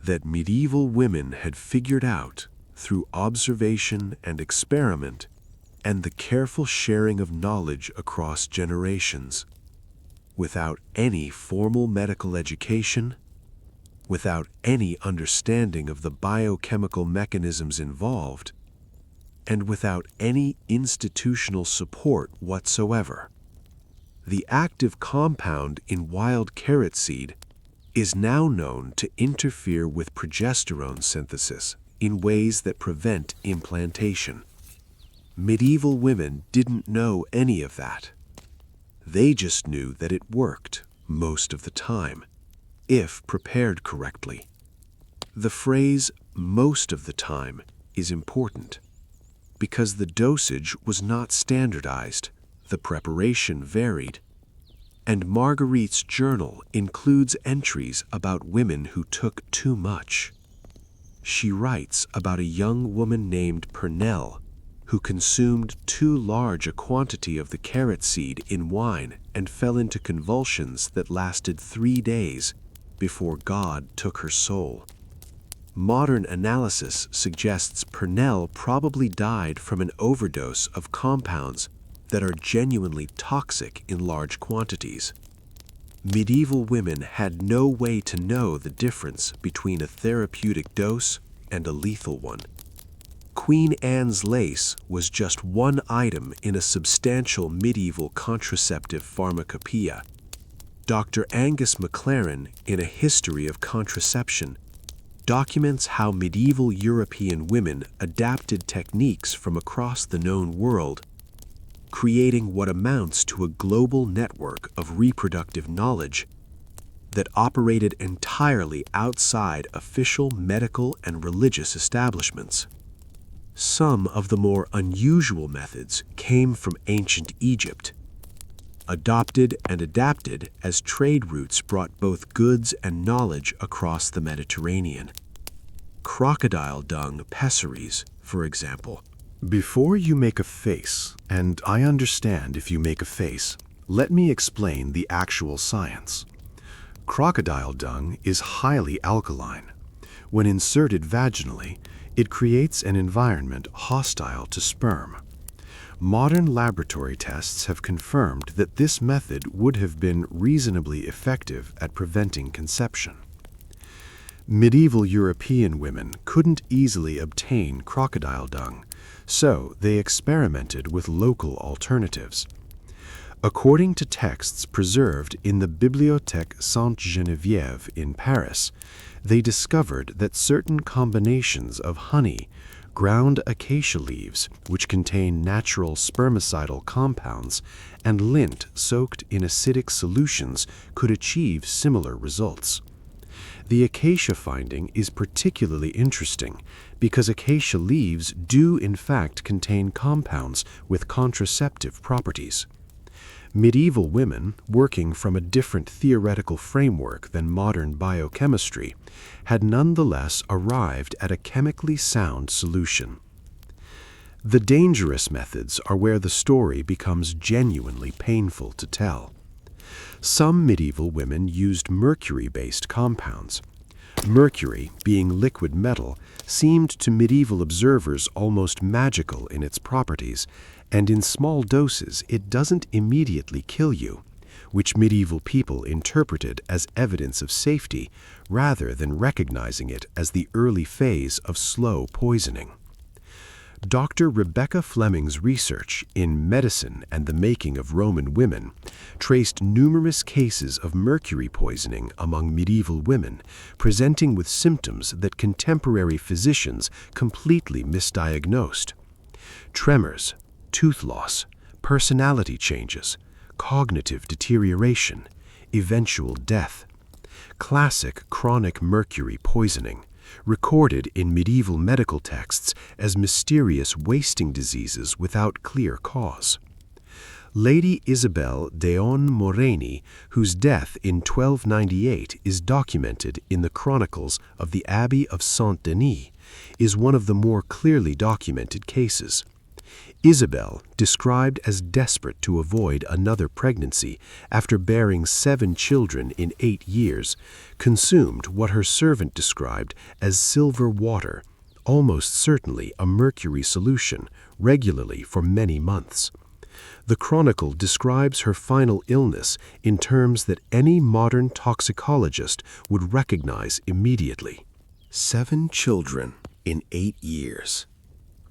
that medieval women had figured out through observation and experiment and the careful sharing of knowledge across generations, without any formal medical education, without any understanding of the biochemical mechanisms involved, and without any institutional support whatsoever. The active compound in wild carrot seed is now known to interfere with progesterone synthesis in ways that prevent implantation. Medieval women didn't know any of that. They just knew that it worked most of the time, if prepared correctly. The phrase "most of the time" is important because the dosage was not standardized, the preparation varied, and Marguerite's journal includes entries about women who took too much. She writes about a young woman named Pernelle who consumed too large a quantity of the carrot seed in wine and fell into convulsions that lasted 3 days before God took her soul. Modern analysis suggests Pernelle probably died from an overdose of compounds that are genuinely toxic in large quantities. Medieval women had no way to know the difference between a therapeutic dose and a lethal one. Queen Anne's lace was just one item in a substantial medieval contraceptive pharmacopoeia. Dr. Angus MacLaren, in A History of Contraception, documents how medieval European women adapted techniques from across the known world, creating what amounts to a global network of reproductive knowledge that operated entirely outside official medical and religious establishments. Some of the more unusual methods came from ancient Egypt, adopted and adapted as trade routes brought both goods and knowledge across the Mediterranean. Crocodile dung pessaries, for example. Before you make a face, and I understand if you make a face, let me explain the actual science. Crocodile dung is highly alkaline. When inserted vaginally, it creates an environment hostile to sperm. Modern laboratory tests have confirmed that this method would have been reasonably effective at preventing conception. Medieval European women couldn't easily obtain crocodile dung, so they experimented with local alternatives. According to texts preserved in the Bibliothèque Sainte-Geneviève in Paris, they discovered that certain combinations of honey, ground acacia leaves, which contain natural spermicidal compounds, and lint soaked in acidic solutions could achieve similar results. The acacia finding is particularly interesting because acacia leaves do in fact contain compounds with contraceptive properties. Medieval women, working from a different theoretical framework than modern biochemistry, had nonetheless arrived at a chemically sound solution. The dangerous methods are where the story becomes genuinely painful to tell. Some medieval women used mercury-based compounds. Mercury, being liquid metal, seemed to medieval observers almost magical in its properties, and in small doses it doesn't immediately kill you, which medieval people interpreted as evidence of safety rather than recognizing it as the early phase of slow poisoning. Dr. Rebecca Fleming's research in Medicine and the Making of Roman Women traced numerous cases of mercury poisoning among medieval women, presenting with symptoms that contemporary physicians completely misdiagnosed. Tremors, tooth loss, personality changes, cognitive deterioration, eventual death. Classic chronic mercury poisoning, recorded in medieval medical texts as mysterious wasting diseases without clear cause. Lady Isabel d'Eon Moreni, whose death in 1298 is documented in the chronicles of the Abbey of Saint-Denis, is one of the more clearly documented cases. Isabel, described as desperate to avoid another pregnancy after bearing 7 children in 8 years, consumed what her servant described as silver water, almost certainly a mercury solution, regularly for many months. The chronicle describes her final illness in terms that any modern toxicologist would recognize immediately. 7 children in 8 years.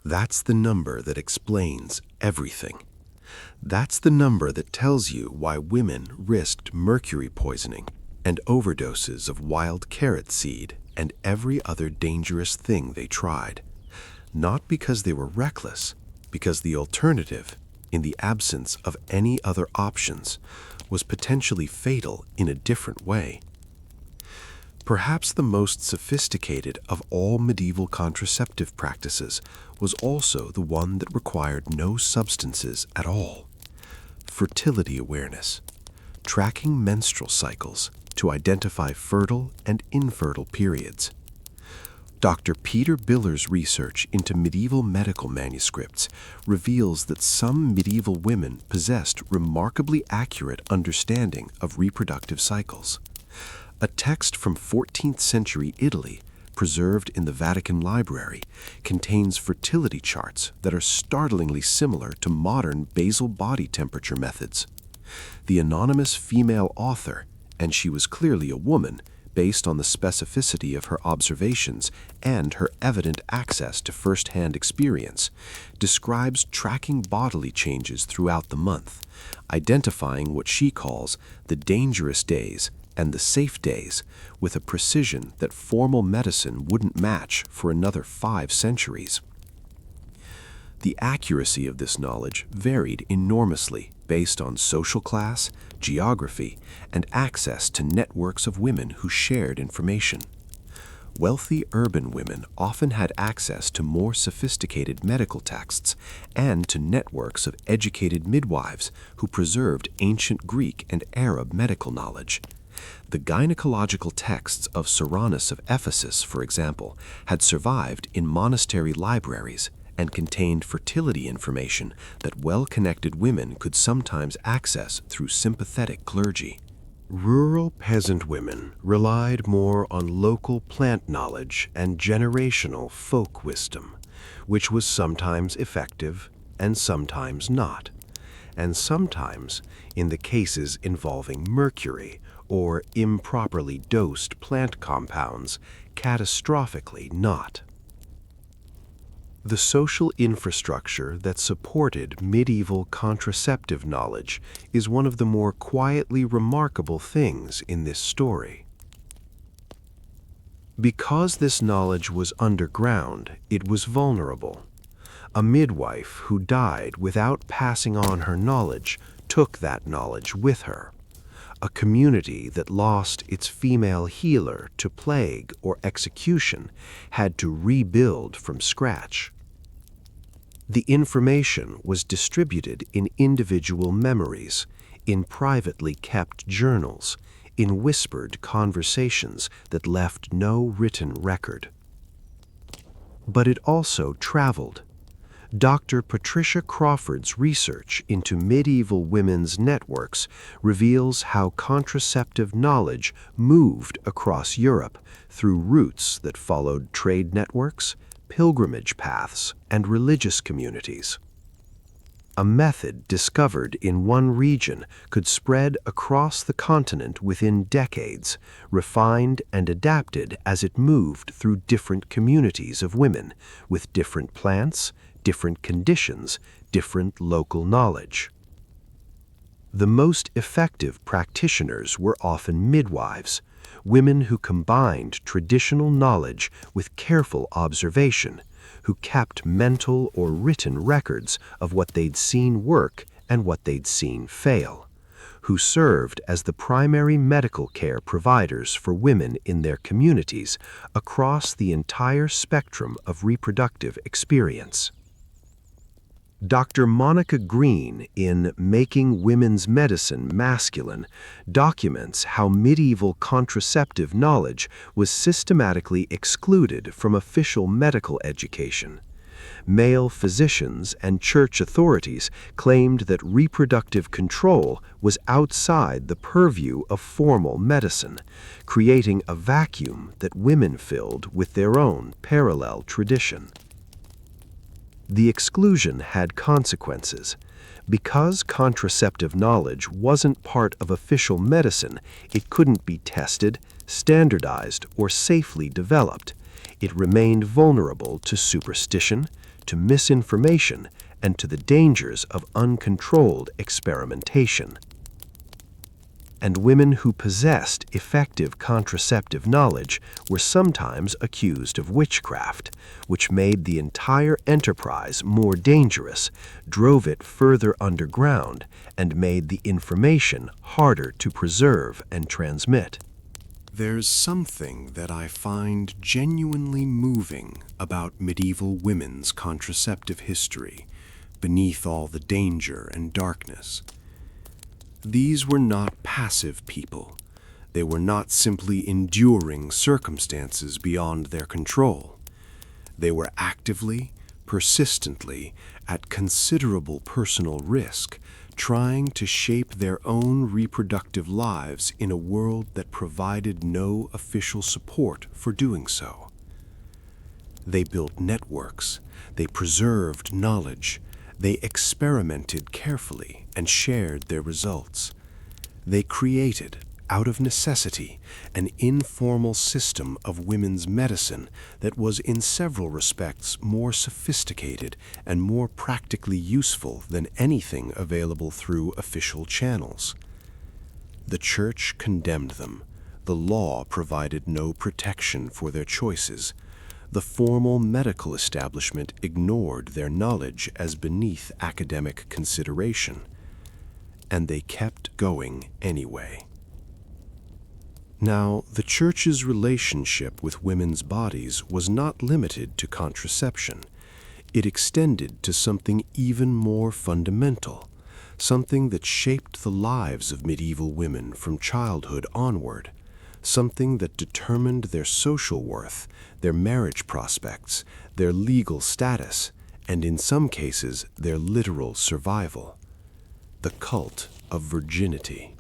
That's the number that explains everything. That's the number that tells you why women risked mercury poisoning and overdoses of wild carrot seed and every other dangerous thing they tried. Not because they were reckless, because the alternative, in the absence of any other options, was potentially fatal in a different way. Perhaps the most sophisticated of all medieval contraceptive practices was also the one that required no substances at all. Fertility awareness, tracking menstrual cycles to identify fertile and infertile periods. Dr. Peter Biller's research into medieval medical manuscripts reveals that some medieval women possessed remarkably accurate understanding of reproductive cycles. A text from 14th century Italy, preserved in the Vatican Library, contains fertility charts that are startlingly similar to modern basal body temperature methods. The anonymous female author, and she was clearly a woman, based on the specificity of her observations and her evident access to first-hand experience, describes tracking bodily changes throughout the month, identifying what she calls the dangerous days and the safe days with a precision that formal medicine wouldn't match for another 5 centuries. The accuracy of this knowledge varied enormously based on social class, geography, and access to networks of women who shared information. Wealthy urban women often had access to more sophisticated medical texts and to networks of educated midwives who preserved ancient Greek and Arab medical knowledge. The gynecological texts of Serenus of Ephesus, for example, had survived in monastery libraries and contained fertility information that well-connected women could sometimes access through sympathetic clergy. Rural peasant women relied more on local plant knowledge and generational folk wisdom, which was sometimes effective and sometimes not, and sometimes, in the cases involving mercury or improperly dosed plant compounds, catastrophically not. The social infrastructure that supported medieval contraceptive knowledge is one of the more quietly remarkable things in this story. Because this knowledge was underground, it was vulnerable. A midwife who died without passing on her knowledge took that knowledge with her. A community that lost its female healer to plague or execution had to rebuild from scratch. The information was distributed in individual memories, in privately kept journals, in whispered conversations that left no written record. But it also traveled. Dr. Patricia Crawford's research into medieval women's networks reveals how contraceptive knowledge moved across Europe through routes that followed trade networks, pilgrimage paths, and religious communities. A method discovered in one region could spread across the continent within decades, refined and adapted as it moved through different communities of women, with different plants, different conditions, different local knowledge. The most effective practitioners were often midwives, women who combined traditional knowledge with careful observation, who kept mental or written records of what they'd seen work and what they'd seen fail, who served as the primary medical care providers for women in their communities across the entire spectrum of reproductive experience. Dr. Monica Green, in Making Women's Medicine Masculine, documents how medieval contraceptive knowledge was systematically excluded from official medical education. Male physicians and church authorities claimed that reproductive control was outside the purview of formal medicine, creating a vacuum that women filled with their own parallel tradition. The exclusion had consequences. Because contraceptive knowledge wasn't part of official medicine, it couldn't be tested, standardized, or safely developed. It remained vulnerable to superstition, to misinformation, and to the dangers of uncontrolled experimentation. And women who possessed effective contraceptive knowledge were sometimes accused of witchcraft, which made the entire enterprise more dangerous, drove it further underground, and made the information harder to preserve and transmit. There's something that I find genuinely moving about medieval women's contraceptive history, beneath all the danger and darkness. These were not passive people. They were not simply enduring circumstances beyond their control. They were actively, persistently, at considerable personal risk, trying to shape their own reproductive lives in a world that provided no official support for doing so. They built networks, they preserved knowledge, they experimented carefully and shared their results. They created, out of necessity, an informal system of women's medicine that was in several respects more sophisticated and more practically useful than anything available through official channels. The Church condemned them. The law provided no protection for their choices. The formal medical establishment ignored their knowledge as beneath academic consideration. And they kept going anyway. Now, the Church's relationship with women's bodies was not limited to contraception. It extended to something even more fundamental, something that shaped the lives of medieval women from childhood onward, something that determined their social worth, their marriage prospects, their legal status, and in some cases, their literal survival: the cult of virginity.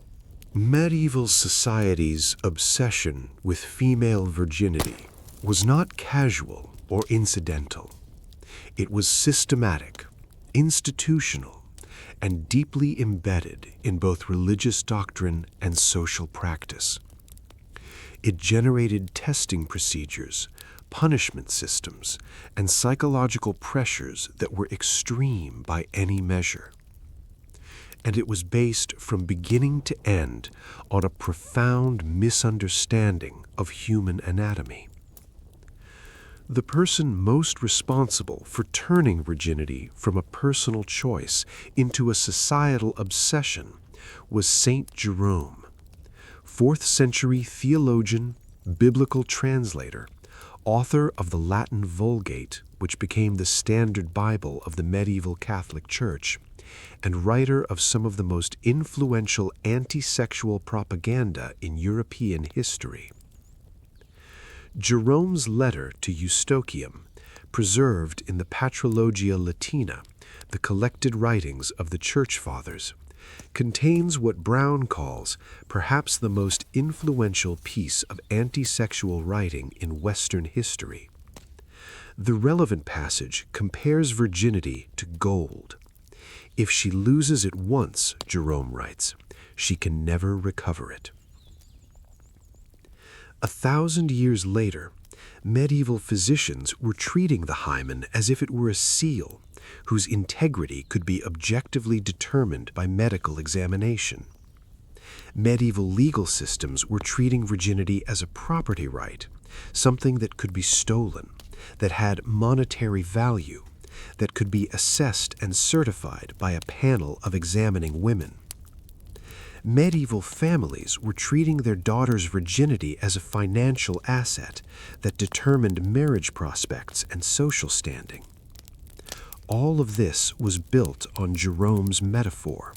Medieval society's obsession with female virginity was not casual or incidental. It was systematic, institutional, and deeply embedded in both religious doctrine and social practice. It generated testing procedures, punishment systems, and psychological pressures that were extreme by any measure. And it was based from beginning to end on a profound misunderstanding of human anatomy. The person most responsible for turning virginity from a personal choice into a societal obsession was Saint Jerome, 4th century theologian, biblical translator, author of the Latin Vulgate, which became the standard Bible of the medieval Catholic Church, and writer of some of the most influential anti-sexual propaganda in European history. Jerome's letter to Eustochium, preserved in the Patrologia Latina, the collected writings of the Church Fathers, contains what Brown calls perhaps the most influential piece of anti-sexual writing in Western history. The relevant passage compares virginity to gold. If she loses it once, Jerome writes, she can never recover it. 1,000 years later, Medieval physicians were treating the hymen as if it were a seal, whose integrity could be objectively determined by medical examination. Medieval legal systems were treating virginity as a property right, something that could be stolen, that had monetary value, that could be assessed and certified by a panel of examining women. Medieval families were treating their daughter's virginity as a financial asset that determined marriage prospects and social standing. All of this was built on Jerome's metaphor,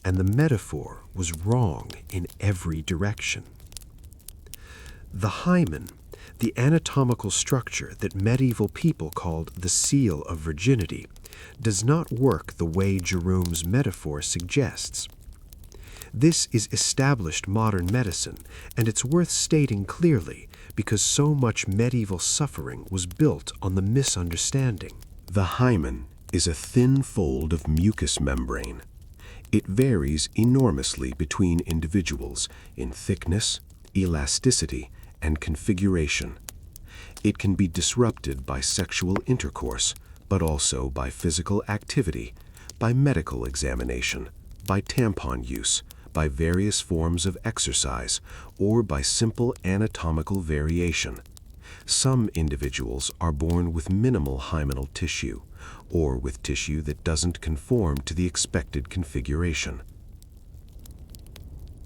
and the metaphor was wrong in every direction. The hymen, the anatomical structure that medieval people called the seal of virginity, does not work the way Jerome's metaphor suggests. This is established modern medicine, and it's worth stating clearly because so much medieval suffering was built on the misunderstanding. The hymen is a thin fold of mucous membrane. It varies enormously between individuals in thickness, elasticity, and configuration. It can be disrupted by sexual intercourse, but also by physical activity, by medical examination, by tampon use, by various forms of exercise, or by simple anatomical variation. Some individuals are born with minimal hymenal tissue, or with tissue that doesn't conform to the expected configuration.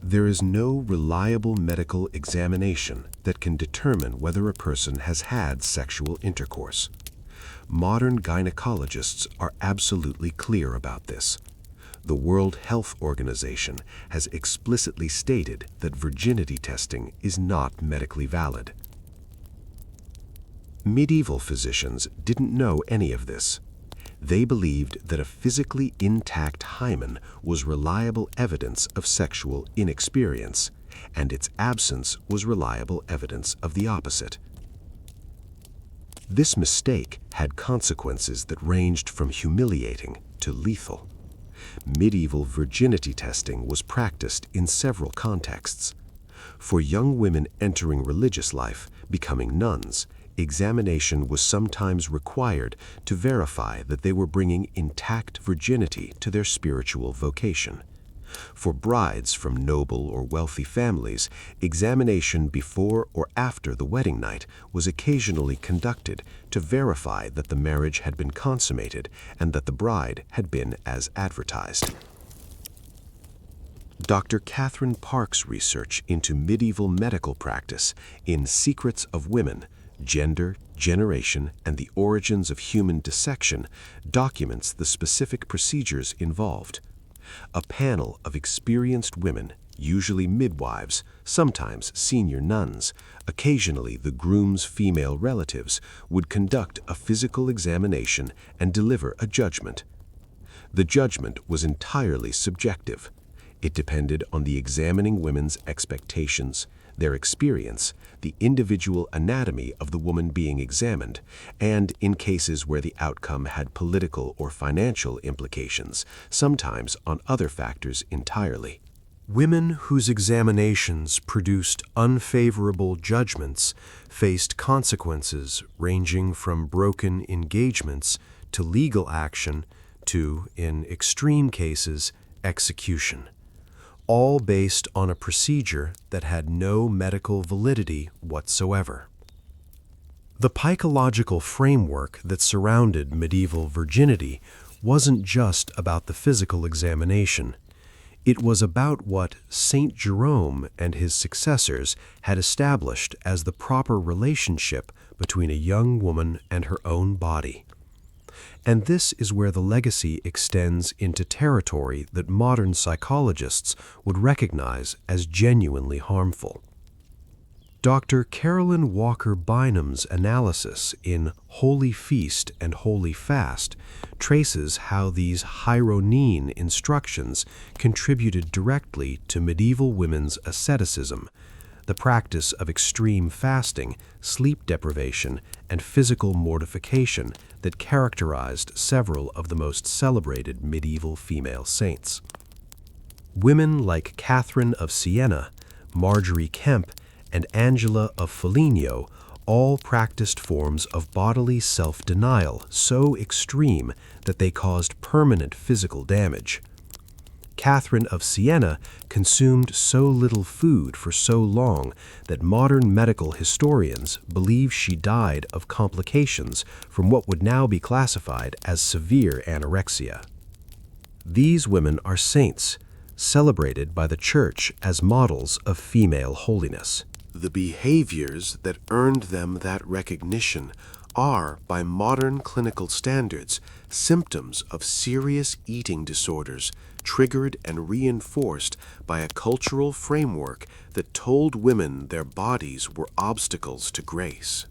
There is no reliable medical examination that can determine whether a person has had sexual intercourse. Modern gynecologists are absolutely clear about this. The World Health Organization has explicitly stated that virginity testing is not medically valid. Medieval physicians didn't know any of this. They believed that a physically intact hymen was reliable evidence of sexual inexperience, and its absence was reliable evidence of the opposite. This mistake had consequences that ranged from humiliating to lethal. Medieval virginity testing was practiced in several contexts. For young women entering religious life, becoming nuns, examination was sometimes required to verify that they were bringing intact virginity to their spiritual vocation. For brides from noble or wealthy families, examination before or after the wedding night was occasionally conducted to verify that the marriage had been consummated and that the bride had been as advertised. Dr. Catherine Park's research into medieval medical practice in Secrets of Women, Gender, Generation, and the Origins of Human Dissection documents the specific procedures involved. A panel of experienced women, usually midwives, sometimes senior nuns, occasionally the groom's female relatives, would conduct a physical examination and deliver a judgment. The judgment was entirely subjective. It depended on the examining women's expectations, their experience, the individual anatomy of the woman being examined, and in cases where the outcome had political or financial implications, sometimes on other factors entirely. Women whose examinations produced unfavorable judgments faced consequences ranging from broken engagements to legal action to, in extreme cases, execution, all based on a procedure that had no medical validity whatsoever. The psychological framework that surrounded medieval virginity wasn't just about the physical examination. It was about what Saint Jerome and his successors had established as the proper relationship between a young woman and her own body. And this is where the legacy extends into territory that modern psychologists would recognize as genuinely harmful. Dr. Carolyn Walker Bynum's analysis in Holy Feast and Holy Fast traces how these hieronine instructions contributed directly to medieval women's asceticism, the practice of extreme fasting, sleep deprivation, and physical mortification that characterized several of the most celebrated medieval female saints. Women like Catherine of Siena, Marjorie Kemp, and Angela of Foligno all practiced forms of bodily self-denial so extreme that they caused permanent physical damage. Catherine of Siena consumed so little food for so long that modern medical historians believe she died of complications from what would now be classified as severe anorexia. These women are saints, celebrated by the Church as models of female holiness. The behaviors that earned them that recognition are, by modern clinical standards, symptoms of serious eating disorders triggered and reinforced by a cultural framework that told women their bodies were obstacles to grace.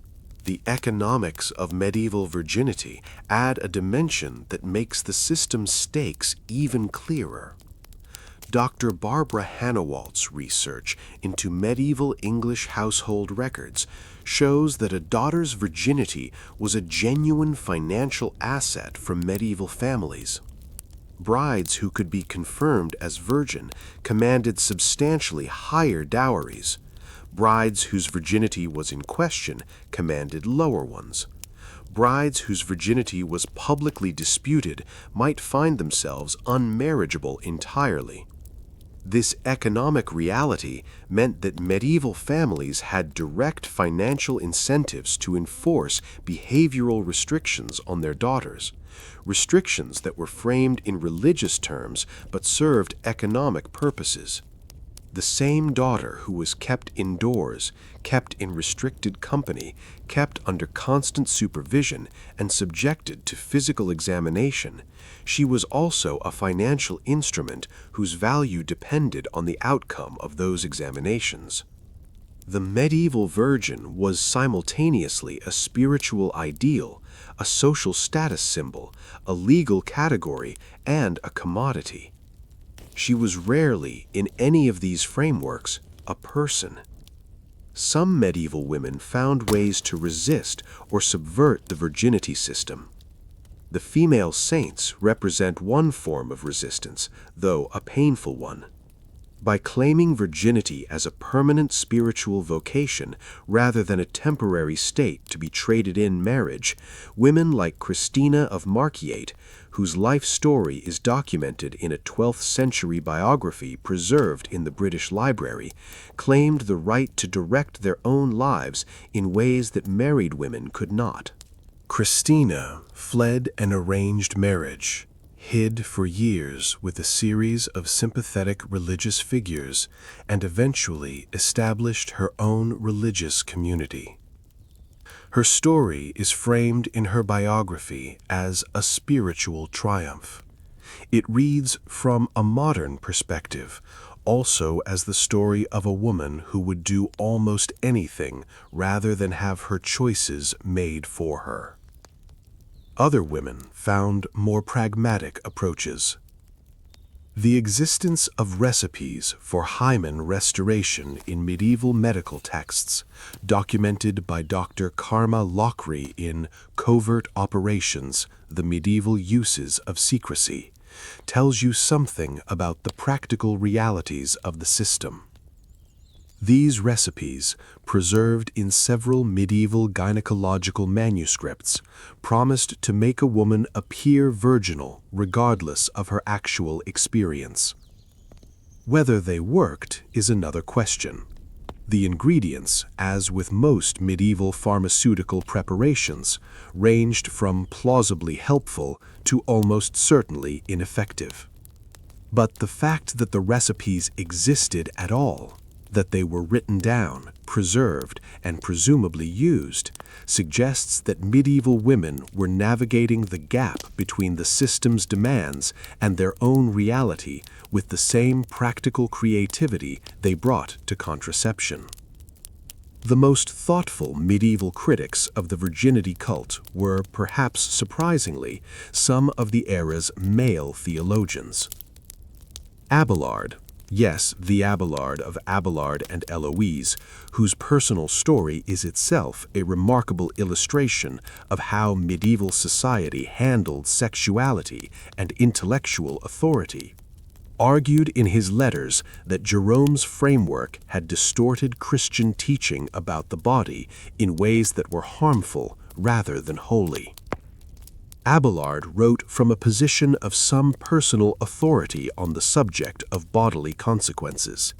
The economics of medieval virginity add a dimension that makes the system's stakes even clearer. Dr. Barbara Hannawalt's research into medieval English household records shows that a daughter's virginity was a genuine financial asset for medieval families. Brides who could be confirmed as virgin commanded substantially higher dowries. Brides whose virginity was in question commanded lower ones. Brides whose virginity was publicly disputed might find themselves unmarriageable entirely. This economic reality meant that medieval families had direct financial incentives to enforce behavioral restrictions on their daughters, restrictions that were framed in religious terms but served economic purposes. The same daughter who was kept indoors, kept in restricted company, kept under constant supervision, and subjected to physical examination, she was also a financial instrument whose value depended on the outcome of those examinations. The medieval virgin was simultaneously a spiritual ideal, a social status symbol, a legal category, and a commodity. She was rarely, in any of these frameworks, a person. Some medieval women found ways to resist or subvert the virginity system. The female saints represent one form of resistance, though a painful one. By claiming virginity as a permanent spiritual vocation rather than a temporary state to be traded in marriage, women like Christina of Markiate, whose life story is documented in a 12th century biography preserved in the British Library, claimed the right to direct their own lives in ways that married women could not. Christina fled an arranged marriage, hid for years with a series of sympathetic religious figures, and eventually established her own religious community. Her story is framed in her biography as a spiritual triumph. It reads from a modern perspective, also as the story of a woman who would do almost anything rather than have her choices made for her. Other women found more pragmatic approaches. The existence of recipes for hymen restoration in medieval medical texts, documented by Dr. Karma Lochry in Covert Operations, The Medieval Uses of Secrecy, tells you something about the practical realities of the system. These recipes, preserved in several medieval gynecological manuscripts, promised to make a woman appear virginal regardless of her actual experience. Whether they worked is another question. The ingredients, as with most medieval pharmaceutical preparations, ranged from plausibly helpful to almost certainly ineffective. But the fact that the recipes existed at all, that they were written down, preserved, and presumably used, suggests that medieval women were navigating the gap between the system's demands and their own reality with the same practical creativity they brought to contraception. The most thoughtful medieval critics of the virginity cult were, perhaps surprisingly, some of the era's male theologians. Abelard, yes, the Abelard of Abelard and Eloise, whose personal story is itself a remarkable illustration of how medieval society handled sexuality and intellectual authority. argued in his letters that Jerome's framework had distorted Christian teaching about the body in ways that were harmful rather than holy. Abelard wrote from a position of some personal authority on the subject of bodily consequences.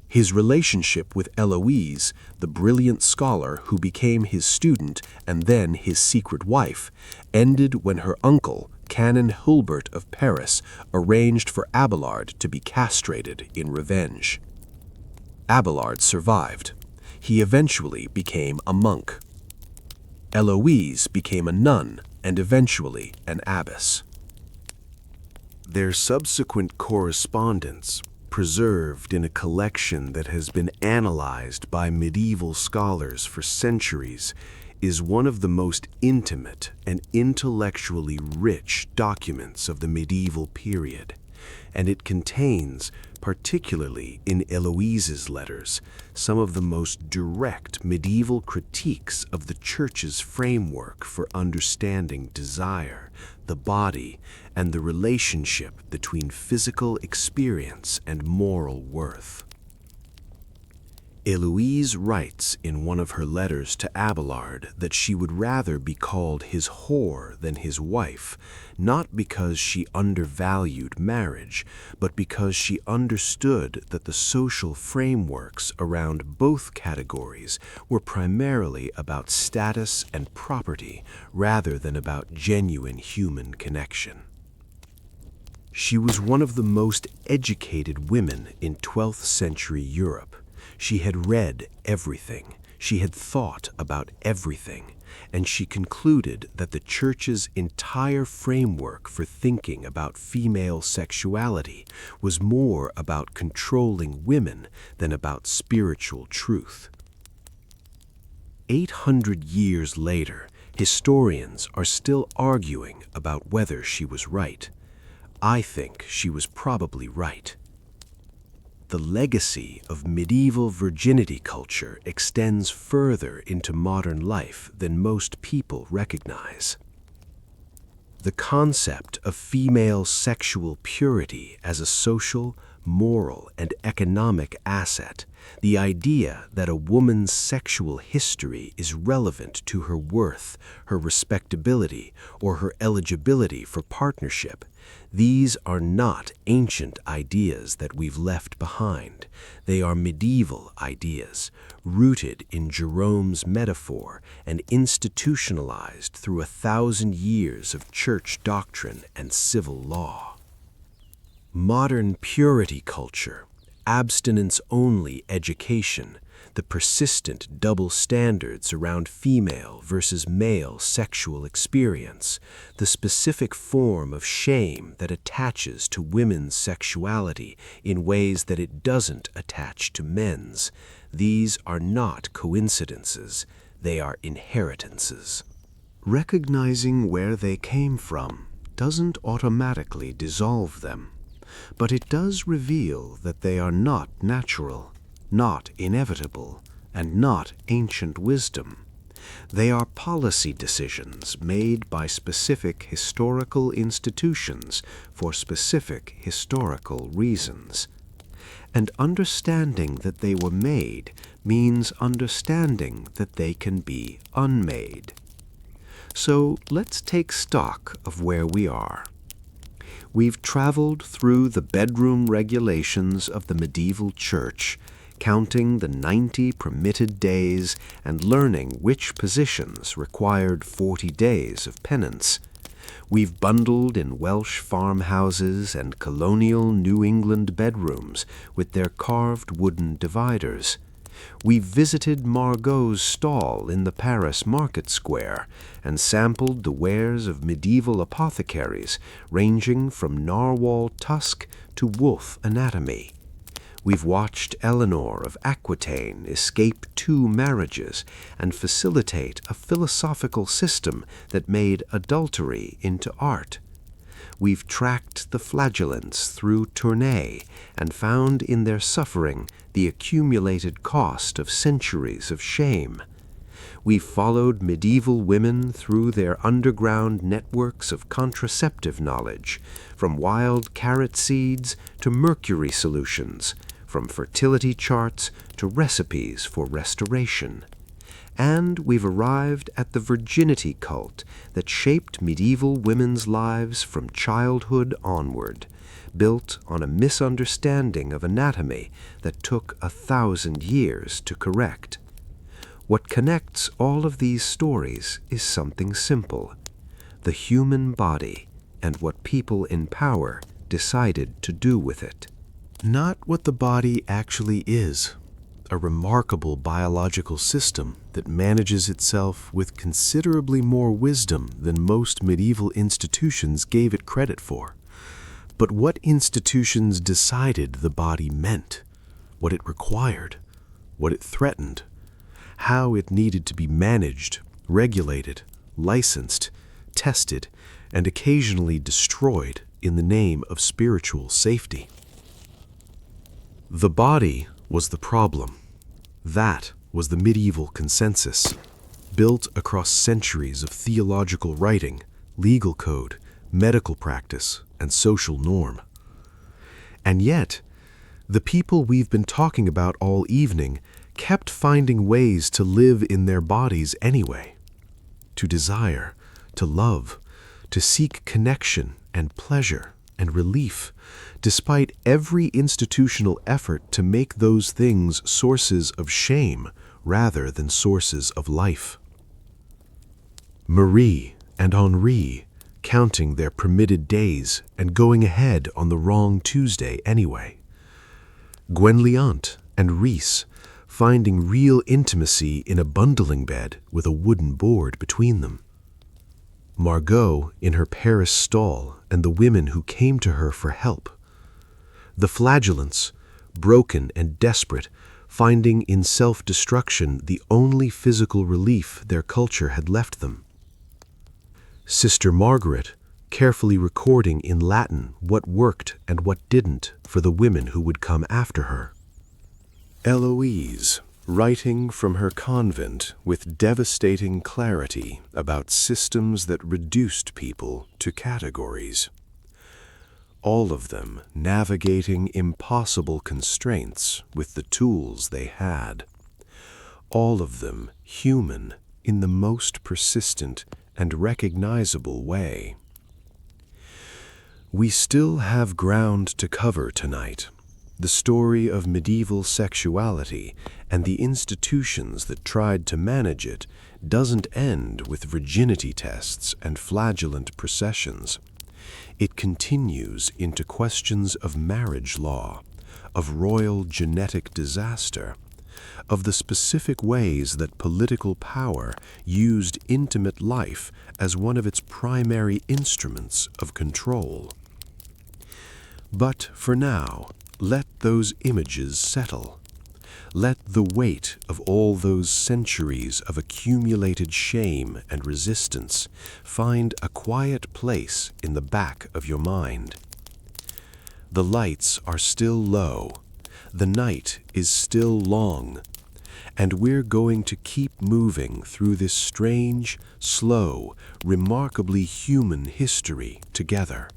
His relationship with Eloise, the brilliant scholar who became his student and then his secret wife, ended when her uncle, Canon Hulbert of Paris, arranged for Abelard to be castrated in revenge. Abelard survived. He eventually became a monk. Eloise became a nun and eventually an abbess. Their subsequent correspondence, preserved in a collection that has been analyzed by medieval scholars for centuries, is one of the most intimate and intellectually rich documents of the medieval period, and it contains, particularly in Eloise's letters, some of the most direct medieval critiques of the Church's framework for understanding desire, the body, and the relationship between physical experience and moral worth. Eloise writes in one of her letters to Abelard that she would rather be called his whore than his wife, not because she undervalued marriage, but because she understood that the social frameworks around both categories were primarily about status and property rather than about genuine human connection. She was one of the most educated women in 12th century Europe. She had read everything, she had thought about everything, and she concluded that the Church's entire framework for thinking about female sexuality was more about controlling women than about spiritual truth. 800 years later, historians are still arguing about whether she was right. I think she was probably right. The legacy of medieval virginity culture extends further into modern life than most people recognize. The concept of female sexual purity as a social, moral, and economic asset, the idea that a woman's sexual history is relevant to her worth, her respectability, or her eligibility for partnership, these are not ancient ideas that we've left behind. They are medieval ideas, rooted in Jerome's metaphor and institutionalized through 1,000 years of church doctrine and civil law. Modern purity culture, abstinence-only education, the persistent double standards around female versus male sexual experience, the specific form of shame that attaches to women's sexuality in ways that it doesn't attach to men's, these are not coincidences, they are inheritances. Recognizing where they came from doesn't automatically dissolve them, but it does reveal that they are not natural, not inevitable, and not ancient wisdom. They are policy decisions made by specific historical institutions for specific historical reasons. And understanding that they were made means understanding that they can be unmade. So let's take stock of where we are. We've traveled through the bedroom regulations of the medieval church, counting the 90 permitted days and learning which positions required 40 days of penance. We've bundled in Welsh farmhouses and colonial New England bedrooms with their carved wooden dividers. We've visited Margot's stall in the Paris market square and sampled the wares of medieval apothecaries ranging from narwhal tusk to wolf anatomy. We've watched Eleanor of Aquitaine escape 2 marriages and facilitate a philosophical system that made adultery into art. We've tracked the flagellants through Tournai and found in their suffering the accumulated cost of centuries of shame. We followed medieval women through their underground networks of contraceptive knowledge, from wild carrot seeds to mercury solutions, from fertility charts to recipes for restoration. And we've arrived at the virginity cult that shaped medieval women's lives from childhood onward, built on a misunderstanding of anatomy that took 1,000 years to correct. What connects all of these stories is something simple: the human body and what people in power decided to do with it. Not what the body actually is, a remarkable biological system that manages itself with considerably more wisdom than most medieval institutions gave it credit for. But what institutions decided the body meant, what it required, what it threatened, how it needed to be managed, regulated, licensed, tested, and occasionally destroyed in the name of spiritual safety. The body was the problem. That was the medieval consensus, built across centuries of theological writing, legal code, medical practice, and social norm. And yet, the people we've been talking about all evening kept finding ways to live in their bodies anyway, to desire, to love, to seek connection and pleasure and relief, despite every institutional effort to make those things sources of shame rather than sources of life. Marie and Henri counting their permitted days and going ahead on the wrong Tuesday anyway. Gwenlliant and Rhys finding real intimacy in a bundling bed with a wooden board between them. Margot in her Paris stall and the women who came to her for help. The flagellants, broken and desperate, finding in self-destruction the only physical relief their culture had left them. Sister Margaret carefully recording in Latin what worked and what didn't for the women who would come after her. Eloise writing from her convent with devastating clarity about systems that reduced people to categories. All of them navigating impossible constraints with the tools they had. All of them human in the most persistent and recognizable way. We still have ground to cover tonight. The story of medieval sexuality and the institutions that tried to manage it doesn't end with virginity tests and flagellant processions. It continues into questions of marriage law, of royal genetic disaster, of the specific ways that political power used intimate life as one of its primary instruments of control. But for now, let those images settle. Let the weight of all those centuries of accumulated shame and resistance find a quiet place in the back of your mind. The lights are still low, the night is still long, and we're going to keep moving through this strange, slow, remarkably human history together.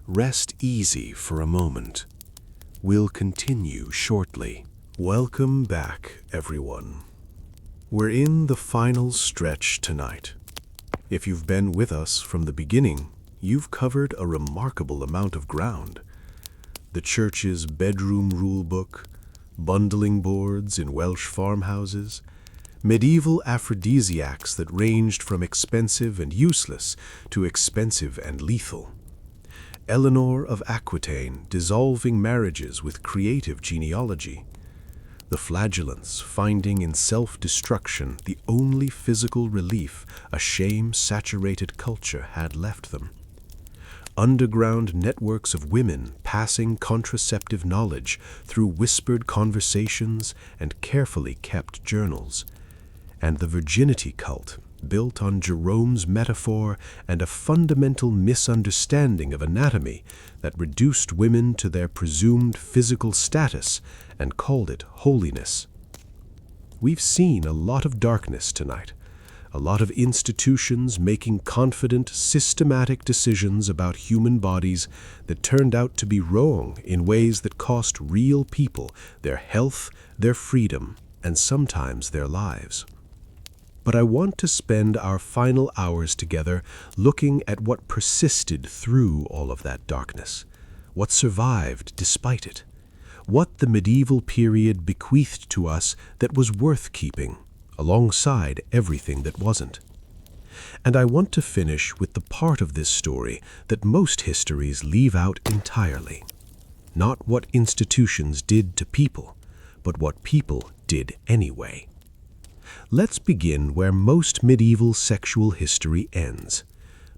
Rest easy for a moment. We'll continue shortly. Welcome back, everyone. We're in the final stretch tonight. If you've been with us from the beginning, you've covered a remarkable amount of ground. The church's bedroom rulebook, bundling boards in Welsh farmhouses, medieval aphrodisiacs that ranged from expensive and useless to expensive and lethal. Eleanor of Aquitaine dissolving marriages with creative genealogy. The flagellants finding in self-destruction the only physical relief a shame-saturated culture had left them. Underground networks of women passing contraceptive knowledge through whispered conversations and carefully kept journals. And the virginity cult, built on Jerome's metaphor and a fundamental misunderstanding of anatomy that reduced women to their presumed physical status and called it holiness. We've seen a lot of darkness tonight. A lot of institutions making confident, systematic decisions about human bodies that turned out to be wrong in ways that cost real people their health, their freedom, and sometimes their lives. But I want to spend our final hours together looking at what persisted through all of that darkness, what survived despite it, what the medieval period bequeathed to us that was worth keeping, alongside everything that wasn't. And I want to finish with the part of this story that most histories leave out entirely. Not what institutions did to people, but what people did anyway. Let's begin where most medieval sexual history ends.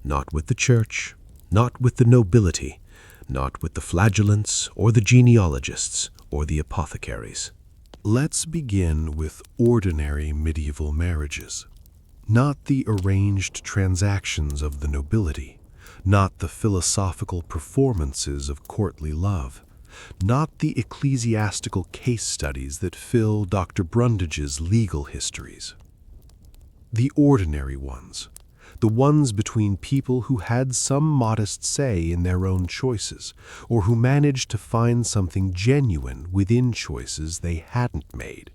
Not with the church, not with the nobility, not with the flagellants or the genealogists or the apothecaries. Let's begin with ordinary medieval marriages. Not the arranged transactions of the nobility, not the philosophical performances of courtly love, not the ecclesiastical case studies that fill Dr. Brundage's legal histories. The ordinary ones, the ones between people who had some modest say in their own choices, or who managed to find something genuine within choices they hadn't made.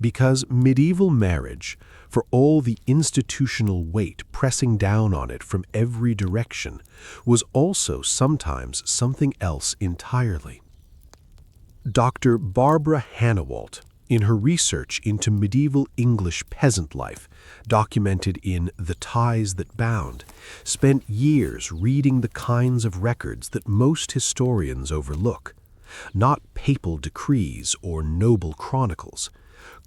Because medieval marriage, for all the institutional weight pressing down on it from every direction, was also sometimes something else entirely. Dr. Barbara Hannawalt, in her research into medieval English peasant life, documented in The Ties That Bound, spent years reading the kinds of records that most historians overlook, not papal decrees or noble chronicles,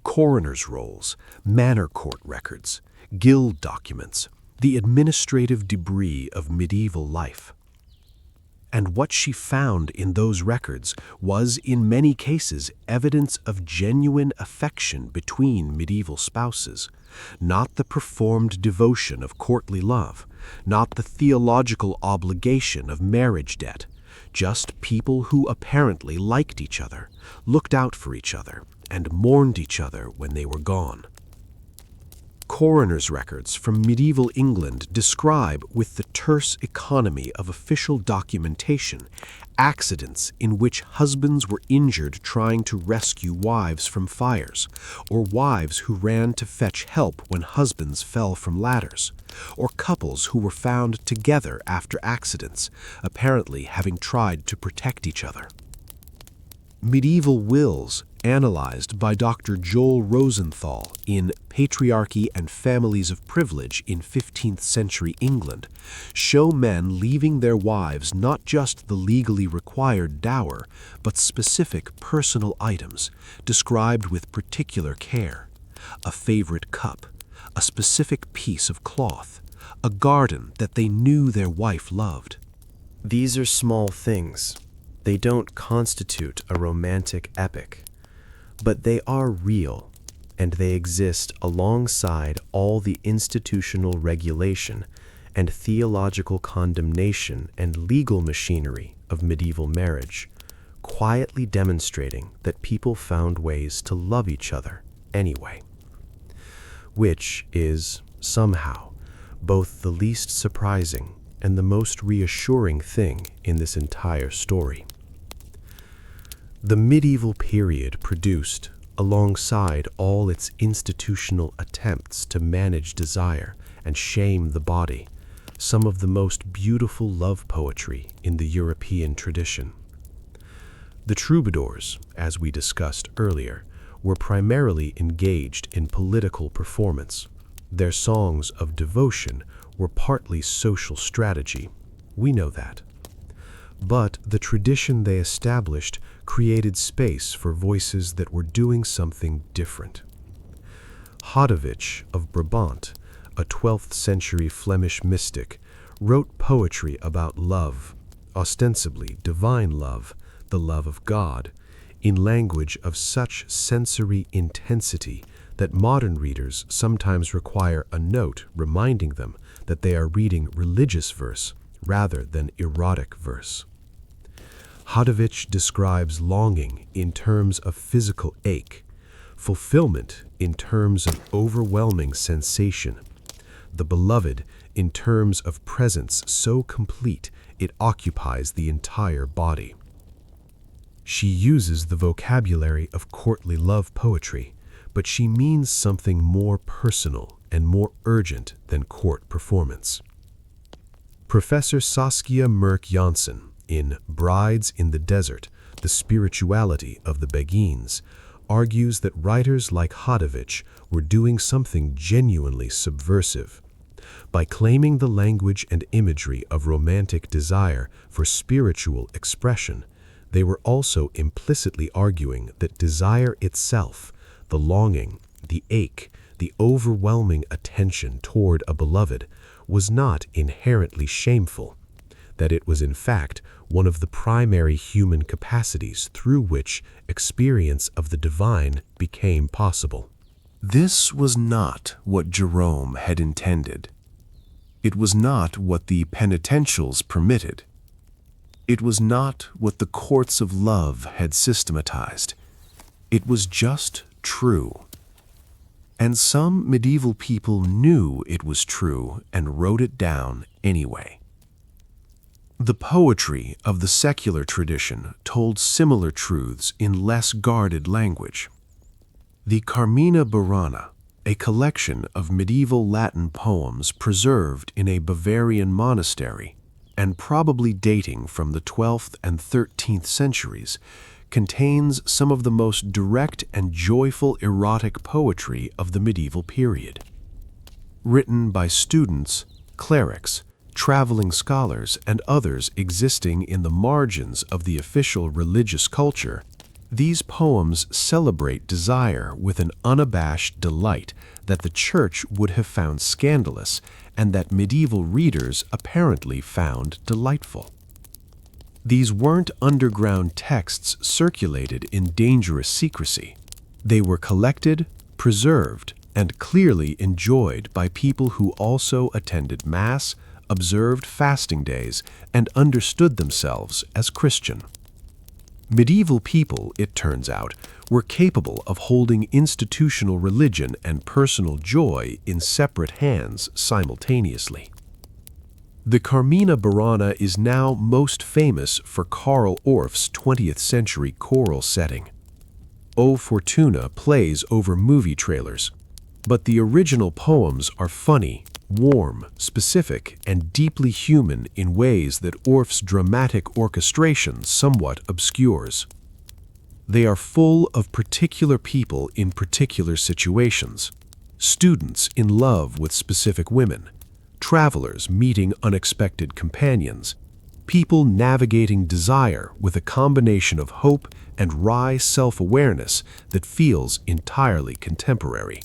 coroner's rolls, manor court records, guild documents, the administrative debris of medieval life. And what she found in those records was, in many cases, evidence of genuine affection between medieval spouses, not the performed devotion of courtly love, not the theological obligation of marriage debt, just people who apparently liked each other, looked out for each other, and mourned each other when they were gone. Coroner's records from medieval England describe, with the terse economy of official documentation, accidents in which husbands were injured trying to rescue wives from fires, or wives who ran to fetch help when husbands fell from ladders, or couples who were found together after accidents, apparently having tried to protect each other. Medieval wills, analyzed by Dr. Joel Rosenthal in Patriarchy and Families of Privilege in 15th century England, show men leaving their wives not just the legally required dower, but specific personal items, described with particular care: a favorite cup, a specific piece of cloth, a garden that they knew their wife loved. These are small things. They don't constitute a romantic epic, but they are real, and they exist alongside all the institutional regulation and theological condemnation and legal machinery of medieval marriage, quietly demonstrating that people found ways to love each other anyway. Which is, somehow, both the least surprising and the most reassuring thing in this entire story. The medieval period produced, alongside all its institutional attempts to manage desire and shame the body, some of the most beautiful love poetry in the European tradition. The troubadours, as we discussed earlier, were primarily engaged in political performance. Their songs of devotion were partly social strategy. We know that. But the tradition they established created space for voices that were doing something different. Hodevich of Brabant, a 12th century Flemish mystic, wrote poetry about love, ostensibly divine love, the love of God, in language of such sensory intensity that modern readers sometimes require a note reminding them that they are reading religious verse rather than erotic verse. Hodevich describes longing in terms of physical ache, fulfillment in terms of overwhelming sensation, the beloved in terms of presence so complete it occupies the entire body. She uses the vocabulary of courtly love poetry, but she means something more personal and more urgent than court performance. Professor Saskia Merck-Janssen, in Brides in the Desert, The Spirituality of the Beguines, argues that writers like Hadovich were doing something genuinely subversive. By claiming the language and imagery of romantic desire for spiritual expression, they were also implicitly arguing that desire itself, the longing, the ache, the overwhelming attention toward a beloved, was not inherently shameful, that it was in fact one of the primary human capacities through which experience of the divine became possible. This was not what Jerome had intended. It was not what the penitentials permitted. It was not what the courts of love had systematized. It was just true. And some medieval people knew it was true and wrote it down anyway. The poetry of the secular tradition told similar truths in less guarded language. The Carmina Burana, a collection of medieval Latin poems preserved in a Bavarian monastery and probably dating from the 12th and 13th centuries, contains some of the most direct and joyful erotic poetry of the medieval period. Written by students, clerics, traveling scholars, and others existing in the margins of the official religious culture, these poems celebrate desire with an unabashed delight that the Church would have found scandalous and that medieval readers apparently found delightful. These weren't underground texts circulated in dangerous secrecy. They were collected, preserved, and clearly enjoyed by people who also attended Mass, observed fasting days, and understood themselves as Christian. Medieval people, it turns out, were capable of holding institutional religion and personal joy in separate hands simultaneously. The Carmina Burana is now most famous for Carl Orff's 20th century choral setting. O Fortuna plays over movie trailers, but the original poems are funny, warm, specific, and deeply human in ways that Orff's dramatic orchestration somewhat obscures. They are full of particular people in particular situations, students in love with specific women, travelers meeting unexpected companions, people navigating desire with a combination of hope and wry self-awareness that feels entirely contemporary.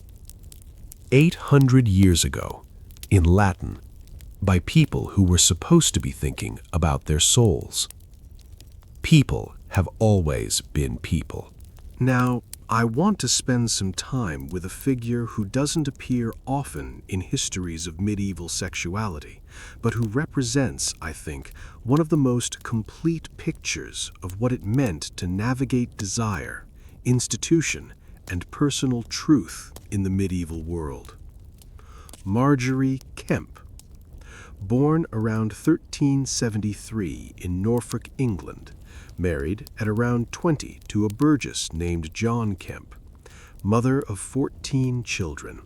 800 years ago, in Latin, by people who were supposed to be thinking about their souls. People have always been people. Now, I want to spend some time with a figure who doesn't appear often in histories of medieval sexuality, but who represents, I think, one of the most complete pictures of what it meant to navigate desire, institution, and personal truth in the medieval world. Margery Kempe. Born around 1373 in Norfolk, England, married at around 20 to a burgess named John Kempe, mother of 14 children.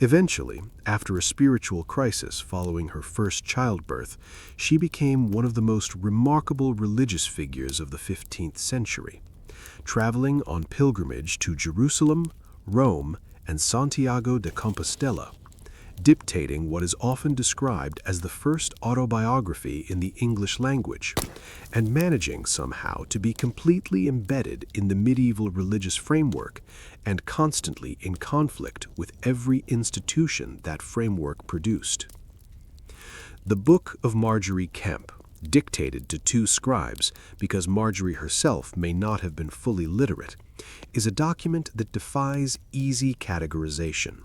Eventually, after a spiritual crisis following her first childbirth, she became one of the most remarkable religious figures of the 15th century, traveling on pilgrimage to Jerusalem, Rome, and Santiago de Compostela, dictating what is often described as the first autobiography in the English language, and managing somehow to be completely embedded in the medieval religious framework and constantly in conflict with every institution that framework produced. The Book of Margery Kempe, dictated to two scribes because Margery herself may not have been fully literate, is a document that defies easy categorization.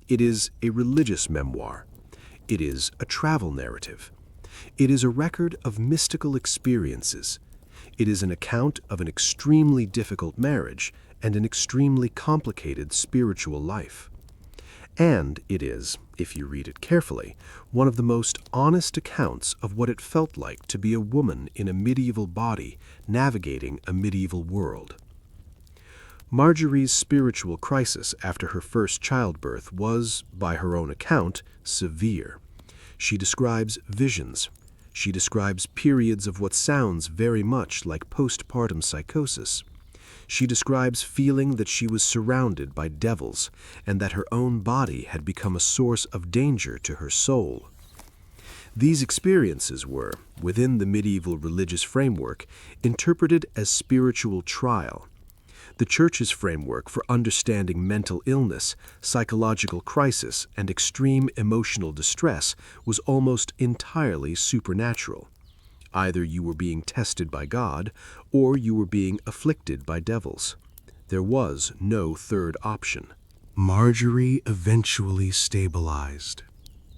It is a religious memoir. It is a travel narrative. It is a record of mystical experiences. It is an account of an extremely difficult marriage and an extremely complicated spiritual life. And it is, if you read it carefully, one of the most honest accounts of what it felt like to be a woman in a medieval body navigating a medieval world. Marjorie's spiritual crisis after her first childbirth was, by her own account, severe. She describes visions. She describes periods of what sounds very much like postpartum psychosis. She describes feeling that she was surrounded by devils and that her own body had become a source of danger to her soul. These experiences were, within the medieval religious framework, interpreted as spiritual trial. The Church's framework for understanding mental illness, psychological crisis, and extreme emotional distress was almost entirely supernatural. Either you were being tested by God, or you were being afflicted by devils. There was no third option. Marjorie eventually stabilized.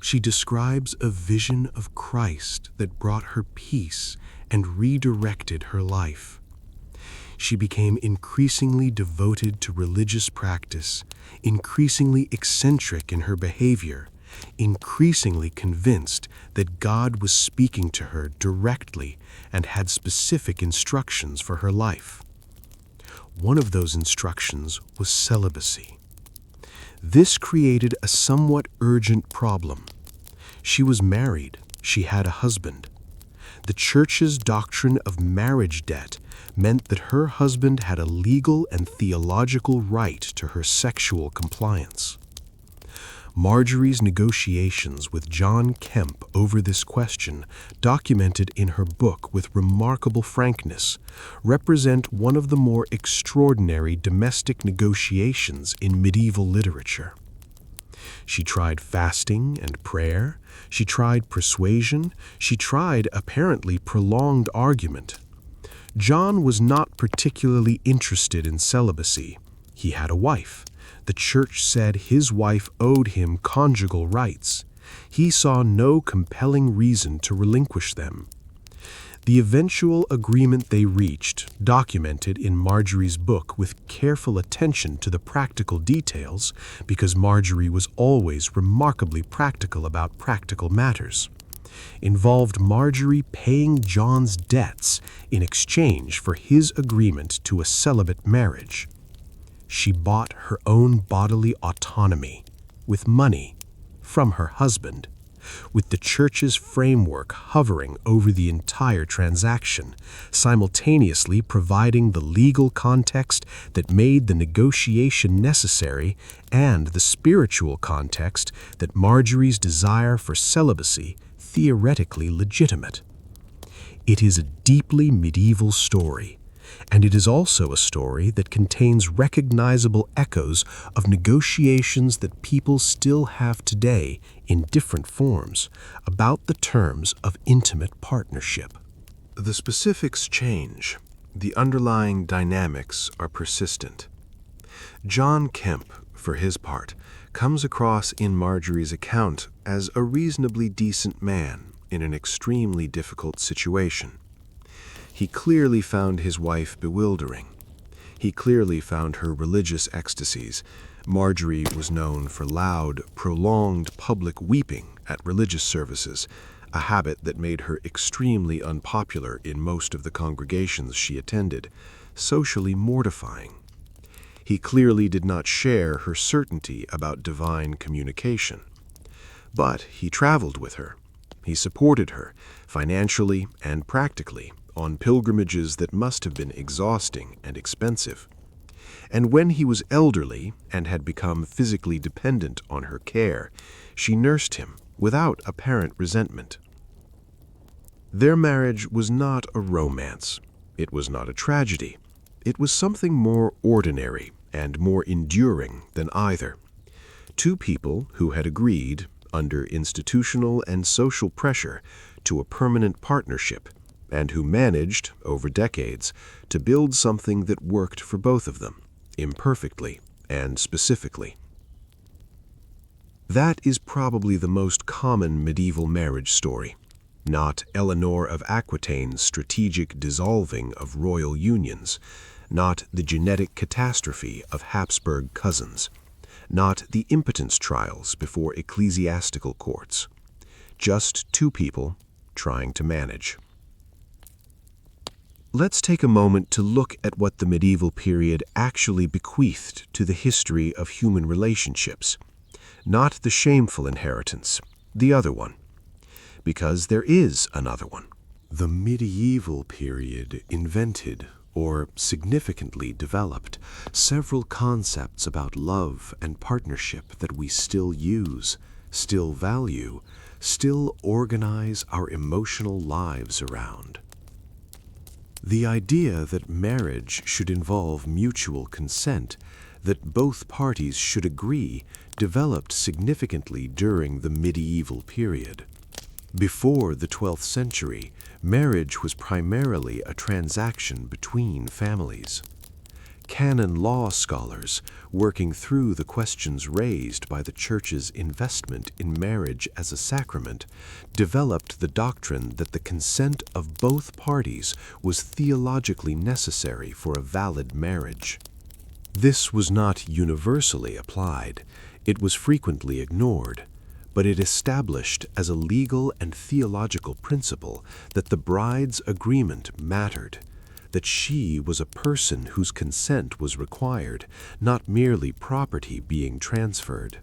She describes a vision of Christ that brought her peace and redirected her life. She became increasingly devoted to religious practice, increasingly eccentric in her behavior, increasingly convinced that God was speaking to her directly and had specific instructions for her life. One of those instructions was celibacy. This created a somewhat urgent problem. She was married. She had a husband. The Church's doctrine of marriage debt meant that her husband had a legal and theological right to her sexual compliance. Marjorie's negotiations with John Kemp over this question, documented in her book with remarkable frankness, represent one of the more extraordinary domestic negotiations in medieval literature. She tried fasting and prayer, she tried persuasion, she tried apparently prolonged argument. John was not particularly interested in celibacy. He had a wife. The Church said his wife owed him conjugal rights. He saw no compelling reason to relinquish them. The eventual agreement they reached, documented in Marjorie's book with careful attention to the practical details, because Marjorie was always remarkably practical about practical matters, involved Marjorie paying John's debts in exchange for his agreement to a celibate marriage. She bought her own bodily autonomy with money from her husband, with the Church's framework hovering over the entire transaction, simultaneously providing the legal context that made the negotiation necessary and the spiritual context that Marjorie's desire for celibacy theoretically legitimate. It is a deeply medieval story, and it is also a story that contains recognizable echoes of negotiations that people still have today in different forms about the terms of intimate partnership. The specifics change. The underlying dynamics are persistent. John Kemp, for his part, comes across in Marjorie's account as a reasonably decent man in an extremely difficult situation. He clearly found his wife bewildering. He clearly found her religious ecstasies. Marjorie was known for loud, prolonged public weeping at religious services, a habit that made her extremely unpopular in most of the congregations she attended, socially mortifying. He clearly did not share her certainty about divine communication. But he traveled with her. He supported her, financially and practically, on pilgrimages that must have been exhausting and expensive. And when he was elderly and had become physically dependent on her care, she nursed him without apparent resentment. Their marriage was not a romance. It was not a tragedy. It was something more ordinary and more enduring than either. Two people who had agreed, under institutional and social pressure, to a permanent partnership, and who managed, over decades, to build something that worked for both of them, imperfectly and specifically. That is probably the most common medieval marriage story. not Eleanor of Aquitaine's strategic dissolving of royal unions, not the genetic catastrophe of Habsburg cousins, not the impotence trials before ecclesiastical courts. Just two people trying to manage. Let's take a moment to look at what the medieval period actually bequeathed to the history of human relationships. Not the shameful inheritance, the other one. Because there is another one. The medieval period invented, or significantly developed, several concepts about love and partnership that we still use, still value, still organize our emotional lives around. The idea that marriage should involve mutual consent, that both parties should agree, developed significantly during the medieval period. Before the 12th century, marriage was primarily a transaction between families. Canon law scholars, working through the questions raised by the Church's investment in marriage as a sacrament, developed the doctrine that the consent of both parties was theologically necessary for a valid marriage. This was not universally applied. It was frequently ignored. But it established as a legal and theological principle that the bride's agreement mattered, that she was a person whose consent was required, not merely property being transferred.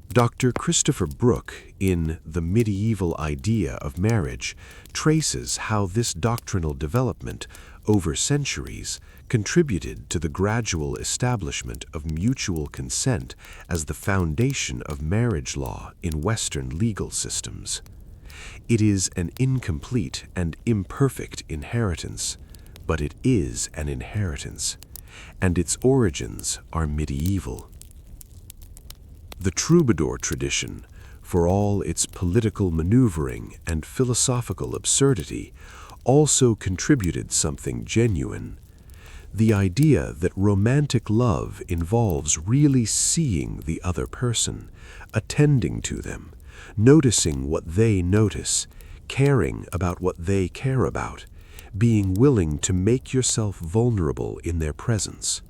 Dr. Christopher Brooke, in The Medieval Idea of Marriage, traces how this doctrinal development, over centuries, contributed to the gradual establishment of mutual consent as the foundation of marriage law in Western legal systems. It is an incomplete and imperfect inheritance, but it is an inheritance, and its origins are medieval. The troubadour tradition, for all its political maneuvering and philosophical absurdity, also contributed something genuine. The idea that romantic love involves really seeing the other person, attending to them, noticing what they notice, caring about what they care about, being willing to make yourself vulnerable in their presence.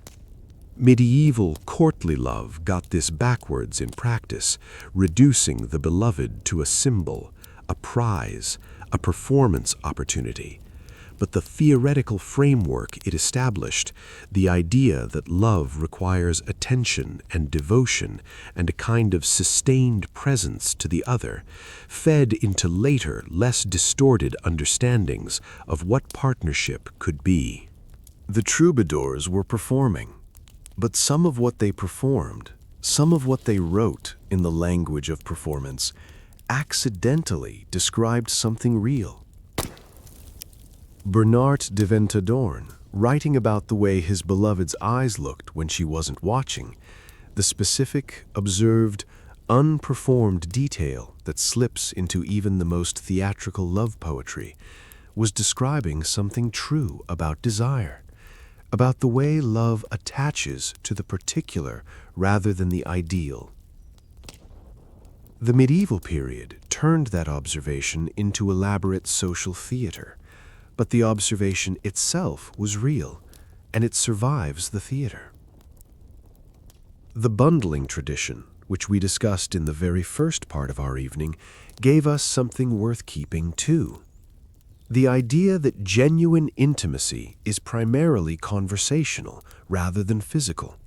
Medieval courtly love got this backwards in practice, reducing the beloved to a symbol, a prize, a performance opportunity. But the theoretical framework it established, the idea that love requires attention and devotion and a kind of sustained presence to the other, fed into later, less distorted understandings of what partnership could be. The troubadours were performing, but some of what they performed, some of what they wrote in the language of performance, accidentally described something real. Bernard de Ventadorn, writing about the way his beloved's eyes looked when she wasn't watching, the specific, observed, unperformed detail that slips into even the most theatrical love poetry, was describing something true about desire, about the way love attaches to the particular rather than the ideal. The medieval period turned that observation into elaborate social theater, but the observation itself was real, and it survives the theater. The bundling tradition, which we discussed in the very first part of our evening, gave us something worth keeping too. The idea that genuine intimacy is primarily conversational rather than physical,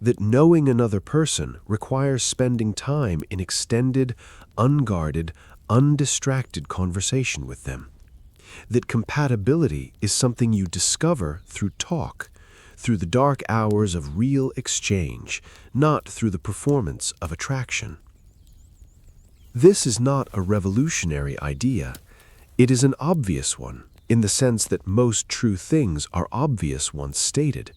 that knowing another person requires spending time in extended, unguarded, undistracted conversation with them, that compatibility is something you discover through talk, through the dark hours of real exchange, not through the performance of attraction. This is not a revolutionary idea. It is an obvious one, in the sense that most true things are obvious once stated.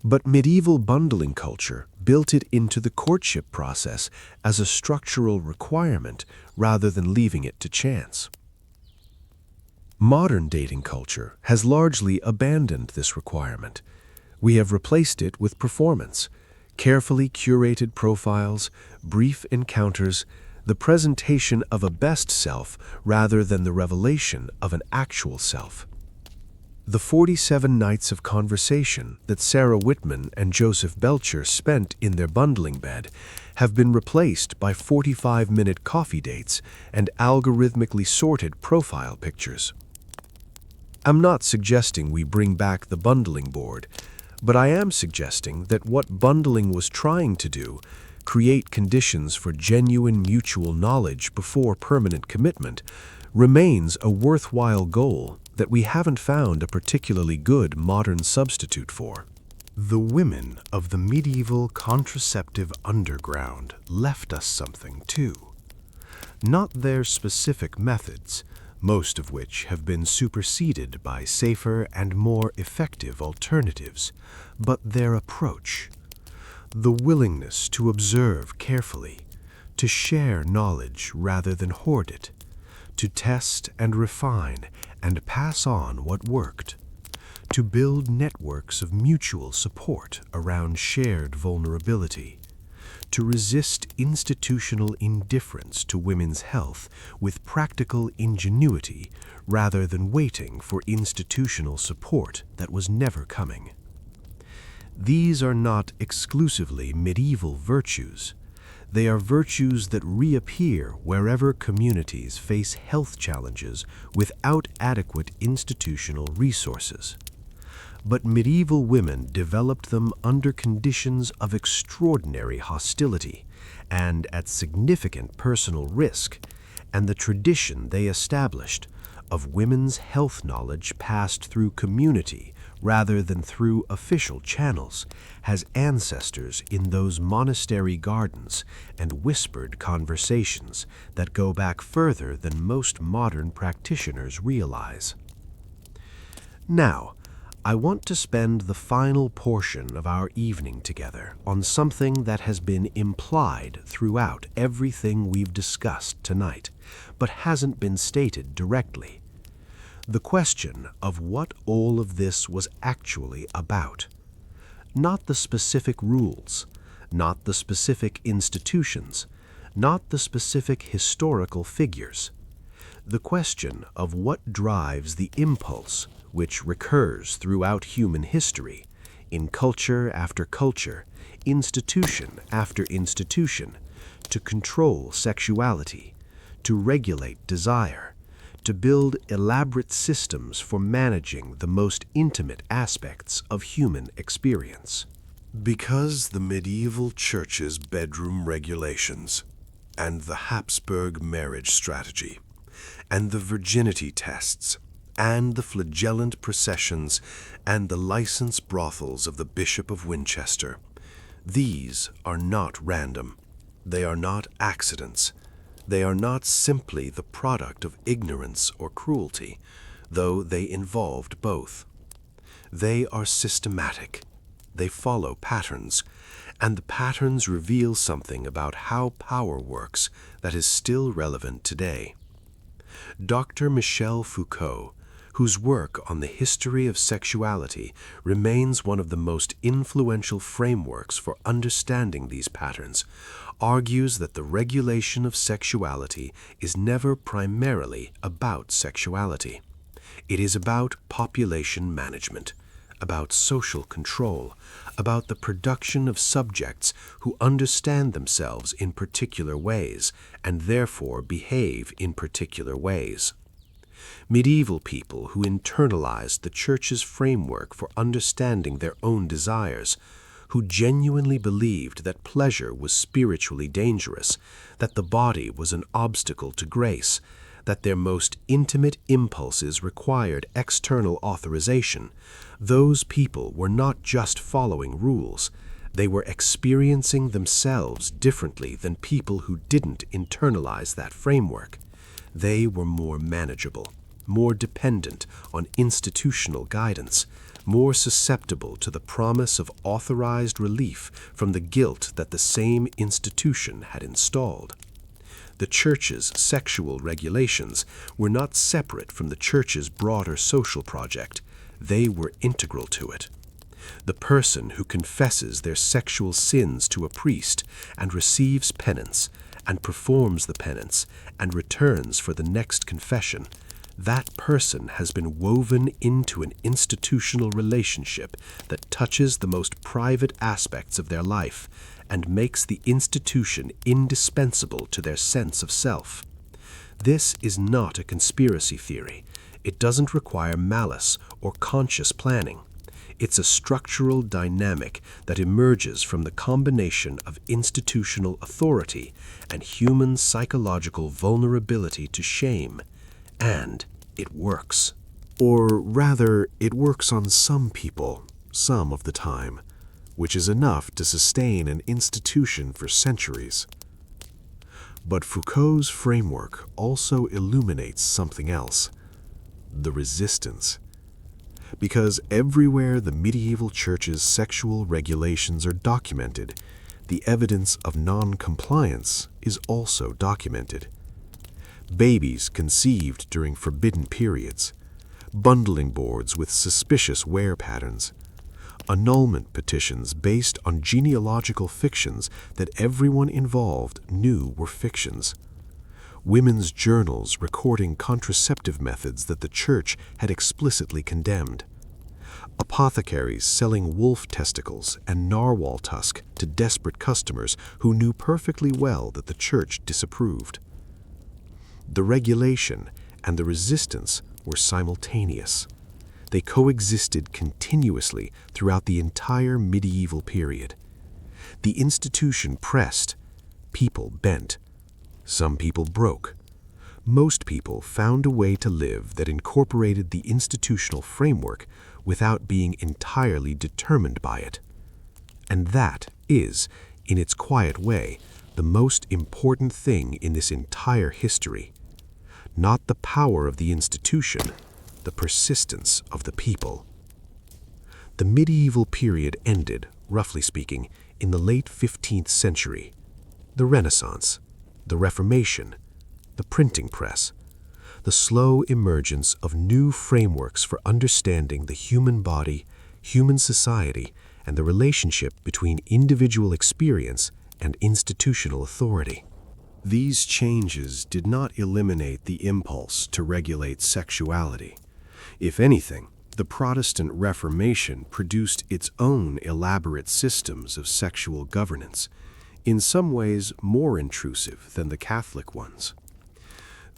But medieval bundling culture built it into the courtship process as a structural requirement rather than leaving it to chance. Modern dating culture has largely abandoned this requirement. We have replaced it with performance, carefully curated profiles, brief encounters, the presentation of a best self rather than the revelation of an actual self. The 47 nights of conversation that Sarah Whitman and Joseph Belcher spent in their bundling bed have been replaced by 45-minute coffee dates and algorithmically sorted profile pictures. I'm not suggesting we bring back the bundling board, but I am suggesting that what bundling was trying to do, create conditions for genuine mutual knowledge before permanent commitment, remains a worthwhile goal that we haven't found a particularly good modern substitute for. The women of the medieval contraceptive underground left us something too. Not their specific methods, most of which have been superseded by safer and more effective alternatives, but their approach. The willingness to observe carefully, to share knowledge rather than hoard it, to test and refine and pass on what worked, to build networks of mutual support around shared vulnerability, to resist institutional indifference to women's health with practical ingenuity rather than waiting for institutional support that was never coming. These are not exclusively medieval virtues. They are virtues that reappear wherever communities face health challenges without adequate institutional resources. But medieval women developed them under conditions of extraordinary hostility and at significant personal risk, and the tradition they established of women's health knowledge passed through community rather than through official channels has ancestors in those monastery gardens and whispered conversations that go back further than most modern practitioners realize. Now, I want to spend the final portion of our evening together on something that has been implied throughout everything we've discussed tonight, but hasn't been stated directly. The question of what all of this was actually about. Not the specific rules, not the specific institutions, not the specific historical figures. The question of what drives the impulse which recurs throughout human history, in culture after culture, institution after institution, to control sexuality, to regulate desire, to build elaborate systems for managing the most intimate aspects of human experience. Because the medieval church's bedroom regulations, and the Habsburg marriage strategy, and the virginity tests, and the flagellant processions, and the licensed brothels of the Bishop of Winchester, these are not random. They are not accidents. They are not simply the product of ignorance or cruelty, though they involved both. They are systematic. They follow patterns, and the patterns reveal something about how power works that is still relevant today. Dr. Michel Foucault, whose work on the history of sexuality remains one of the most influential frameworks for understanding these patterns, argues that the regulation of sexuality is never primarily about sexuality. It is about population management, about social control, about the production of subjects who understand themselves in particular ways and therefore behave in particular ways. Medieval people who internalized the Church's framework for understanding their own desires, who genuinely believed that pleasure was spiritually dangerous, that the body was an obstacle to grace, that their most intimate impulses required external authorization, those people were not just following rules, they were experiencing themselves differently than people who didn't internalize that framework. They were more manageable, more dependent on institutional guidance, more susceptible to the promise of authorized relief from the guilt that the same institution had installed. The Church's sexual regulations were not separate from the Church's broader social project. They were integral to it. The person who confesses their sexual sins to a priest and receives penance, and performs the penance and returns for the next confession, that person has been woven into an institutional relationship that touches the most private aspects of their life and makes the institution indispensable to their sense of self. This is not a conspiracy theory. It doesn't require malice or conscious planning. It's a structural dynamic that emerges from the combination of institutional authority and human psychological vulnerability to shame. And it works. Or rather, it works on some people, some of the time, which is enough to sustain an institution for centuries. But Foucault's framework also illuminates something else: the resistance. Because everywhere the medieval church's sexual regulations are documented, the evidence of non-compliance is also documented. Babies conceived during forbidden periods, bundling boards with suspicious wear patterns, annulment petitions based on genealogical fictions that everyone involved knew were fictions, women's journals recording contraceptive methods that the church had explicitly condemned, apothecaries selling wolf testicles and narwhal tusk to desperate customers who knew perfectly well that the church disapproved. The regulation and the resistance were simultaneous. They coexisted continuously throughout the entire medieval period. The institution pressed, people bent, some people broke. Most people found a way to live that incorporated the institutional framework without being entirely determined by it. And that is, in its quiet way, the most important thing in this entire history. Not the power of the institution, the persistence of the people. The medieval period ended, roughly speaking, in the late 15th century. The Renaissance, the Reformation, the printing press, the slow emergence of new frameworks for understanding the human body, human society, and the relationship between individual experience and institutional authority. These changes did not eliminate the impulse to regulate sexuality. If anything, the Protestant Reformation produced its own elaborate systems of sexual governance, in some ways more intrusive than the Catholic ones.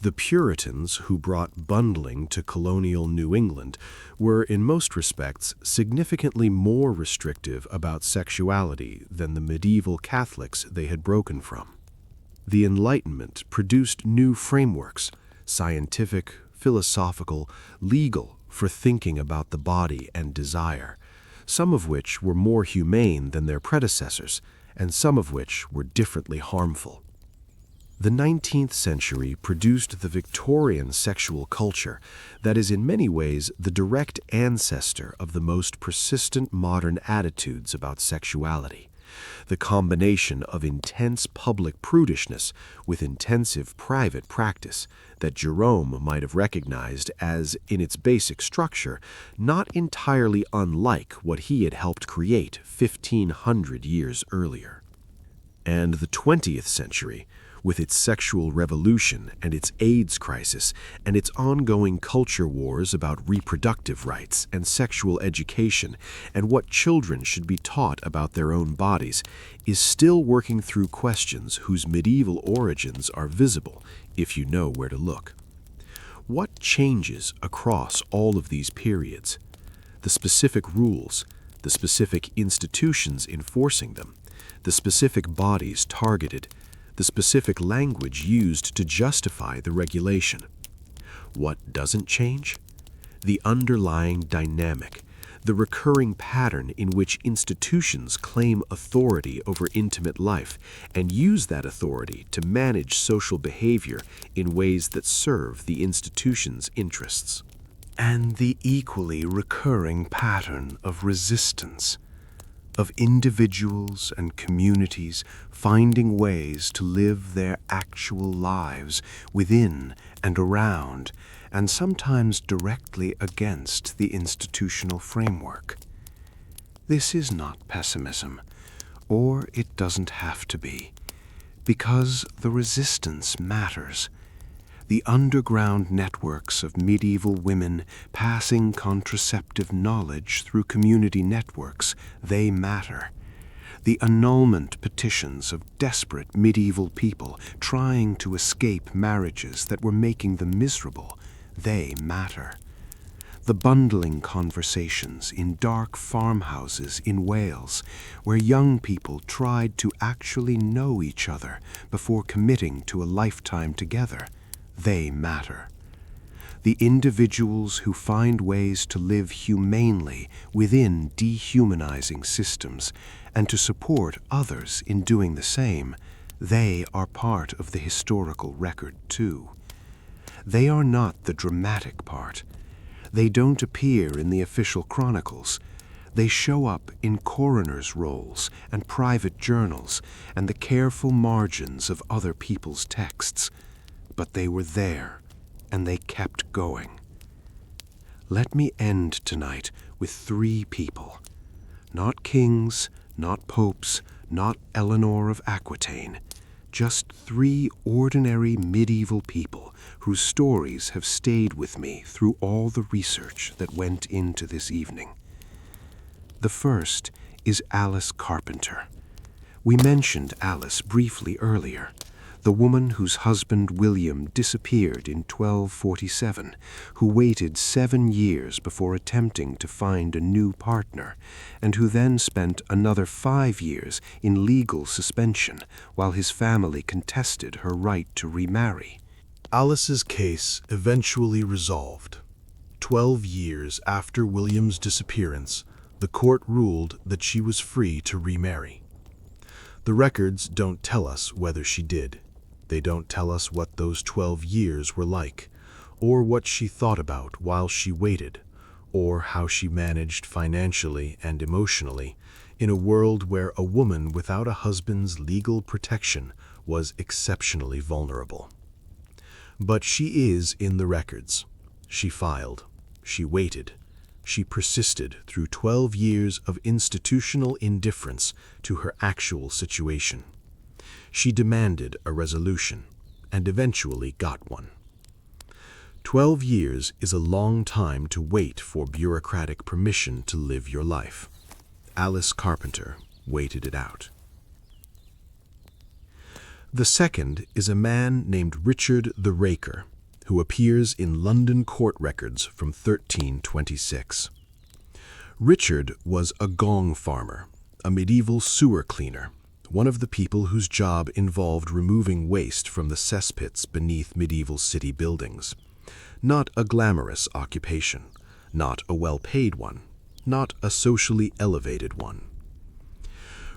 The Puritans, who brought bundling to colonial New England, were in most respects significantly more restrictive about sexuality than the medieval Catholics they had broken from. The Enlightenment produced new frameworks, scientific, philosophical, legal, for thinking about the body and desire, some of which were more humane than their predecessors, and some of which were differently harmful. The 19th century produced the Victorian sexual culture that is in many ways the direct ancestor of the most persistent modern attitudes about sexuality. The combination of intense public prudishness with intensive private practice that Jerome might have recognized as, in its basic structure, not entirely unlike what he had helped create 1,500 years earlier. And the 20th century, with its sexual revolution and its AIDS crisis and its ongoing culture wars about reproductive rights and sexual education and what children should be taught about their own bodies, is still working through questions whose medieval origins are visible if you know where to look. What changes across all of these periods? The specific rules, the specific institutions enforcing them, the specific bodies targeted, the specific language used to justify the regulation. What doesn't change? The underlying dynamic, the recurring pattern in which institutions claim authority over intimate life and use that authority to manage social behavior in ways that serve the institution's interests. And the equally recurring pattern of resistance, of individuals and communities finding ways to live their actual lives within and around, and sometimes directly against the institutional framework. This is not pessimism, or it doesn't have to be. Because the resistance matters. The underground networks of medieval women passing contraceptive knowledge through community networks, they matter. The annulment petitions of desperate medieval people trying to escape marriages that were making them miserable, they matter. The bundling conversations in dark farmhouses in Wales, where young people tried to actually know each other before committing to a lifetime together, they matter. The individuals who find ways to live humanely within dehumanizing systems and to support others in doing the same, they are part of the historical record too. They are not the dramatic part. They don't appear in the official chronicles. They show up in coroners' rolls and private journals and the careful margins of other people's texts. But they were there, and they kept going. Let me end tonight with 3 people. Not kings, not popes, not Eleanor of Aquitaine. Just 3 ordinary medieval people whose stories have stayed with me through all the research that went into this evening. The first is Alice Carpenter. We mentioned Alice briefly earlier. The woman whose husband William disappeared in 1247, who waited 7 years before attempting to find a new partner, and who then spent another 5 years in legal suspension while his family contested her right to remarry. Alice's case eventually resolved. 12 years after William's disappearance, the court ruled that she was free to remarry. The records don't tell us whether she did. They don't tell us what those 12 years were like, or what she thought about while she waited, or how she managed financially and emotionally in a world where a woman without a husband's legal protection was exceptionally vulnerable. But she is in the records. She filed. She waited. She persisted through 12 years of institutional indifference to her actual situation. She demanded a resolution, and eventually got one. 12 years is a long time to wait for bureaucratic permission to live your life. Alice Carpenter waited it out. The second is a man named Richard the Raker, who appears in London court records from 1326. Richard was a gong farmer, a medieval sewer cleaner, one of the people whose job involved removing waste from the cesspits beneath medieval city buildings. Not a glamorous occupation, not a well-paid one, not a socially elevated one.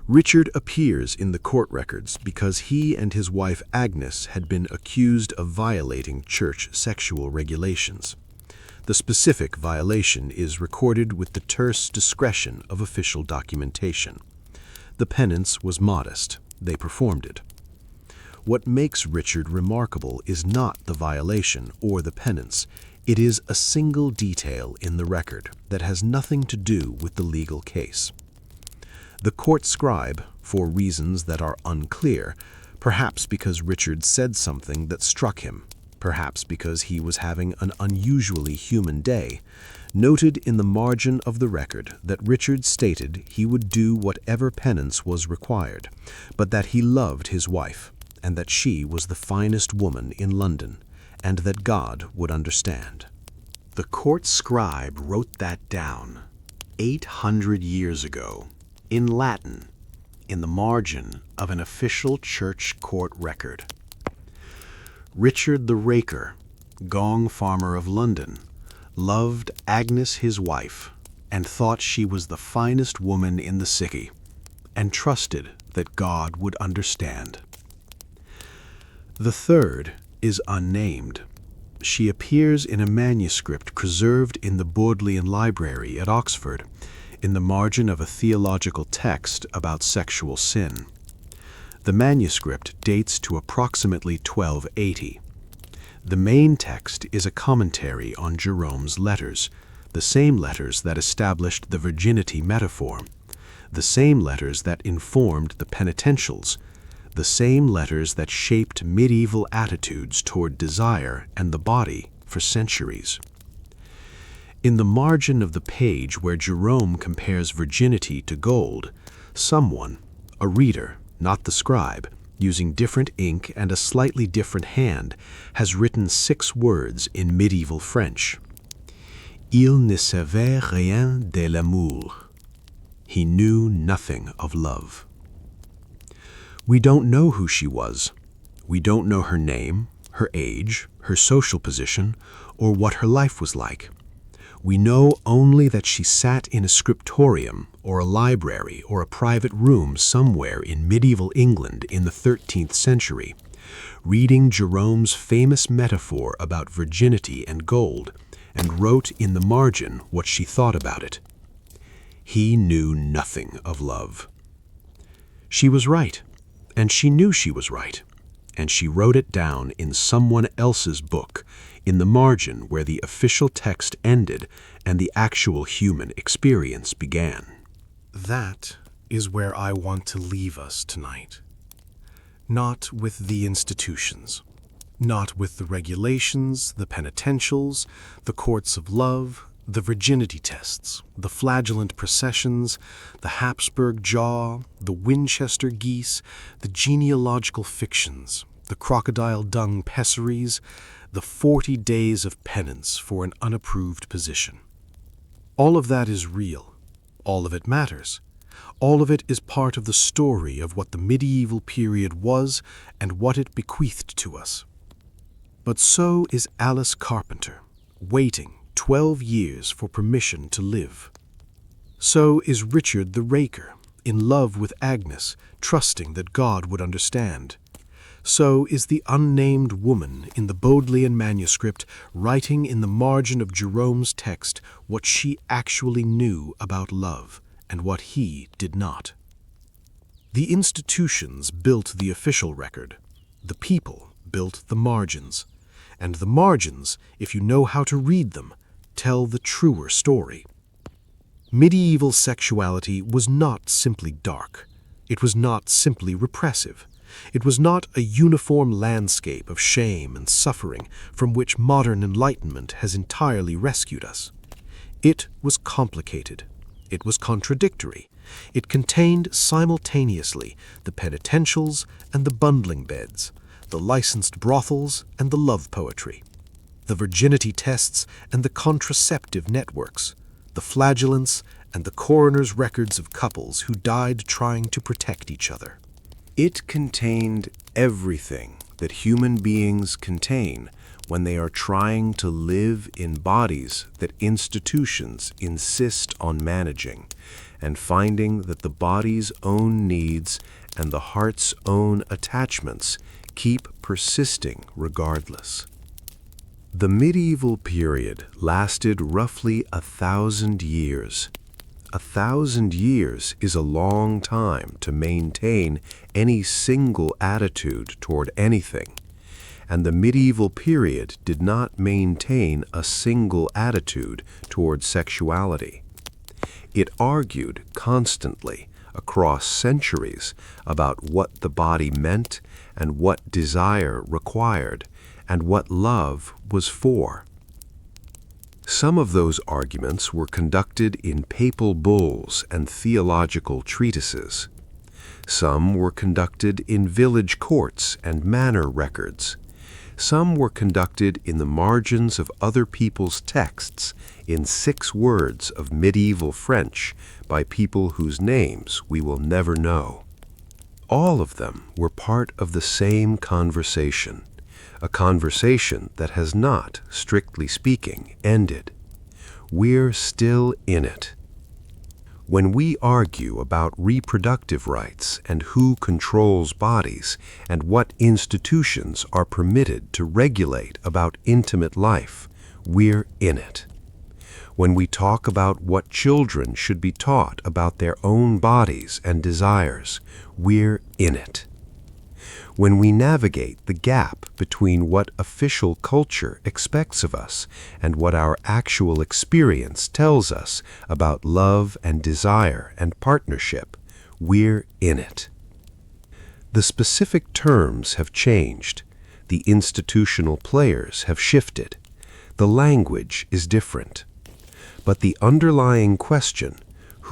Richard appears in the court records because he and his wife Agnes had been accused of violating church sexual regulations. The specific violation is recorded with the terse discretion of official documentation. The penance was modest. They performed it. What makes Richard remarkable is not the violation or the penance. It is a single detail in the record that has nothing to do with the legal case. The court scribe, for reasons that are unclear, perhaps because Richard said something that struck him, perhaps because he was having an unusually human day, noted in the margin of the record that Richard stated he would do whatever penance was required, but that he loved his wife, and that she was the finest woman in London, and that God would understand. The court scribe wrote that down 800 years ago, in Latin, in the margin of an official church court record. Richard the Raker, gong farmer of London, loved Agnes his wife, and thought she was the finest woman in the city, and trusted that God would understand. The third is unnamed. She appears in a manuscript preserved in the Bodleian Library at Oxford, in the margin of a theological text about sexual sin. The manuscript dates to approximately 1280. The main text is a commentary on Jerome's letters, the same letters that established the virginity metaphor, the same letters that informed the penitentials, the same letters that shaped medieval attitudes toward desire and the body for centuries. In the margin of the page where Jerome compares virginity to gold, someone, a reader, not the scribe, using different ink and a slightly different hand, has written 6 words in medieval French. Il ne savait rien de l'amour. He knew nothing of love. We don't know who she was. We don't know her name, her age, her social position, or what her life was like. We know only that she sat in a scriptorium or a library or a private room somewhere in medieval England in the 13th century, reading Jerome's famous metaphor about virginity and gold, and wrote in the margin what she thought about it. He knew nothing of love. She was right, and she knew she was right, and she wrote it down in someone else's book, in the margin where the official text ended and the actual human experience began. That is where I want to leave us tonight. Not with the institutions, not with the regulations, the penitentials, the courts of love, the virginity tests, the flagellant processions, the Habsburg jaw, the Winchester geese, the genealogical fictions, the crocodile dung pessaries, the 40 days of penance for an unapproved position. All of that is real. All of it matters. All of it is part of the story of what the medieval period was and what it bequeathed to us. But so is Alice Carpenter, waiting 12 years for permission to live. So is Richard the Raker, in love with Agnes, trusting that God would understand. So is the unnamed woman in the Bodleian manuscript writing in the margin of Jerome's text what she actually knew about love and what he did not. The institutions built the official record. The people built the margins. And the margins, if you know how to read them, tell the truer story. Medieval sexuality was not simply dark. It was not simply repressive. It was not a uniform landscape of shame and suffering from which modern enlightenment has entirely rescued us. It was complicated. It was contradictory. It contained simultaneously the penitentials and the bundling beds, the licensed brothels and the love poetry, the virginity tests and the contraceptive networks, the flagellants and the coroner's records of couples who died trying to protect each other. It contained everything that human beings contain when they are trying to live in bodies that institutions insist on managing, and finding that the body's own needs and the heart's own attachments keep persisting regardless. The medieval period lasted roughly 1,000 years. 1,000 years is a long time to maintain any single attitude toward anything, and the medieval period did not maintain a single attitude toward sexuality. It argued constantly across centuries about what the body meant and what desire required and what love was for. Some of those arguments were conducted in papal bulls and theological treatises. Some were conducted in village courts and manor records. Some were conducted in the margins of other people's texts in 6 words of medieval French by people whose names we will never know. All of them were part of the same conversation, a conversation that has not, strictly speaking, ended. We're still in it. When we argue about reproductive rights and who controls bodies and what institutions are permitted to regulate about intimate life, we're in it. When we talk about what children should be taught about their own bodies and desires, we're in it. When we navigate the gap between what official culture expects of us and what our actual experience tells us about love and desire and partnership, we're in it. The specific terms have changed. The institutional players have shifted. The language is different. But the underlying question,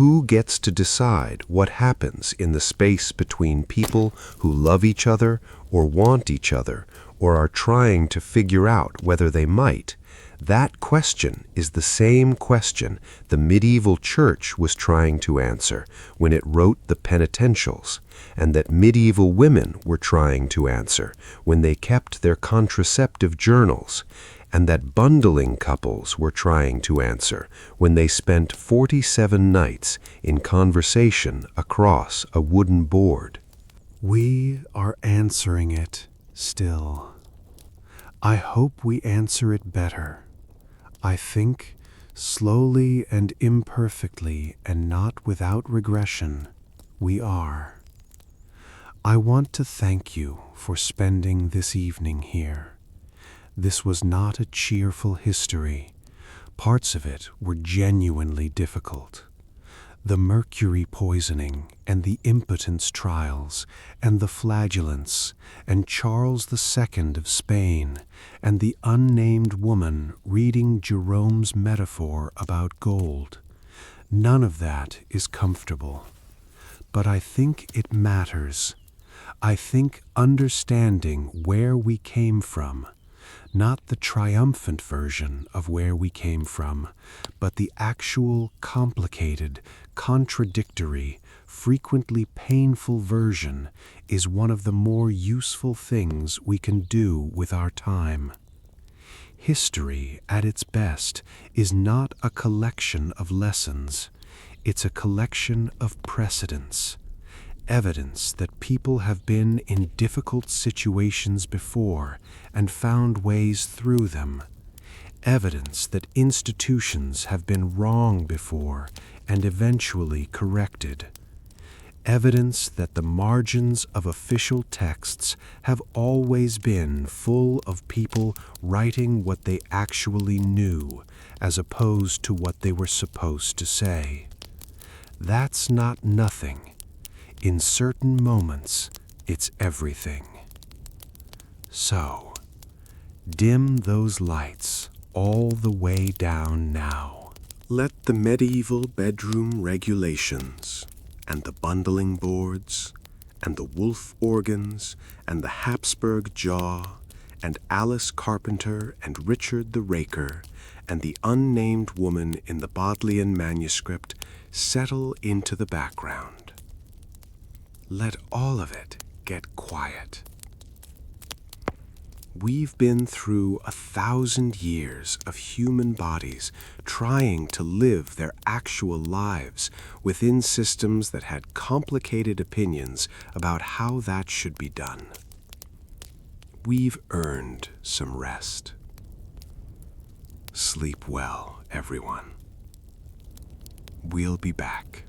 who gets to decide what happens in the space between people who love each other or want each other or are trying to figure out whether they might, that question is the same question the medieval church was trying to answer when it wrote the penitentials, and that medieval women were trying to answer when they kept their contraceptive journals, and that bundling couples were trying to answer when they spent 47 nights in conversation across a wooden board. We are answering it still. I hope we answer it better. I think, slowly and imperfectly and not without regression, we are. I want to thank you for spending this evening here. This was not a cheerful history. Parts of it were genuinely difficult. The mercury poisoning and the impotence trials and the flagellants and Charles II of Spain and the unnamed woman reading Jerome's metaphor about gold. None of that is comfortable. But I think it matters. I think understanding where we came from, not the triumphant version of where we came from, but the actual complicated, contradictory, frequently painful version, is one of the more useful things we can do with our time. History, at its best, is not a collection of lessons. It's a collection of precedents. Evidence that people have been in difficult situations before and found ways through them. Evidence that institutions have been wrong before and eventually corrected. Evidence that the margins of official texts have always been full of people writing what they actually knew as opposed to what they were supposed to say. That's not nothing. In certain moments, it's everything. So, dim those lights all the way down now. Let the medieval bedroom regulations and the bundling boards and the wolf organs and the Habsburg jaw and Alice Carpenter and Richard the Raker and the unnamed woman in the Bodleian manuscript settle into the background. Let all of it get quiet. We've been through 1,000 years of human bodies trying to live their actual lives within systems that had complicated opinions about how that should be done. We've earned some rest. Sleep well, everyone. We'll be back.